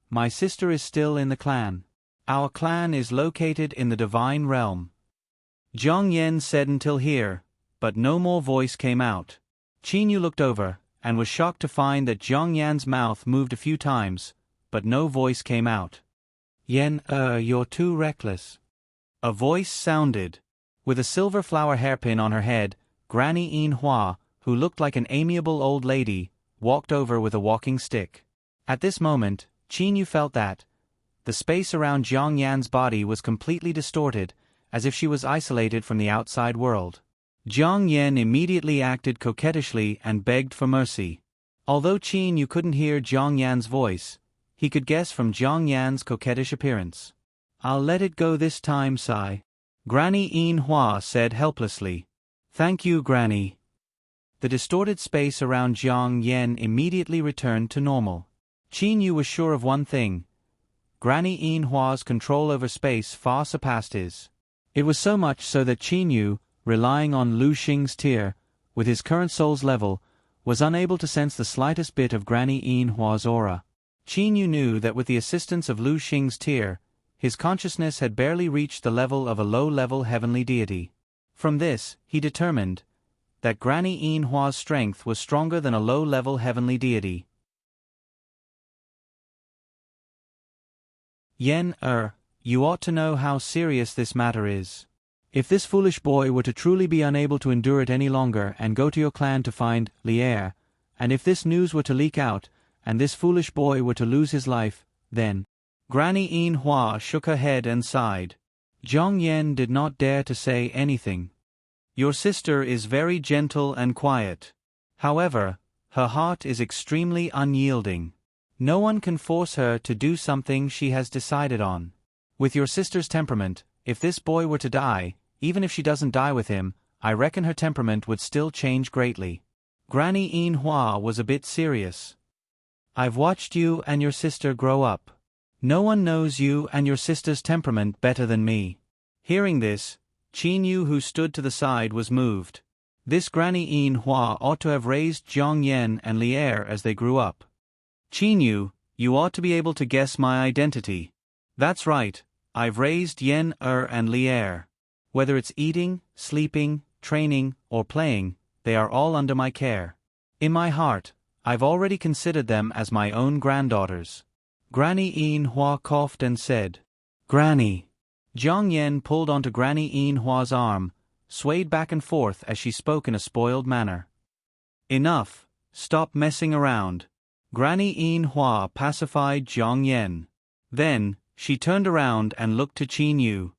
"My sister is still in the clan. Our clan is located in the divine realm." Jiang Yan said until here, but no more voice came out. Qin Yu looked over, and was shocked to find that Jiang Yan's mouth moved a few times, but no voice came out. "Yan, you're too reckless." A voice sounded. With a silver flower hairpin on her head, Granny Yin Hua, who looked like an amiable old lady, walked over with a walking stick. At this moment, Qin Yu felt that the space around Jiang Yan's body was completely distorted, as if she was isolated from the outside world. Jiang Yan immediately acted coquettishly and begged for mercy. Although Qin Yu couldn't hear Jiang Yan's voice, he could guess from Jiang Yan's coquettish appearance. "I'll let it go this time, Sai," Granny Yin Hua said helplessly. "Thank you, Granny." The distorted space around Jiang Yan immediately returned to normal. Qin Yu was sure of one thing. Granny Yin Hua's control over space far surpassed his. It was so much so that Qin Yu, relying on Lu Xing's tear, with his current soul's level, was unable to sense the slightest bit of Granny Yin Hua's aura. Qin Yu knew that with the assistance of Lu Xing's tear, his consciousness had barely reached the level of a low-level heavenly deity. From this, he determined that Granny Yin Hua's strength was stronger than a low-level heavenly deity. "Yen, you ought to know how serious this matter is. If this foolish boy were to truly be unable to endure it any longer and go to your clan to find Li Er, and if this news were to leak out, and this foolish boy were to lose his life, then—" Granny Yin Hua shook her head and sighed. Jiang Yan did not dare to say anything. "Your sister is very gentle and quiet. However, her heart is extremely unyielding. No one can force her to do something she has decided on. With your sister's temperament, if this boy were to die, even if she doesn't die with him, I reckon her temperament would still change greatly." Granny Yin Hua was a bit serious. "I've watched you and your sister grow up. No one knows you and your sister's temperament better than me." Hearing this, Qin Yu, who stood to the side, was moved. This Granny Yin Hua ought to have raised Jiang Yan and Li Er as they grew up. "Qin Yu, you ought to be able to guess my identity." "That's right, I've raised Yen and Li Er. Whether it's eating, sleeping, training, or playing, they are all under my care. In my heart, I've already considered them as my own granddaughters." Granny Yin Hua coughed and said, "Granny." Jiang Yan pulled onto Granny Yin Hua's arm, swayed back and forth as she spoke in a spoiled manner. "Enough, stop messing around." Granny Yin Hua pacified Jiang Yan. Then, she turned around and looked to Qin Yu.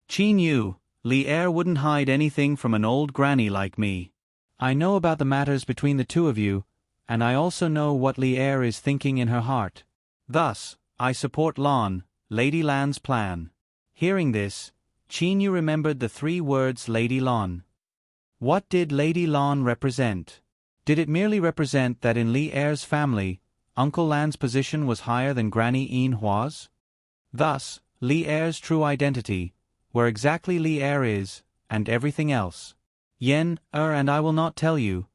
"Qin Yu, Li Er wouldn't hide anything from an old granny like me. I know about the matters between the two of you, and I also know what Li Er is thinking in her heart. Thus, I support Lan, Lady Lan's plan." Hearing this, Qin Yu remembered the 3 words Lady Lan. What did Lady Lan represent? Did it merely represent that in Li Er's family, Uncle Lan's position was higher than Granny Yin Hua's? Thus, Li Er's true identity, where exactly Li Er is, and everything else. Yen, and I will not tell you.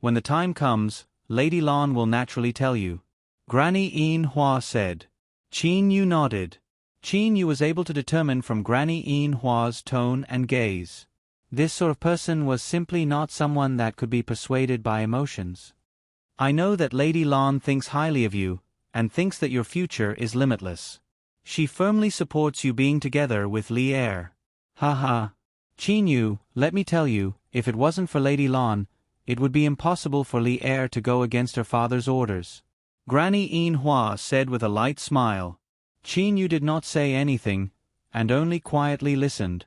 When the time comes, Lady Lan will naturally tell you. Granny Yin Hua said. Qin Yu nodded. Qin Yu was able to determine from Granny Yin Hua's tone and gaze. This sort of person was simply not someone that could be persuaded by emotions. I know that Lady Lan thinks highly of you, and thinks that your future is limitless. She firmly supports you being together with Li Er. Ha ha. Qin Yu, let me tell you, if it wasn't for Lady Lan, it would be impossible for Li Er to go against her father's orders. Granny Yin Hua said with a light smile. Qin Yu did not say anything, and only quietly listened.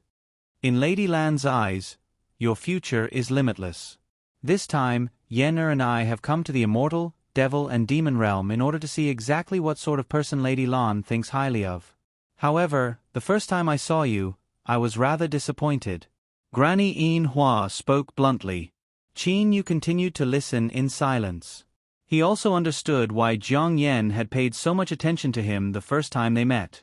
In Lady Lan's eyes, your future is limitless. This time, Yen'er and I have come to the immortal, devil and demon realm in order to see exactly what sort of person Lady Lan thinks highly of. However, the first time I saw you, I was rather disappointed. Granny Yin Hua spoke bluntly. Qin Yu continued to listen in silence. He also understood why Jiang Yen had paid so much attention to him the first time they met.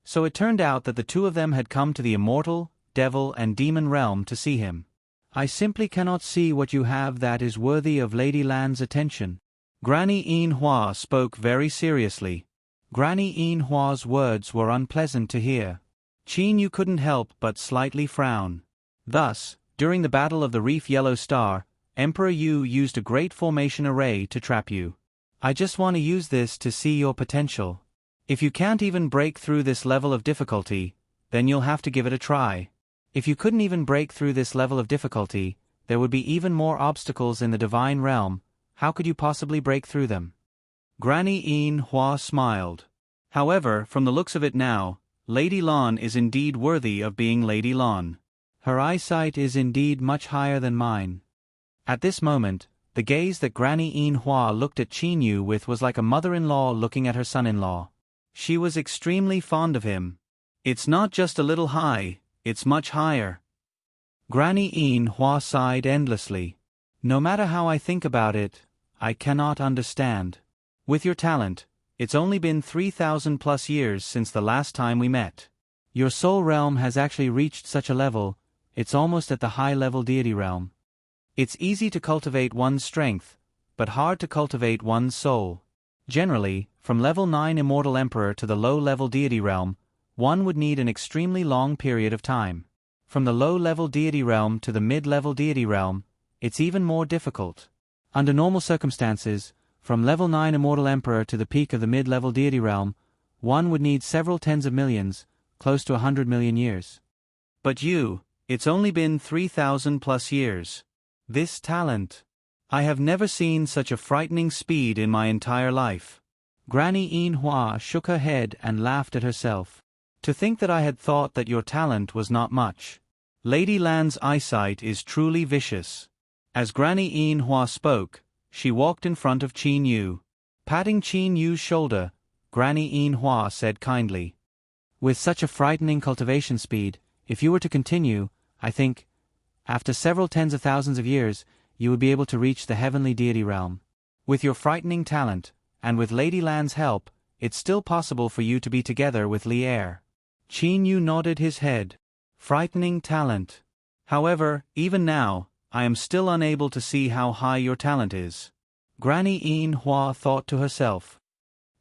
So it turned out that the two of them had come to the immortal, devil and demon realm to see him. I simply cannot see what you have that is worthy of Lady Lan's attention. Granny Yin Hua spoke very seriously. Granny Yin Hua's words were unpleasant to hear. Qin Yu couldn't help but slightly frown. Thus, during the Battle of the Reef Yellow Star, Emperor Yu used a great formation array to trap you. I just want to use this to see your potential. If you can't even break through this level of difficulty, then you'll have to give it a try. If you couldn't even break through this level of difficulty, there would be even more obstacles in the divine realm. How could you possibly break through them? Granny Yin Hua smiled. However, from the looks of it now, Lady Lan is indeed worthy of being Lady Lan. Her eyesight is indeed much higher than mine. At this moment, the gaze that Granny Yin Hua looked at Qin Yu with was like a mother-in-law looking at her son-in-law. She was extremely fond of him. It's not just a little high, it's much higher. Granny Yin Hua sighed endlessly. No matter how I think about it, I cannot understand. With your talent, it's only been 3,000 plus years since the last time we met. Your soul realm has actually reached such a level, it's almost at the high-level deity realm. It's easy to cultivate one's strength, but hard to cultivate one's soul. Generally, from level 9 Immortal Emperor to the low-level deity realm, one would need an extremely long period of time. From the low-level deity realm to the mid-level deity realm, it's even more difficult. Under normal circumstances, from level 9 Immortal Emperor to the peak of the mid-level deity realm, one would need several tens of millions, close to 100 million years. But it's only been 3,000 plus years. This talent. I have never seen such a frightening speed in my entire life. Granny Yin Hua shook her head and laughed at herself. To think that I had thought that your talent was not much. Lady Lan's eyesight is truly vicious. As Granny Yin Hua spoke, she walked in front of Qin Yu. Patting Qin Yu's shoulder, Granny Yin Hua said kindly. With such a frightening cultivation speed, if you were to continue, I think, after several tens of thousands of years, you would be able to reach the heavenly deity realm. With your frightening talent, and with Lady Lan's help, it's still possible for you to be together with Li Er. Qin Yu nodded his head. Frightening talent. However, even now, I am still unable to see how high your talent is. Granny Yin Hua thought to herself.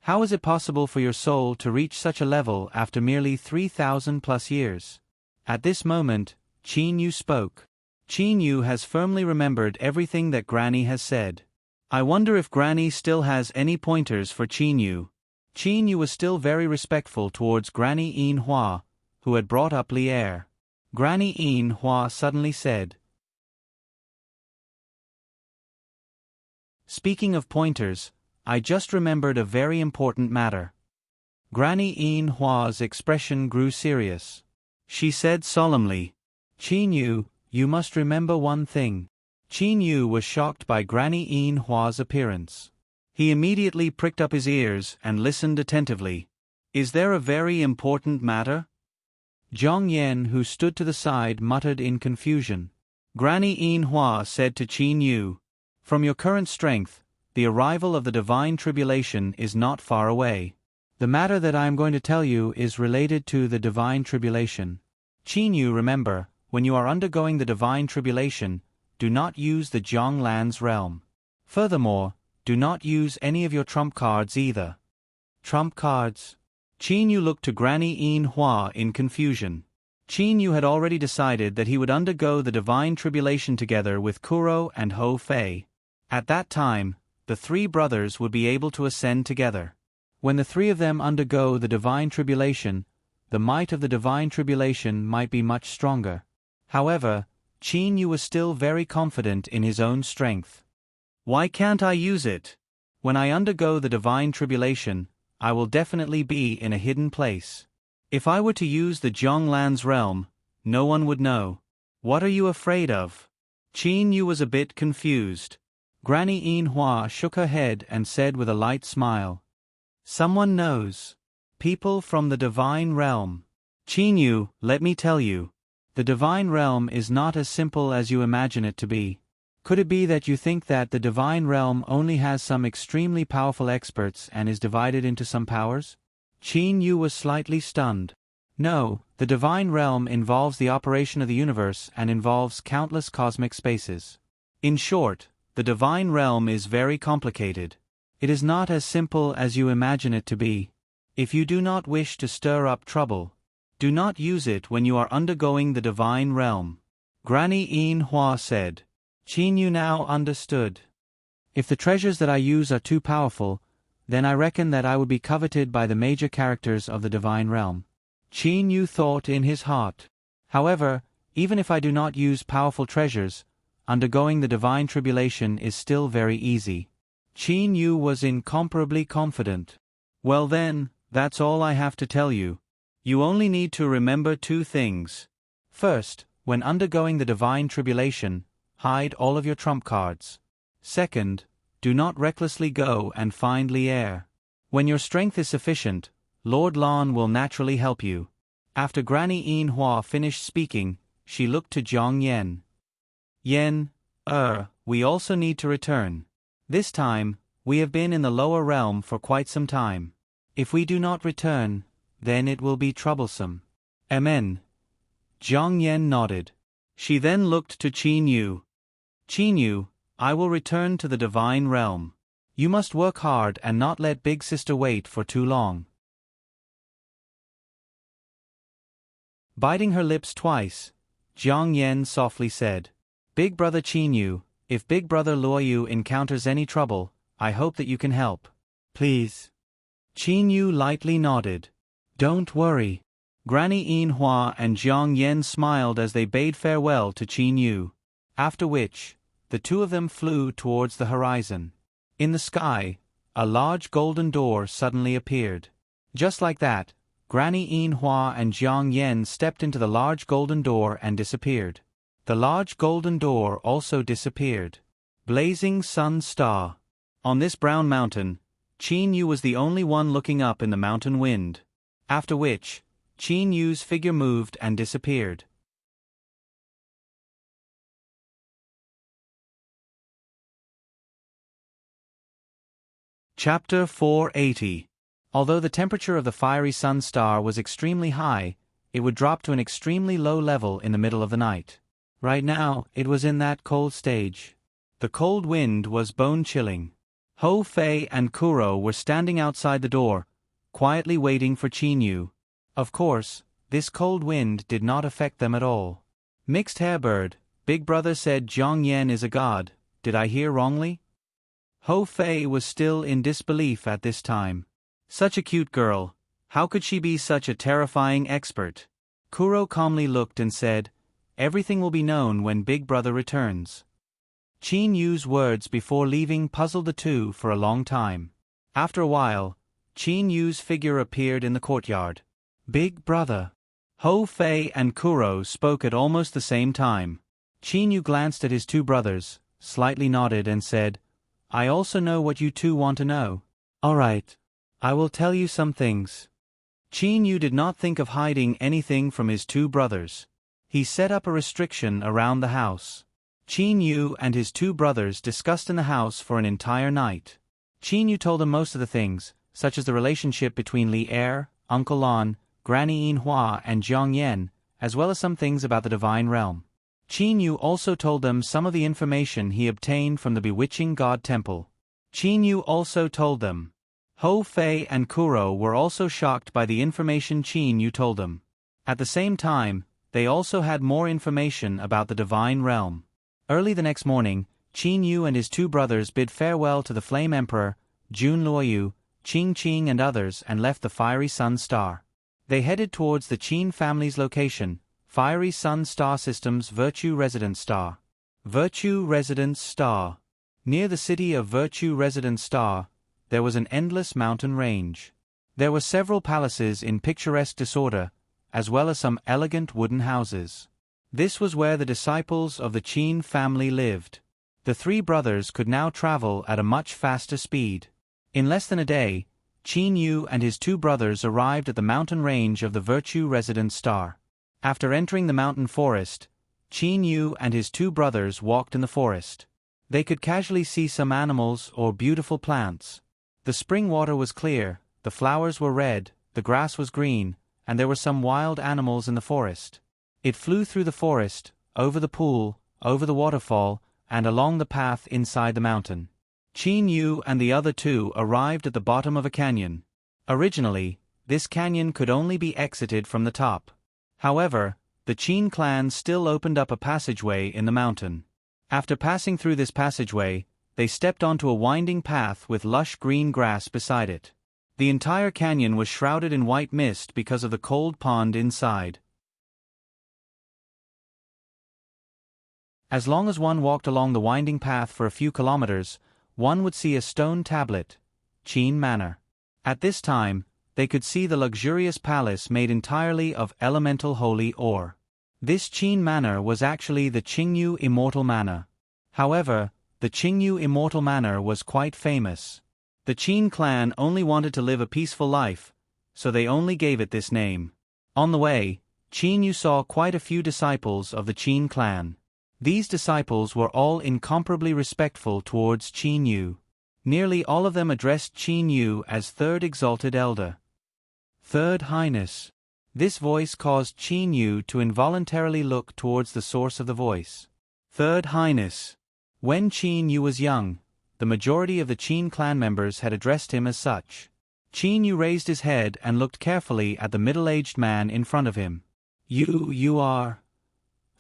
How is it possible for your soul to reach such a level after merely 3,000 plus years? At this moment, Qin Yu spoke. Qin Yu has firmly remembered everything that Granny has said. I wonder if Granny still has any pointers for Qin Yu. Qin Yu was still very respectful towards Granny Yin Hua, who had brought up Li Er. Granny Yin Hua suddenly said. Speaking of pointers, I just remembered a very important matter. Granny Yin Hua's expression grew serious. She said solemnly, Qin Yu, you must remember one thing. Qin Yu was shocked by Granny Yin Hua's appearance. He immediately pricked up his ears and listened attentively. Is there a very important matter? Jiang Yen, who stood to the side, muttered in confusion. Granny Yin Hua said to Qin Yu, from your current strength, the arrival of the divine tribulation is not far away. The matter that I am going to tell you is related to the divine tribulation. Qin Yu, remember, when you are undergoing the divine tribulation, do not use the Jianglan's realm. Furthermore, do not use any of your trump cards either. Trump cards? Qin Yu looked to Granny Yin Hua in confusion. Qin Yu had already decided that he would undergo the divine tribulation together with Kuro and Hou Fei. At that time, the three brothers would be able to ascend together. When the three of them undergo the divine tribulation, the might of the divine tribulation might be much stronger. However, Qin Yu was still very confident in his own strength. Why can't I use it? When I undergo the divine tribulation, I will definitely be in a hidden place. If I were to use the Zhonglan's realm, no one would know. What are you afraid of? Qin Yu was a bit confused. Granny Yin Hua shook her head and said with a light smile, "Someone knows. People from the divine realm. Qin Yu, let me tell you. The divine realm is not as simple as you imagine it to be. Could it be that you think that the divine realm only has some extremely powerful experts and is divided into some powers?" Qin Yu was slightly stunned. No, the divine realm involves the operation of the universe and involves countless cosmic spaces. In short, the divine realm is very complicated. It is not as simple as you imagine it to be. If you do not wish to stir up trouble, do not use it when you are undergoing the divine realm. Granny Yin Hua said. Qin Yu now understood. If the treasures that I use are too powerful, then I reckon that I would be coveted by the major characters of the divine realm. Qin Yu thought in his heart. However, even if I do not use powerful treasures, undergoing the divine tribulation is still very easy. Qin Yu was incomparably confident. Well then, that's all I have to tell you. You only need to remember two things. First, when undergoing the divine tribulation, hide all of your trump cards. Second, do not recklessly go and find Li'er. When your strength is sufficient, Lord Lan will naturally help you. After Granny Yin Hua finished speaking, she looked to Zhang Yan. Yen, we also need to return. This time, we have been in the lower realm for quite some time. If we do not return, then it will be troublesome. Amen. Zhang Yan nodded. She then looked to Qin Yu. Qin Yu, I will return to the divine realm. You must work hard and not let Big Sister wait for too long. Biting her lips twice, Zhang Yan softly said, Big Brother Qin Yu, if Big Brother Luo Yu encounters any trouble, I hope that you can help. Please. Qin Yu lightly nodded. Don't worry. Granny Yin Hua and Zhang Yan smiled as they bade farewell to Qin Yu. After which, the two of them flew towards the horizon. In the sky, a large golden door suddenly appeared. Just like that, Granny Yin Hua and Zhang Yan stepped into the large golden door and disappeared. The large golden door also disappeared. Blazing Sun Star. On this brown mountain, Qin Yu was the only one looking up in the mountain wind. After which, Qin Yu's figure moved and disappeared. Chapter 480. Although the temperature of the fiery sun star was extremely high, it would drop to an extremely low level in the middle of the night. Right now, it was in that cold stage. The cold wind was bone-chilling. Hou Fei and Kuro were standing outside the door, quietly waiting for Qin Yu. Of course, this cold wind did not affect them at all. Mixed Hairbird, Big Brother said Zhang Yan is a god. Did I hear wrongly? Hou Fei was still in disbelief at this time. Such a cute girl, how could she be such a terrifying expert? Kuro calmly looked and said, Everything will be known when Big Brother returns. Qin Yu's words before leaving puzzled the two for a long time. After a while, Qin Yu's figure appeared in the courtyard. Big Brother. Hou Fei and Kuro spoke at almost the same time. Qin Yu glanced at his two brothers, slightly nodded and said, I also know what you two want to know. All right. I will tell you some things. Qin Yu did not think of hiding anything from his two brothers. He set up a restriction around the house. Qin Yu and his two brothers discussed in the house for an entire night. Qin Yu told them most of the things, such as the relationship between Li'er, Uncle Lan, Granny Yin Hua and Zhang Yan, as well as some things about the divine realm. Qin Yu also told them some of the information he obtained from the bewitching god temple. Qin Yu also told them. Hou Fei and Kuro were also shocked by the information Qin Yu told them. At the same time, they also had more information about the divine realm. Early the next morning, Qin Yu and his two brothers bid farewell to the Flame Emperor, Jun Luoyu, Qing Qing and others and left the Fiery Sun Star. They headed towards the Qin family's location, Fiery Sun Star System's Virtue Residence Star. Virtue Residence Star. Near the city of Virtue Residence Star, there was an endless mountain range. There were several palaces in picturesque disorder, as well as some elegant wooden houses. This was where the disciples of the Qin family lived. The three brothers could now travel at a much faster speed. In less than a day, Qin Yu and his two brothers arrived at the mountain range of the Virtue Residence Star. After entering the mountain forest, Qin Yu and his two brothers walked in the forest. They could casually see some animals or beautiful plants. The spring water was clear, the flowers were red, the grass was green, and there were some wild animals in the forest. It flew through the forest, over the pool, over the waterfall, and along the path inside the mountain. Qin Yu and the other two arrived at the bottom of a canyon. Originally, this canyon could only be exited from the top. However, the Qin clan still opened up a passageway in the mountain. After passing through this passageway, they stepped onto a winding path with lush green grass beside it. The entire canyon was shrouded in white mist because of the cold pond inside. As long as one walked along the winding path for a few kilometers, one would see a stone tablet, Qin Manor. At this time, they could see the luxurious palace made entirely of elemental holy ore. This Qin Manor was actually the Qingyu Immortal Manor. However, the Qingyu Immortal Manor was quite famous. The Qin clan only wanted to live a peaceful life, so they only gave it this name. On the way, Qin Yu saw quite a few disciples of the Qin clan. These disciples were all incomparably respectful towards Qin Yu. Nearly all of them addressed Qin Yu as Third Exalted Elder. Third Highness. This voice caused Qin Yu to involuntarily look towards the source of the voice. Third Highness. When Qin Yu was young, the majority of the Qin clan members had addressed him as such. Qin Yu raised his head and looked carefully at the middle-aged man in front of him. You are...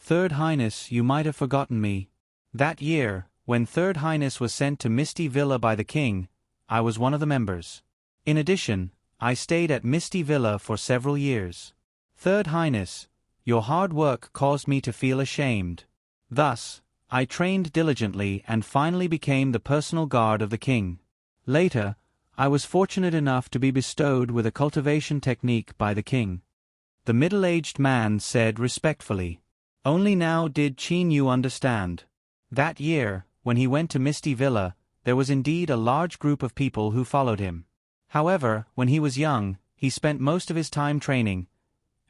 Third Highness, you might have forgotten me. That year, when Third Highness was sent to Misty Villa by the king, I was one of the members. In addition, I stayed at Misty Villa for several years. Third Highness, your hard work caused me to feel ashamed. Thus, I trained diligently and finally became the personal guard of the king. Later, I was fortunate enough to be bestowed with a cultivation technique by the king. The middle-aged man said respectfully. Only now did Qin Yu understand. That year, when he went to Misty Villa, there was indeed a large group of people who followed him. However, when he was young, he spent most of his time training,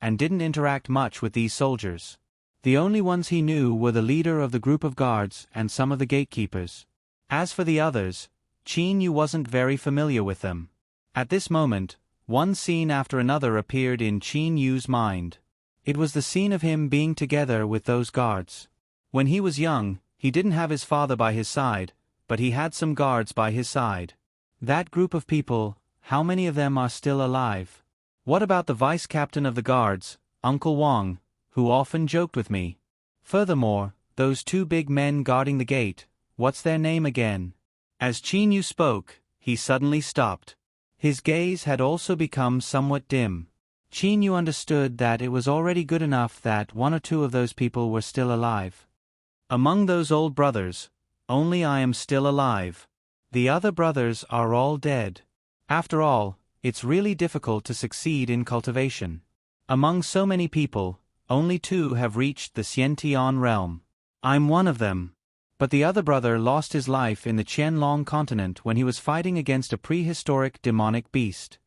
and didn't interact much with these soldiers. The only ones he knew were the leader of the group of guards and some of the gatekeepers. As for the others, Qin Yu wasn't very familiar with them. At this moment, one scene after another appeared in Qin Yu's mind. It was the scene of him being together with those guards. When he was young, he didn't have his father by his side, but he had some guards by his side. That group of people, how many of them are still alive? What about the vice-captain of the guards, Uncle Wang, who often joked with me? Furthermore, those two big men guarding the gate, what's their name again? As Qin Yu spoke, he suddenly stopped. His gaze had also become somewhat dim. Qin Yu understood that it was already good enough that one or two of those people were still alive. Among those old brothers, only I am still alive. The other brothers are all dead. After all, it's really difficult to succeed in cultivation. Among so many people, only 2 have reached the Xiantian realm. I'm one of them. But the other brother lost his life in the Qianlong continent when he was fighting against a prehistoric demonic beast.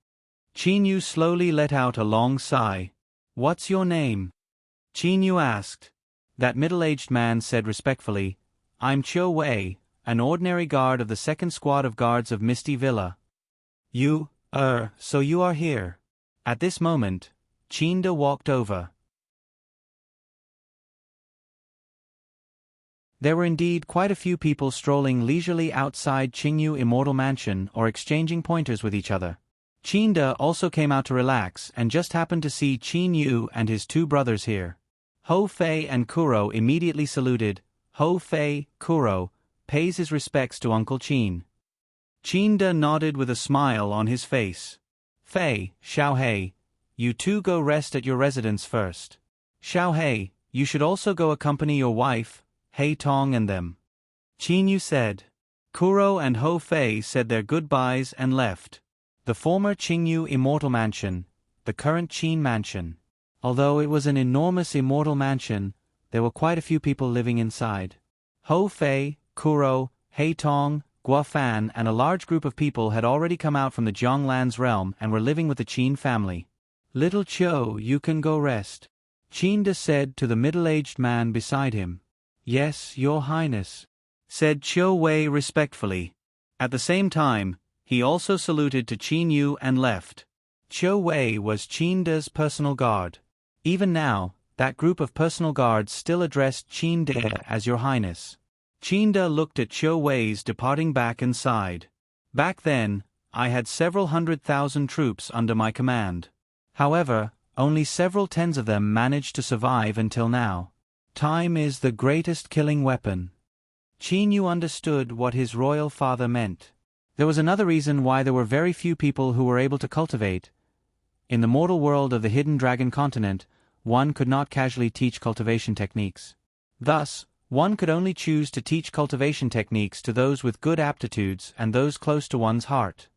Qin Yu slowly let out a long sigh. What's your name? Qin Yu asked. That middle-aged man said respectfully, I'm Qiu Wei, an ordinary guard of the 2nd Squad of Guards of Misty Villa. So you are here. At this moment, Qinda walked over. There were indeed quite a few people strolling leisurely outside Qingyu Immortal Mansion or exchanging pointers with each other. Qinda also came out to relax and just happened to see Qin Yu and his 2 brothers here. Ho Fei and Kuro immediately saluted. Ho Fei, Kuro, pays his respects to Uncle Qin. Qin De nodded with a smile on his face. Fei, Xiaohei, you two go rest at your residence first. Xiaohei, you should also go accompany your wife, Hei Tong and them. Qin Yu said. Kuro and Ho Fei said their goodbyes and left. The former Qingyu Immortal Mansion, the current Qin Mansion. Although it was an enormous immortal mansion, there were quite a few people living inside. Ho Fei, Kuro, Hei Tong, Guofan and a large group of people had already come out from the Jianglan's realm and were living with the Qin family. Little Qiu, you can go rest, Qin De said to the middle-aged man beside him. Yes, Your Highness, said Qiu Wei respectfully. At the same time, he also saluted to Qin Yu and left. Qiu Wei was Qin De's personal guard. Even now, that group of personal guards still addressed Qin De as Your Highness. Qin De looked at Qiu Wei's departing back and sighed. Back then, I had several 100,000 troops under my command. However, only several tens of them managed to survive until now. Time is the greatest killing weapon. Qin Yu understood what his royal father meant. There was another reason why there were very few people who were able to cultivate. In the mortal world of the Hidden Dragon continent, one could not casually teach cultivation techniques. Thus, one could only choose to teach cultivation techniques to those with good aptitudes and those close to one's heart.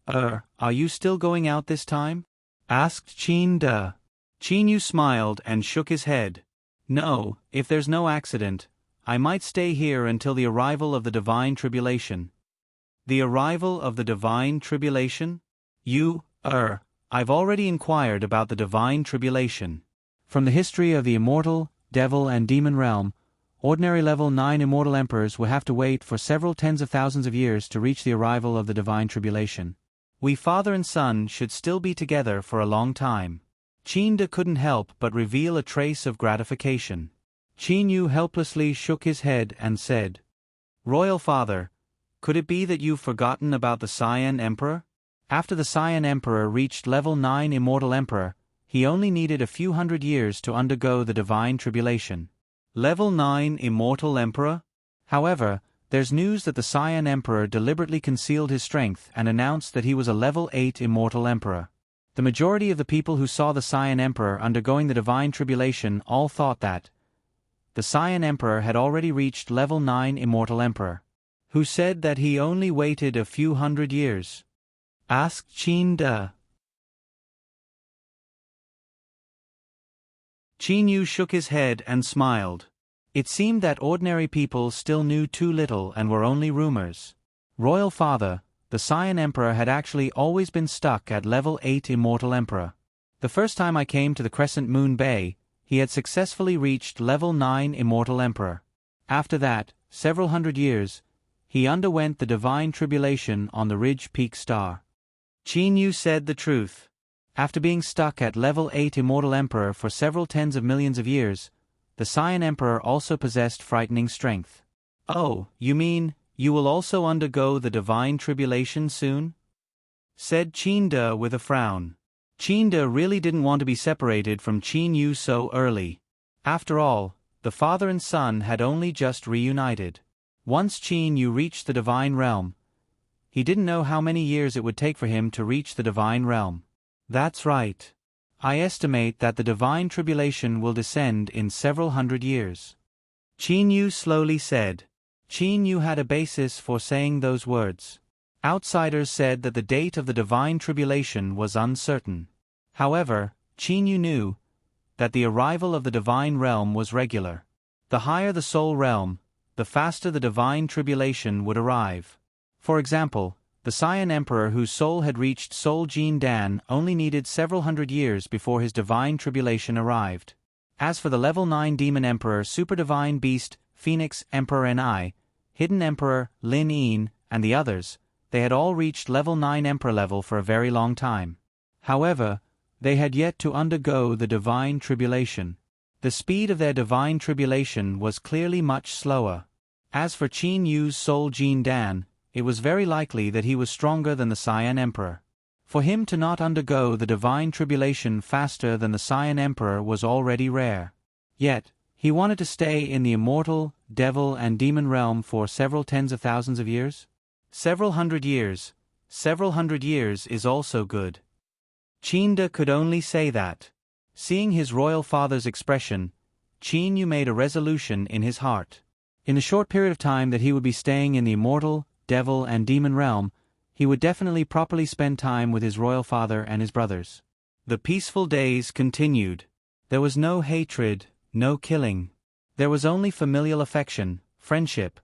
Are you still going out this time? Asked Qin De. Qin Yu smiled and shook his head. No, if there's no accident, I might stay here until the arrival of the Divine Tribulation. The arrival of the Divine Tribulation? I've already inquired about the Divine Tribulation. From the history of the Immortal, Devil and Demon realm, ordinary level 9 Immortal Emperors will have to wait for several tens of thousands of years to reach the arrival of the Divine Tribulation. We father and son should still be together for a long time. Qin De couldn't help but reveal a trace of gratification. Qin Yu helplessly shook his head and said, Royal Father, could it be that you've forgotten about the Saiyan Emperor? After the Saiyan Emperor reached level 9 Immortal Emperor, he only needed a few hundred years to undergo the Divine Tribulation. Level 9 Immortal Emperor? However, there's news that the Saiyan Emperor deliberately concealed his strength and announced that he was a level 8 Immortal Emperor. The majority of the people who saw the Saiyan Emperor undergoing the Divine Tribulation all thought that the Saiyan Emperor had already reached level 9 Immortal Emperor. Who said that he only waited a few hundred years? Asked Qin De. Qin Yu shook his head and smiled. It seemed that ordinary people still knew too little and were only rumors. Royal Father, the Saiyan Emperor had actually always been stuck at level 8 Immortal Emperor. The first time I came to the Crescent Moon Bay, he had successfully reached level 9 Immortal Emperor. After that, several hundred years, he underwent the Divine Tribulation on the Ridge Peak Star. Qin Yu said the truth. After being stuck at level 8 Immortal Emperor for several tens of millions of years, the Saiyan Emperor also possessed frightening strength. Oh, you mean, you will also undergo the Divine Tribulation soon? Said Qin De with a frown. Qin De really didn't want to be separated from Qin Yu so early. After all, the father and son had only just reunited. Once Qin Yu reached the Divine Realm, he didn't know how many years it would take for him to reach the Divine Realm. That's right. I estimate that the Divine Tribulation will descend in several hundred years. Qin Yu slowly said. Qin Yu had a basis for saying those words. Outsiders said that the date of the Divine Tribulation was uncertain. However, Qin Yu knew that the arrival of the Divine Realm was regular. The higher the Soul Realm, the faster the Divine Tribulation would arrive. For example, the Saiyan Emperor whose soul had reached Soul Jin Dan only needed several hundred years before his Divine Tribulation arrived. As for the level 9 Demon Emperor Super Divine Beast, Phoenix Emperor Ni, Hidden Emperor Lin Yin, and the others, they had all reached level 9 Emperor level for a very long time. However, they had yet to undergo the Divine Tribulation. The speed of their Divine Tribulation was clearly much slower. As for Qin Yu's Soul Jin Dan, it was very likely that he was stronger than the Saiyan Emperor. For him to not undergo the Divine Tribulation faster than the Saiyan Emperor was already rare. Yet, he wanted to stay in the immortal, devil and demon realm for several tens of thousands of years? Several hundred years is also good. Chinda could only say that. Seeing his royal father's expression, Qin Yu made a resolution in his heart. In the short period of time that he would be staying in the immortal, devil and demon realm, he would definitely properly spend time with his royal father and his brothers. The peaceful days continued. There was no hatred, no killing. There was only familial affection, friendship.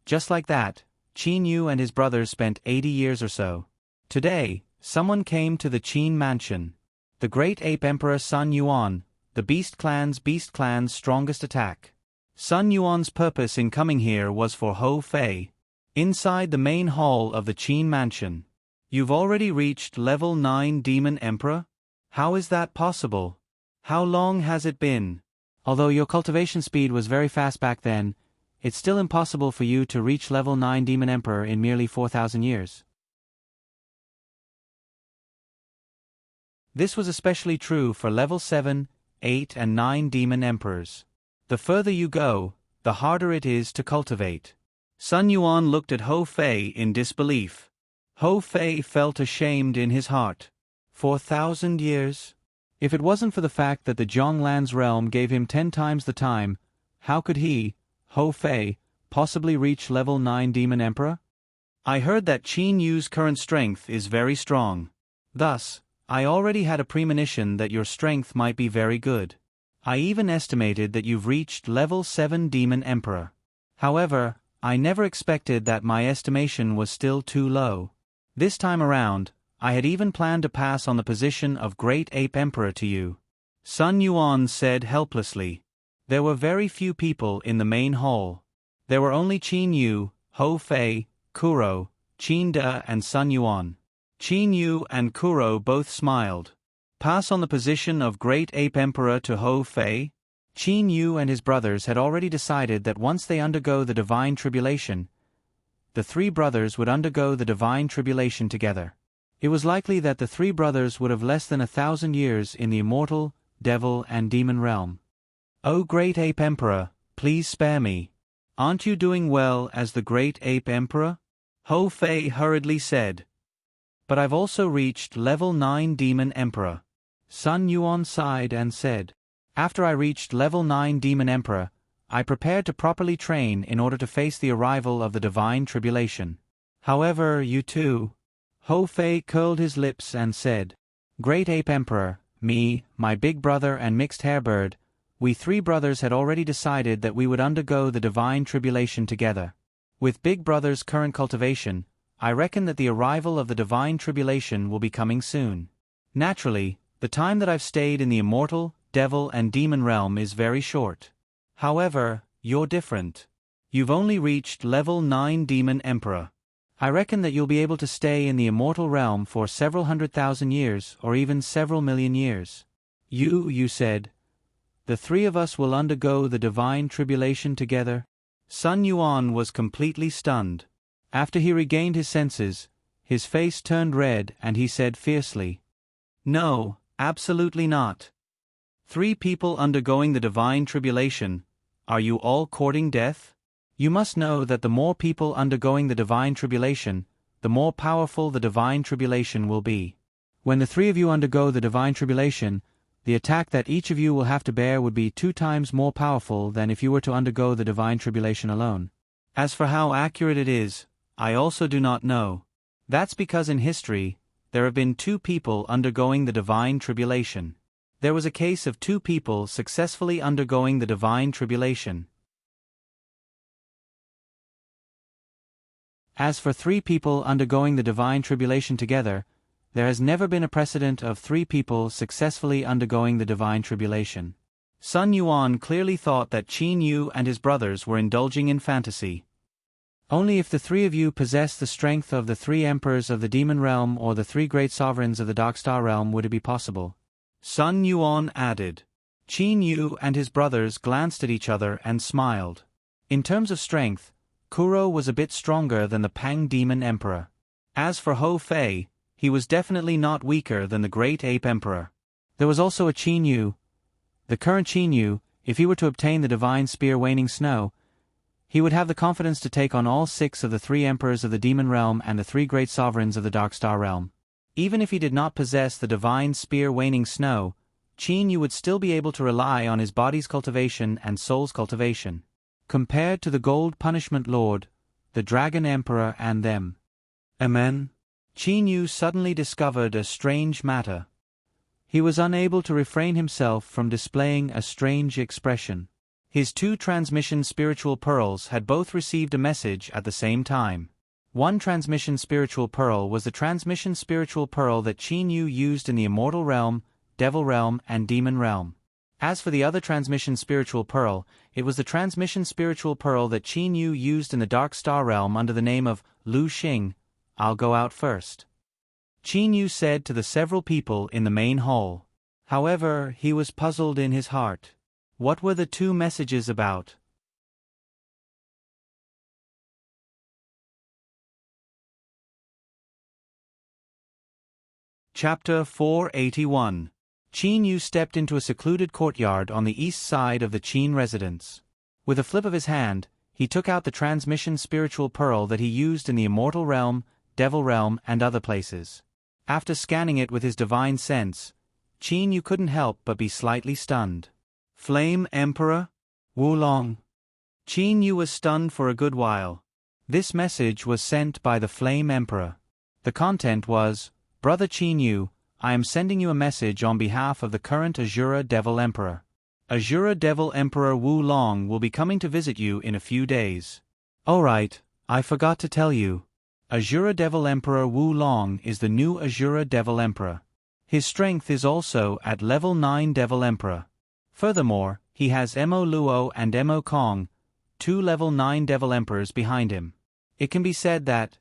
Just like that, Qin Yu and his brothers spent 80 years or so. Today, someone came to the Qin mansion. The great ape emperor Sun Yuan, the Beast Clan's strongest attack. Sun Yuan's purpose in coming here was for Hou Fei. Inside the main hall of the Qin mansion. You've already reached level 9 Demon Emperor? How is that possible? How long has it been? Although your cultivation speed was very fast back then, it's still impossible for you to reach level 9 Demon Emperor in merely 4,000 years. This was especially true for level 7, 8 and 9 Demon Emperors. The further you go, the harder it is to cultivate. Sun Yuan looked at Hou Fei in disbelief. Hou Fei felt ashamed in his heart. 4,000 years? If it wasn't for the fact that the Zhonglan's realm gave him 10 times the time, how could he, Hou Fei, possibly reach level 9 Demon Emperor? I heard that Qin Yu's current strength is very strong. Thus, I already had a premonition that your strength might be very good. I even estimated that you've reached level 7 Demon Emperor. However, I never expected that my estimation was still too low. This time around, I had even planned to pass on the position of Great Ape Emperor to you. Sun Yuan said helplessly. There were very few people in the main hall. There were only Qin Yu, Hou Fei, Kuro, Qin De and Sun Yuan. Qin Yu and Kuro both smiled. Pass on the position of Great Ape Emperor to Hou Fei? Qin Yu and his brothers had already decided that once they undergo the divine tribulation, the three brothers would undergo the divine tribulation together. It was likely that the three brothers would have less than 1,000 years in the immortal, devil and demon realm. O Great Ape Emperor, please spare me. Aren't you doing well as the Great Ape Emperor? Hou Fei hurriedly said. But I've also reached level 9 Demon Emperor. Sun Yuan sighed and said. After I reached level 9 Demon Emperor, I prepared to properly train in order to face the arrival of the divine tribulation. However, you too. Hou Fei curled his lips and said, Great Ape Emperor, me, my big brother and mixed hairbird, we three brothers had already decided that we would undergo the divine tribulation together. With big brother's current cultivation, I reckon that the arrival of the divine tribulation will be coming soon. Naturally, the time that I've stayed in the immortal, devil and demon realm is very short. However, you're different. You've only reached level 9 Demon Emperor. I reckon that you'll be able to stay in the immortal realm for several 100,000 years or even several million years. You said, the three of us will undergo the divine tribulation together? Sun Yuan was completely stunned. After he regained his senses, his face turned red and he said fiercely, No, absolutely not. 3 people undergoing the divine tribulation, are you all courting death? You must know that the more people undergoing the divine tribulation, the more powerful the divine tribulation will be. When the 3 of you undergo the divine tribulation, the attack that each of you will have to bear would be 2 times more powerful than if you were to undergo the divine tribulation alone. As for how accurate it is, I also do not know. That's because in history, there have been 2 people undergoing the divine tribulation. There was a case of 2 people successfully undergoing the divine tribulation. As for 3 people undergoing the divine tribulation together, there has never been a precedent of 3 people successfully undergoing the divine tribulation. Sun Yuan clearly thought that Qin Yu and his brothers were indulging in fantasy. Only if the 3 of you possess the strength of the 3 emperors of the demon realm or the 3 great sovereigns of the dark star realm would it be possible. Sun Yuan added. Qin Yu and his brothers glanced at each other and smiled. In terms of strength, Kuro was a bit stronger than the Pang Demon Emperor. As for Hou Fei, he was definitely not weaker than the Great Ape Emperor. There was also a Qin Yu. The current Qin Yu, if he were to obtain the divine spear Waning Snow, he would have the confidence to take on all 6 of the 3 emperors of the demon realm and the 3 great sovereigns of the dark star realm. Even if he did not possess the divine spear Waning Snow, Qin Yu would still be able to rely on his body's cultivation and soul's cultivation. Compared to the Gold Punishment Lord, the Dragon Emperor and them. Amen. Qin Yu suddenly discovered a strange matter. He was unable to refrain himself from displaying a strange expression. His 2 transmission spiritual pearls had both received a message at the same time. One transmission spiritual pearl was the transmission spiritual pearl that Qin Yu used in the immortal realm, devil realm, and demon realm. As for the other transmission spiritual pearl, it was the transmission spiritual pearl that Qin Yu used in the dark star realm under the name of Lu Xing. I'll go out first, Qin Yu said to the several people in the main hall. However, he was puzzled in his heart. What were the 2 messages about? Chapter 481. Qin Yu stepped into a secluded courtyard on the east side of the Qin residence. With a flip of his hand, he took out the transmission spiritual pearl that he used in the immortal realm, devil realm, and other places. After scanning it with his divine sense, Qin Yu couldn't help but be slightly stunned. Flame Emperor? Wulong. Qin Yu was stunned for a good while. This message was sent by the Flame Emperor. The content was, Brother Qin Yu, I am sending you a message on behalf of the current Azura Devil Emperor. Azura Devil Emperor Wulong will be coming to visit you in a few days. Alright, I forgot to tell you. Azura Devil Emperor Wulong is the new Azura Devil Emperor. His strength is also at level 9 Devil Emperor. Furthermore, he has Mo Luo and Mo Kong, 2 level 9 Devil Emperors behind him. It can be said that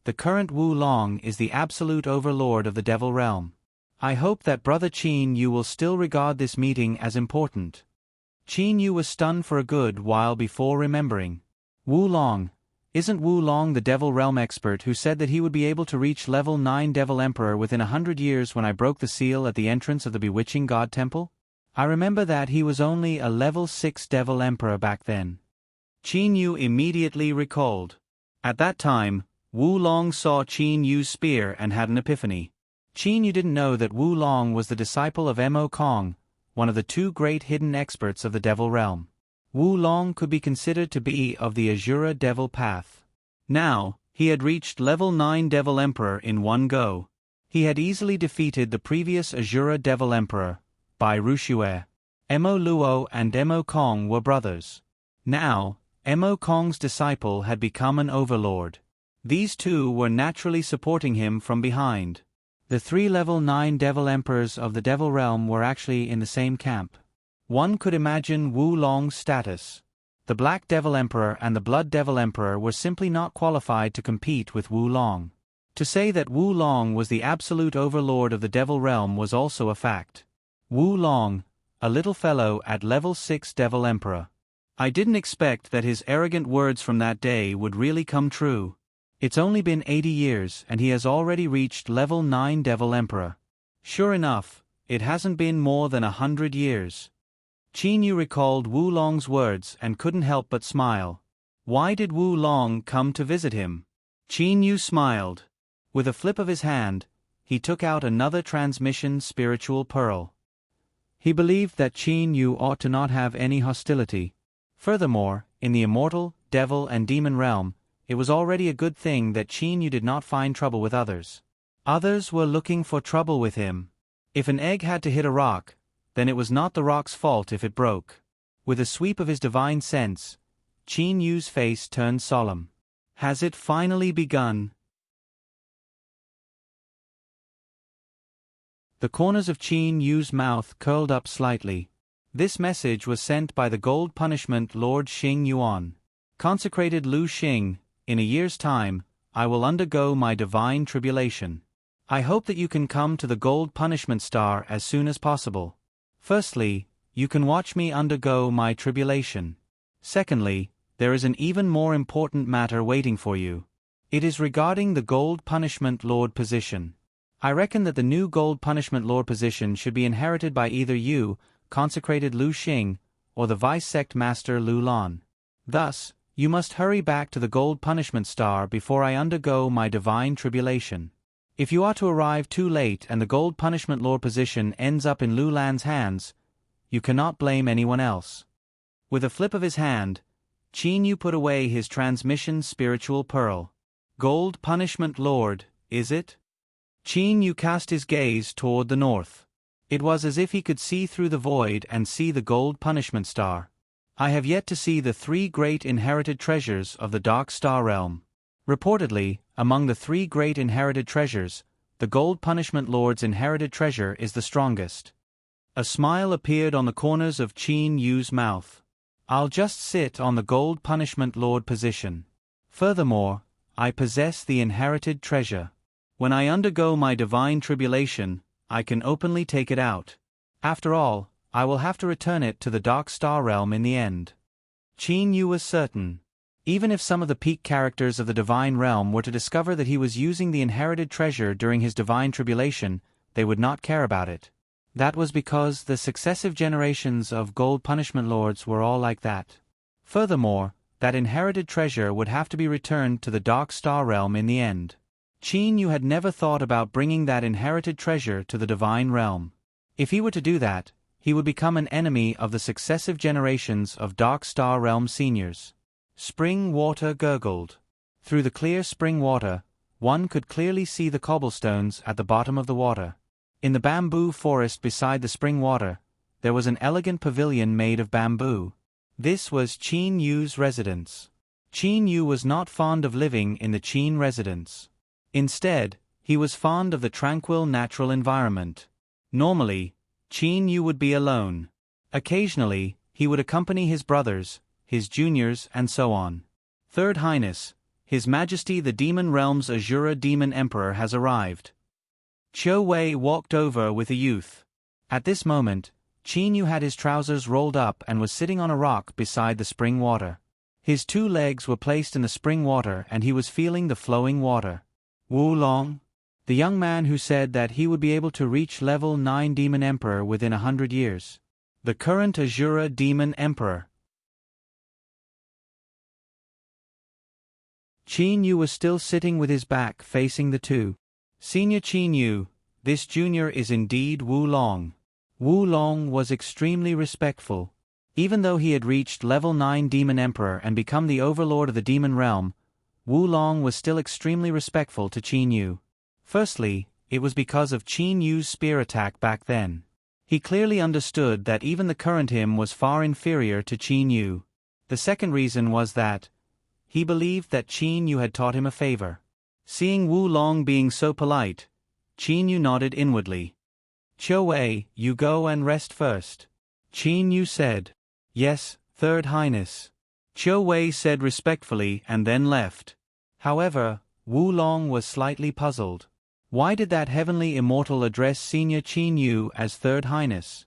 the current Wulong is the absolute overlord of the Devil Realm. I hope that Brother Qin Yu will still regard this meeting as important. Qin Yu was stunned for a good while before remembering. Wulong. Isn't Wulong the Devil Realm expert who said that he would be able to reach level 9 Devil Emperor within 100 years when I broke the seal at the entrance of the Bewitching God Temple? I remember that he was only a level 6 Devil Emperor back then. Qin Yu immediately recalled. At that time, Wulong saw Qin Yu's spear and had an epiphany. Qin Yu didn't know that Wulong was the disciple of Mo Kong, one of the 2 great hidden experts of the Devil Realm. Wulong could be considered to be of the Azura Devil path. Now, he had reached level 9 Devil Emperor in one go. He had easily defeated the previous Azura Devil Emperor, Bai Ruxue. Mo Luo and Mo Kong were brothers. Now, Mo Kong's disciple had become an overlord. These 2 were naturally supporting him from behind. The 3 level 9 Devil Emperors of the Devil Realm were actually in the same camp. One could imagine Wulong's status. The Black Devil Emperor and the Blood Devil Emperor were simply not qualified to compete with Wulong. To say that Wulong was the absolute overlord of the Devil Realm was also a fact. Wulong, a little fellow at level 6 Devil Emperor. I didn't expect that his arrogant words from that day would really come true. It's only been 80 years and he has already reached level 9 Devil Emperor. Sure enough, it hasn't been more than 100 years. Qin Yu recalled Wulong's words and couldn't help but smile. Why did Wulong come to visit him? Qin Yu smiled. With a flip of his hand, he took out another transmission spiritual pearl. He believed that Qin Yu ought to not have any hostility. Furthermore, in the immortal, devil and demon realm, it was already a good thing that Qin Yu did not find trouble with others. Others were looking for trouble with him. If an egg had to hit a rock, then it was not the rock's fault if it broke. With a sweep of his divine sense, Qin Yu's face turned solemn. Has it finally begun? The corners of Qin Yu's mouth curled up slightly. This message was sent by the Gold Punishment Lord Xing Yuan. Consecrated Lu Xing, in a year's time, I will undergo my divine tribulation. I hope that you can come to the Gold Punishment Star as soon as possible. Firstly, you can watch me undergo my tribulation. Secondly, there is an even more important matter waiting for you. It is regarding the Gold Punishment Lord position. I reckon that the new Gold Punishment Lord position should be inherited by either you, Consecrated Lu Xing, or the Vice Sect Master Lu Lan. Thus, you must hurry back to the Gold Punishment Star before I undergo my divine tribulation. If you are to arrive too late and the Gold Punishment Lord position ends up in Lu Lan's hands, you cannot blame anyone else. With a flip of his hand, Qin Yu put away his transmission spiritual pearl. Gold Punishment Lord, is it? Qin Yu cast his gaze toward the north. It was as if he could see through the void and see the Gold Punishment Star. I have yet to see the 3 great inherited treasures of the Dark Star Realm. Reportedly, among the 3 great inherited treasures, the Gold Punishment Lord's inherited treasure is the strongest. A smile appeared on the corners of Qin Yu's mouth. I'll just sit on the Gold Punishment Lord position. Furthermore, I possess the inherited treasure. When I undergo my divine tribulation, I can openly take it out. After all, I will have to return it to the Dark Star Realm in the end. Qin Yu was certain. Even if some of the peak characters of the Divine Realm were to discover that he was using the inherited treasure during his divine tribulation, they would not care about it. That was because the successive generations of Gold Punishment Lords were all like that. Furthermore, that inherited treasure would have to be returned to the Dark Star Realm in the end. Qin Yu had never thought about bringing that inherited treasure to the Divine Realm. If he were to do that, he would become an enemy of the successive generations of Dark Star Realm seniors. Spring water gurgled. Through the clear spring water, one could clearly see the cobblestones at the bottom of the water. In the bamboo forest beside the spring water, there was an elegant pavilion made of bamboo. This was Qin Yu's residence. Qin Yu was not fond of living in the Qin residence. Instead, he was fond of the tranquil natural environment. Normally, Qin Yu would be alone. Occasionally, he would accompany his brothers, his juniors, and so on. Third Highness, His Majesty the Demon Realm's Azura Demon Emperor has arrived. Qiu Wei walked over with a youth. At this moment, Qin Yu had his trousers rolled up and was sitting on a rock beside the spring water. His 2 legs were placed in the spring water and he was feeling the flowing water. Wu Long? The young man who said that he would be able to reach level 9 Demon Emperor within 100 years. The current Azura Demon Emperor. Qin Yu was still sitting with his back facing the 2. Senior Qin Yu, this junior is indeed Wu Long. Wu Long was extremely respectful. Even though he had reached level 9 Demon Emperor and become the overlord of the Demon Realm, Wu Long was still extremely respectful to Qin Yu. Firstly, it was because of Qin Yu's spear attack back then. He clearly understood that even the current him was far inferior to Qin Yu. The second reason was that he believed that Qin Yu had taught him a favor. Seeing Wu Long being so polite, Qin Yu nodded inwardly. Qiu Wei, you go and rest first. Qin Yu said. Yes, Third Highness. Qiu Wei said respectfully and then left. However, Wu Long was slightly puzzled. Why did that heavenly immortal address Senior Qin Yu as Third Highness?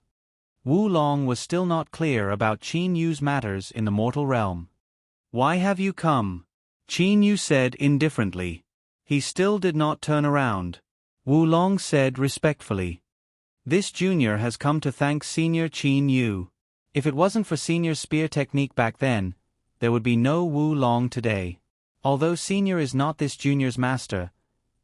Wu Long was still not clear about Qin Yu's matters in the mortal realm. Why have you come? Qin Yu said indifferently. He still did not turn around. Wu Long said respectfully. This junior has come to thank Senior Qin Yu. If it wasn't for Senior's spear technique back then, there would be no Wu Long today. Although Senior is not this junior's master,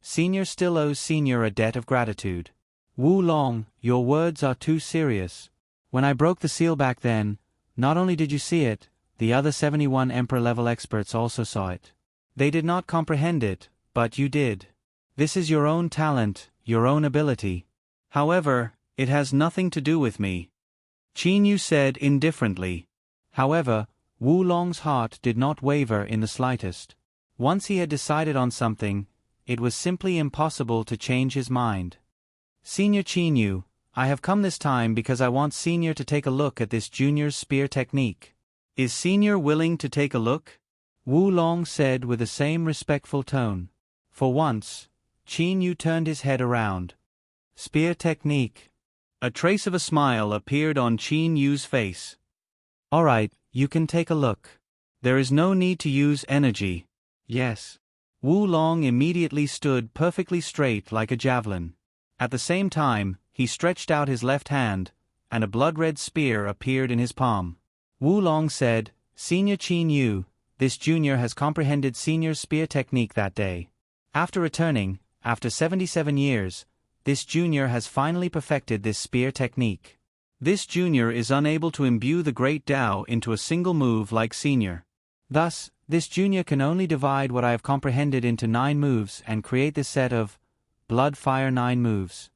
Senior still owes Senior a debt of gratitude. Wu Long, your words are too serious. When I broke the seal back then, not only did you see it, the other 71 Emperor-level experts also saw it. They did not comprehend it, but you did. This is your own talent, your own ability. However, it has nothing to do with me. Qin Yu said indifferently. However, Wu Long's heart did not waver in the slightest. Once he had decided on something, it was simply impossible to change his mind. Senior Qin Yu, I have come this time because I want Senior to take a look at this junior's spear technique. Is Senior willing to take a look? Wu Long said with the same respectful tone. For once, Qin Yu turned his head around. Spear technique. A trace of a smile appeared on Qin Yu's face. All right, you can take a look. There is no need to use energy. Yes. Wu Long immediately stood perfectly straight like a javelin. At the same time, he stretched out his left hand, and a blood-red spear appeared in his palm. Wu Long said, Senior Qin Yu, this junior has comprehended Senior's spear technique that day. After returning, after 77 years, this junior has finally perfected this spear technique. This junior is unable to imbue the great Tao into a single move like Senior. Thus, this junior can only divide what I have comprehended into 9 moves and create this set of Blood Fire 9 moves.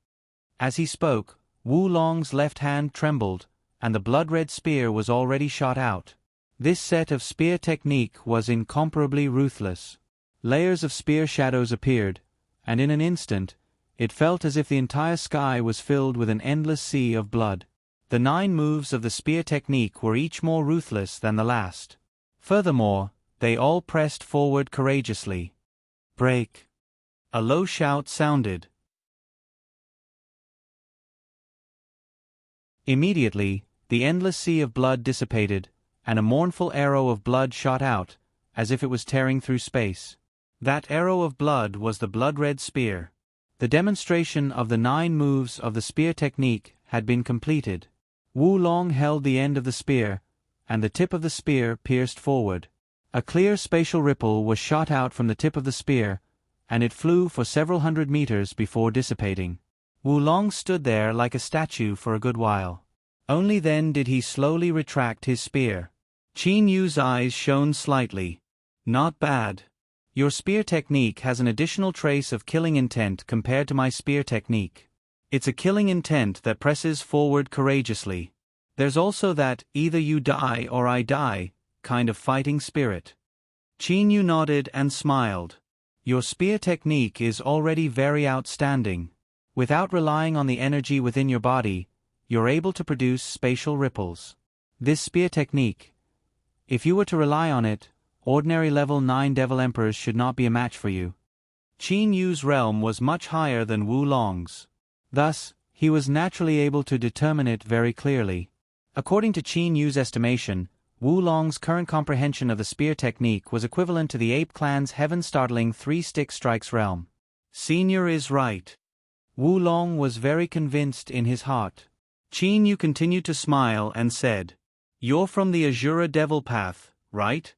As he spoke, Wu Long's left hand trembled, and the blood-red spear was already shot out. This set of spear technique was incomparably ruthless. Layers of spear shadows appeared, and in an instant, it felt as if the entire sky was filled with an endless sea of blood. The 9 moves of the spear technique were each more ruthless than the last. Furthermore, they all pressed forward courageously. Break! A low shout sounded. Immediately, the endless sea of blood dissipated, and a mournful arrow of blood shot out, as if it was tearing through space. That arrow of blood was the blood-red spear. The demonstration of the 9 moves of the spear technique had been completed. Wu Long held the end of the spear, and the tip of the spear pierced forward. A clear spatial ripple was shot out from the tip of the spear, and it flew for several hundred meters before dissipating. Wu Long stood there like a statue for a good while. Only then did he slowly retract his spear. Qin Yu's eyes shone slightly. Not bad. Your spear technique has an additional trace of killing intent compared to my spear technique. It's a killing intent that presses forward courageously. There's also that either you die or I die kind of fighting spirit. Qin Yu nodded and smiled. Your spear technique is already very outstanding. Without relying on the energy within your body, you're able to produce spatial ripples. This spear technique, if you were to rely on it, ordinary level 9 Devil Emperors should not be a match for you. Qin Yu's realm was much higher than Wu Long's. Thus, he was naturally able to determine it very clearly. According to Qin Yu's estimation, Wu Long's current comprehension of the spear technique was equivalent to the ape clan's heaven-startling 3-stick strikes realm. Senior is right. Wu Long was very convinced in his heart. Qin Yu continued to smile and said, You're from the Azura Devil Path, right?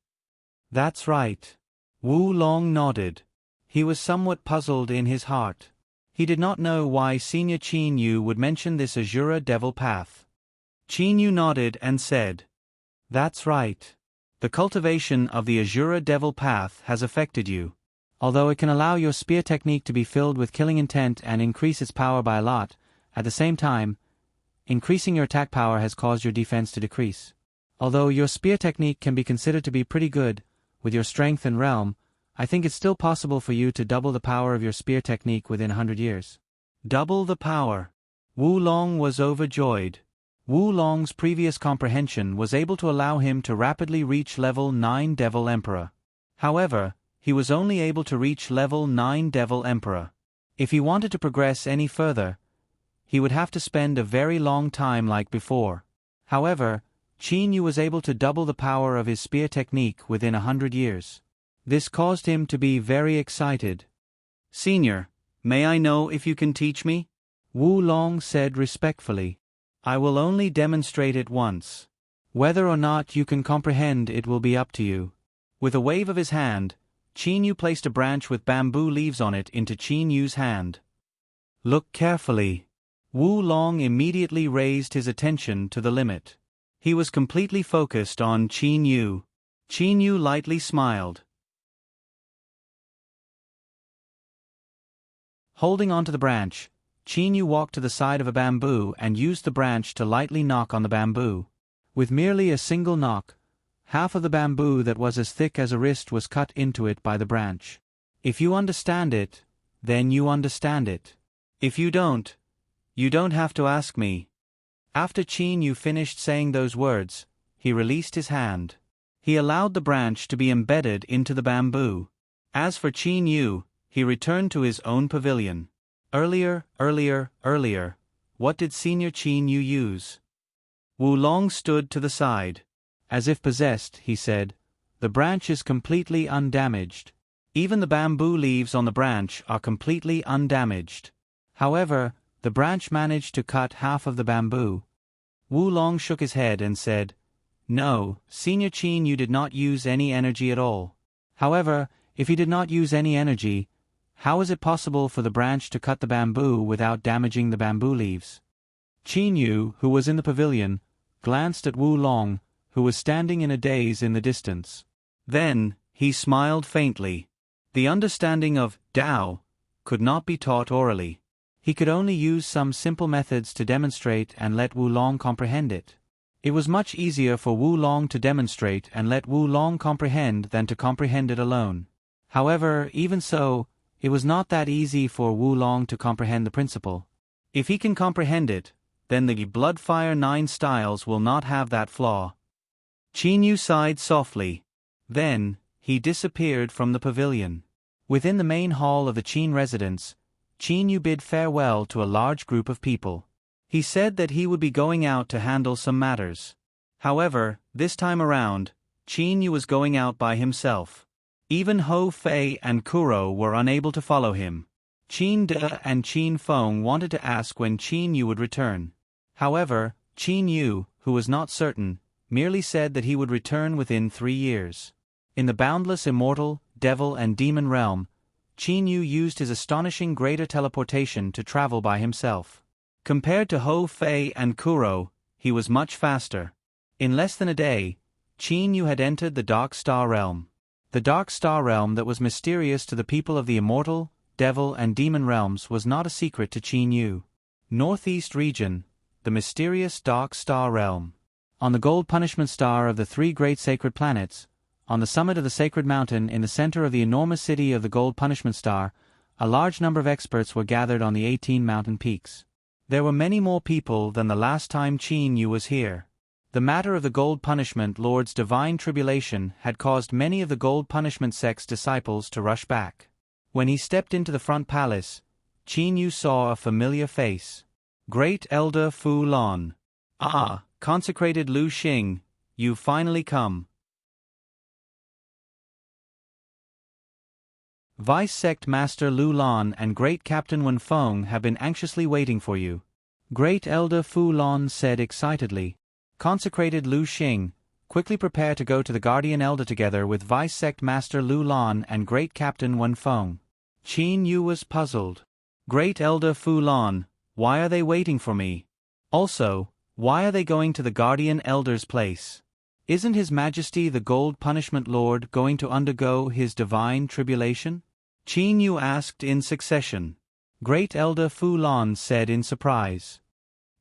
That's right. Wu Long nodded. He was somewhat puzzled in his heart. He did not know why Senior Qin Yu would mention this Azura Devil Path. Qin Yu nodded and said, That's right. The cultivation of the Azura Devil Path has affected you. Although it can allow your spear technique to be filled with killing intent and increase its power by a lot, at the same time, increasing your attack power has caused your defense to decrease. Although your spear technique can be considered to be pretty good, with your strength and realm, I think it's still possible for you to double the power of your spear technique within 100 years. Double the power. Wu Long was overjoyed. Wu Long's previous comprehension was able to allow him to rapidly reach level 9 Devil Emperor. However, he was only able to reach level 9 Devil Emperor. If he wanted to progress any further, he would have to spend a very long time like before. However, Qin Yu was able to double the power of his spear technique within 100 years. This caused him to be very excited. Senior, may I know if you can teach me? Wu Long said respectfully. I will only demonstrate it once. Whether or not you can comprehend it will be up to you. With a wave of his hand, Qin Yu placed a branch with bamboo leaves on it into Qin Yu's hand. Look carefully. Wu Long immediately raised his attention to the limit. He was completely focused on Qin Yu. Qin Yu lightly smiled. Holding onto the branch, Qin Yu walked to the side of a bamboo and used the branch to lightly knock on the bamboo. With merely a single knock, half of the bamboo that was as thick as a wrist was cut into it by the branch. If you understand it, then you understand it. If you don't have to ask me. After Qin Yu finished saying those words, he released his hand. He allowed the branch to be embedded into the bamboo. As for Qin Yu, he returned to his own pavilion. Earlier, what did Senior Qin Yu use? Wu Long stood to the side. As if possessed, he said, The branch is completely undamaged. Even the bamboo leaves on the branch are completely undamaged. However, the branch managed to cut half of the bamboo. Wu Long shook his head and said, No, Senior Qin Yu did not use any energy at all. However, if he did not use any energy, how is it possible for the branch to cut the bamboo without damaging the bamboo leaves? Qin Yu, who was in the pavilion, glanced at Wu Long, who was standing in a daze in the distance. Then, he smiled faintly. The understanding of Tao could not be taught orally. He could only use some simple methods to demonstrate and let Wu Long comprehend it. It was much easier for Wu Long to demonstrate and let Wu Long comprehend than to comprehend it alone. However, even so, it was not that easy for Wu Long to comprehend the principle. If he can comprehend it, then the Bloodfire 9 styles will not have that flaw. Qin Yu sighed softly. Then, he disappeared from the pavilion. Within the main hall of the Qin residence, Qin Yu bid farewell to a large group of people. He said that he would be going out to handle some matters. However, this time around, Qin Yu was going out by himself. Even Hou Fei and Kuro were unable to follow him. Qin De and Qin Feng wanted to ask when Qin Yu would return. However, Qin Yu, who was not certain, merely said that he would return within 3 years. In the boundless immortal, devil and demon realm, Qin Yu used his astonishing greater teleportation to travel by himself. Compared to Hou Fei and Kuro, he was much faster. In less than a day, Qin Yu had entered the Dark Star Realm. The Dark Star Realm that was mysterious to the people of the immortal, devil and demon realms was not a secret to Qin Yu. Northeast region, the mysterious Dark Star Realm. On the gold punishment star of the 3 great sacred planets, on the summit of the sacred mountain in the center of the enormous city of the gold punishment star, a large number of experts were gathered on the 18 mountain peaks. There were many more people than the last time Qin Yu was here. The matter of the Gold Punishment Lord's divine tribulation had caused many of the Gold Punishment sect's disciples to rush back. When he stepped into the front palace, Qin Yu saw a familiar face. Great Elder Fu Lon. Ah, consecrated Lu Xing, you've finally come. Vice Sect Master Lu Lon and Great Captain Wen Feng have been anxiously waiting for you. Great Elder Fu Lon said excitedly. Consecrated Lu Xing, quickly prepare to go to the Guardian Elder together with Vice Sect Master Lu Lon and Great Captain Wen Feng. Qin Yu was puzzled. Great Elder Fu Lon, why are they waiting for me? Also, why are they going to the Guardian Elder's place? Isn't His Majesty the Gold Punishment Lord going to undergo his divine tribulation? Qin Yu asked in succession. Great Elder Fu Lon said in surprise.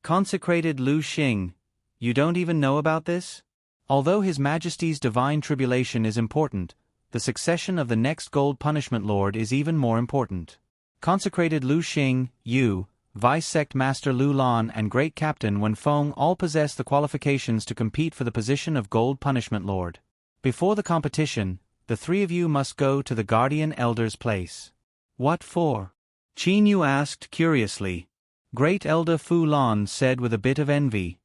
Consecrated Lu Xing, you don't even know about this? Although His Majesty's divine tribulation is important, the succession of the next Gold Punishment Lord is even more important. Consecrated Lu Xing, you, Vice Sect Master Lu Lon and Great Captain Wen Feng all possess the qualifications to compete for the position of Gold Punishment Lord. Before the competition, the 3 of you must go to the Guardian Elder's place. What for? Qin Yu asked curiously. Great Elder Fu Lon said with a bit of envy.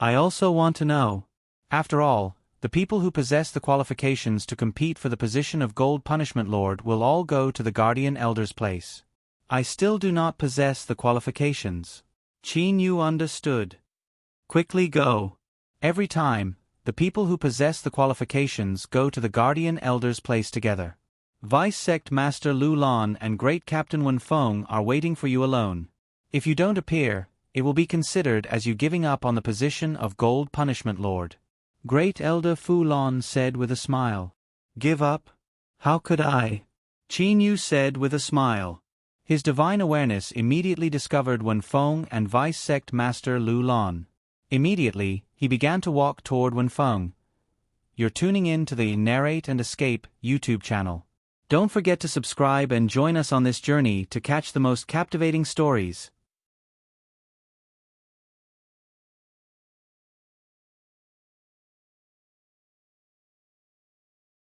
I also want to know. After all, the people who possess the qualifications to compete for the position of Gold Punishment Lord will all go to the Guardian Elder's place. I still do not possess the qualifications. Qin Yu understood. Quickly go. Every time, the people who possess the qualifications go to the Guardian Elder's place together. Vice Sect Master Lu Lon and Great Captain Wen Feng are waiting for you alone. If you don't appear, it will be considered as you giving up on the position of Gold Punishment Lord. Great Elder Fu Lon said with a smile. Give up? How could I? Qin Yu said with a smile. His divine awareness immediately discovered Wen Feng and Vice Sect Master Lu Lon. Immediately, he began to walk toward Wen Feng. You're tuning in to the Narrate and Escape YouTube channel. Don't forget to subscribe and join us on this journey to catch the most captivating stories.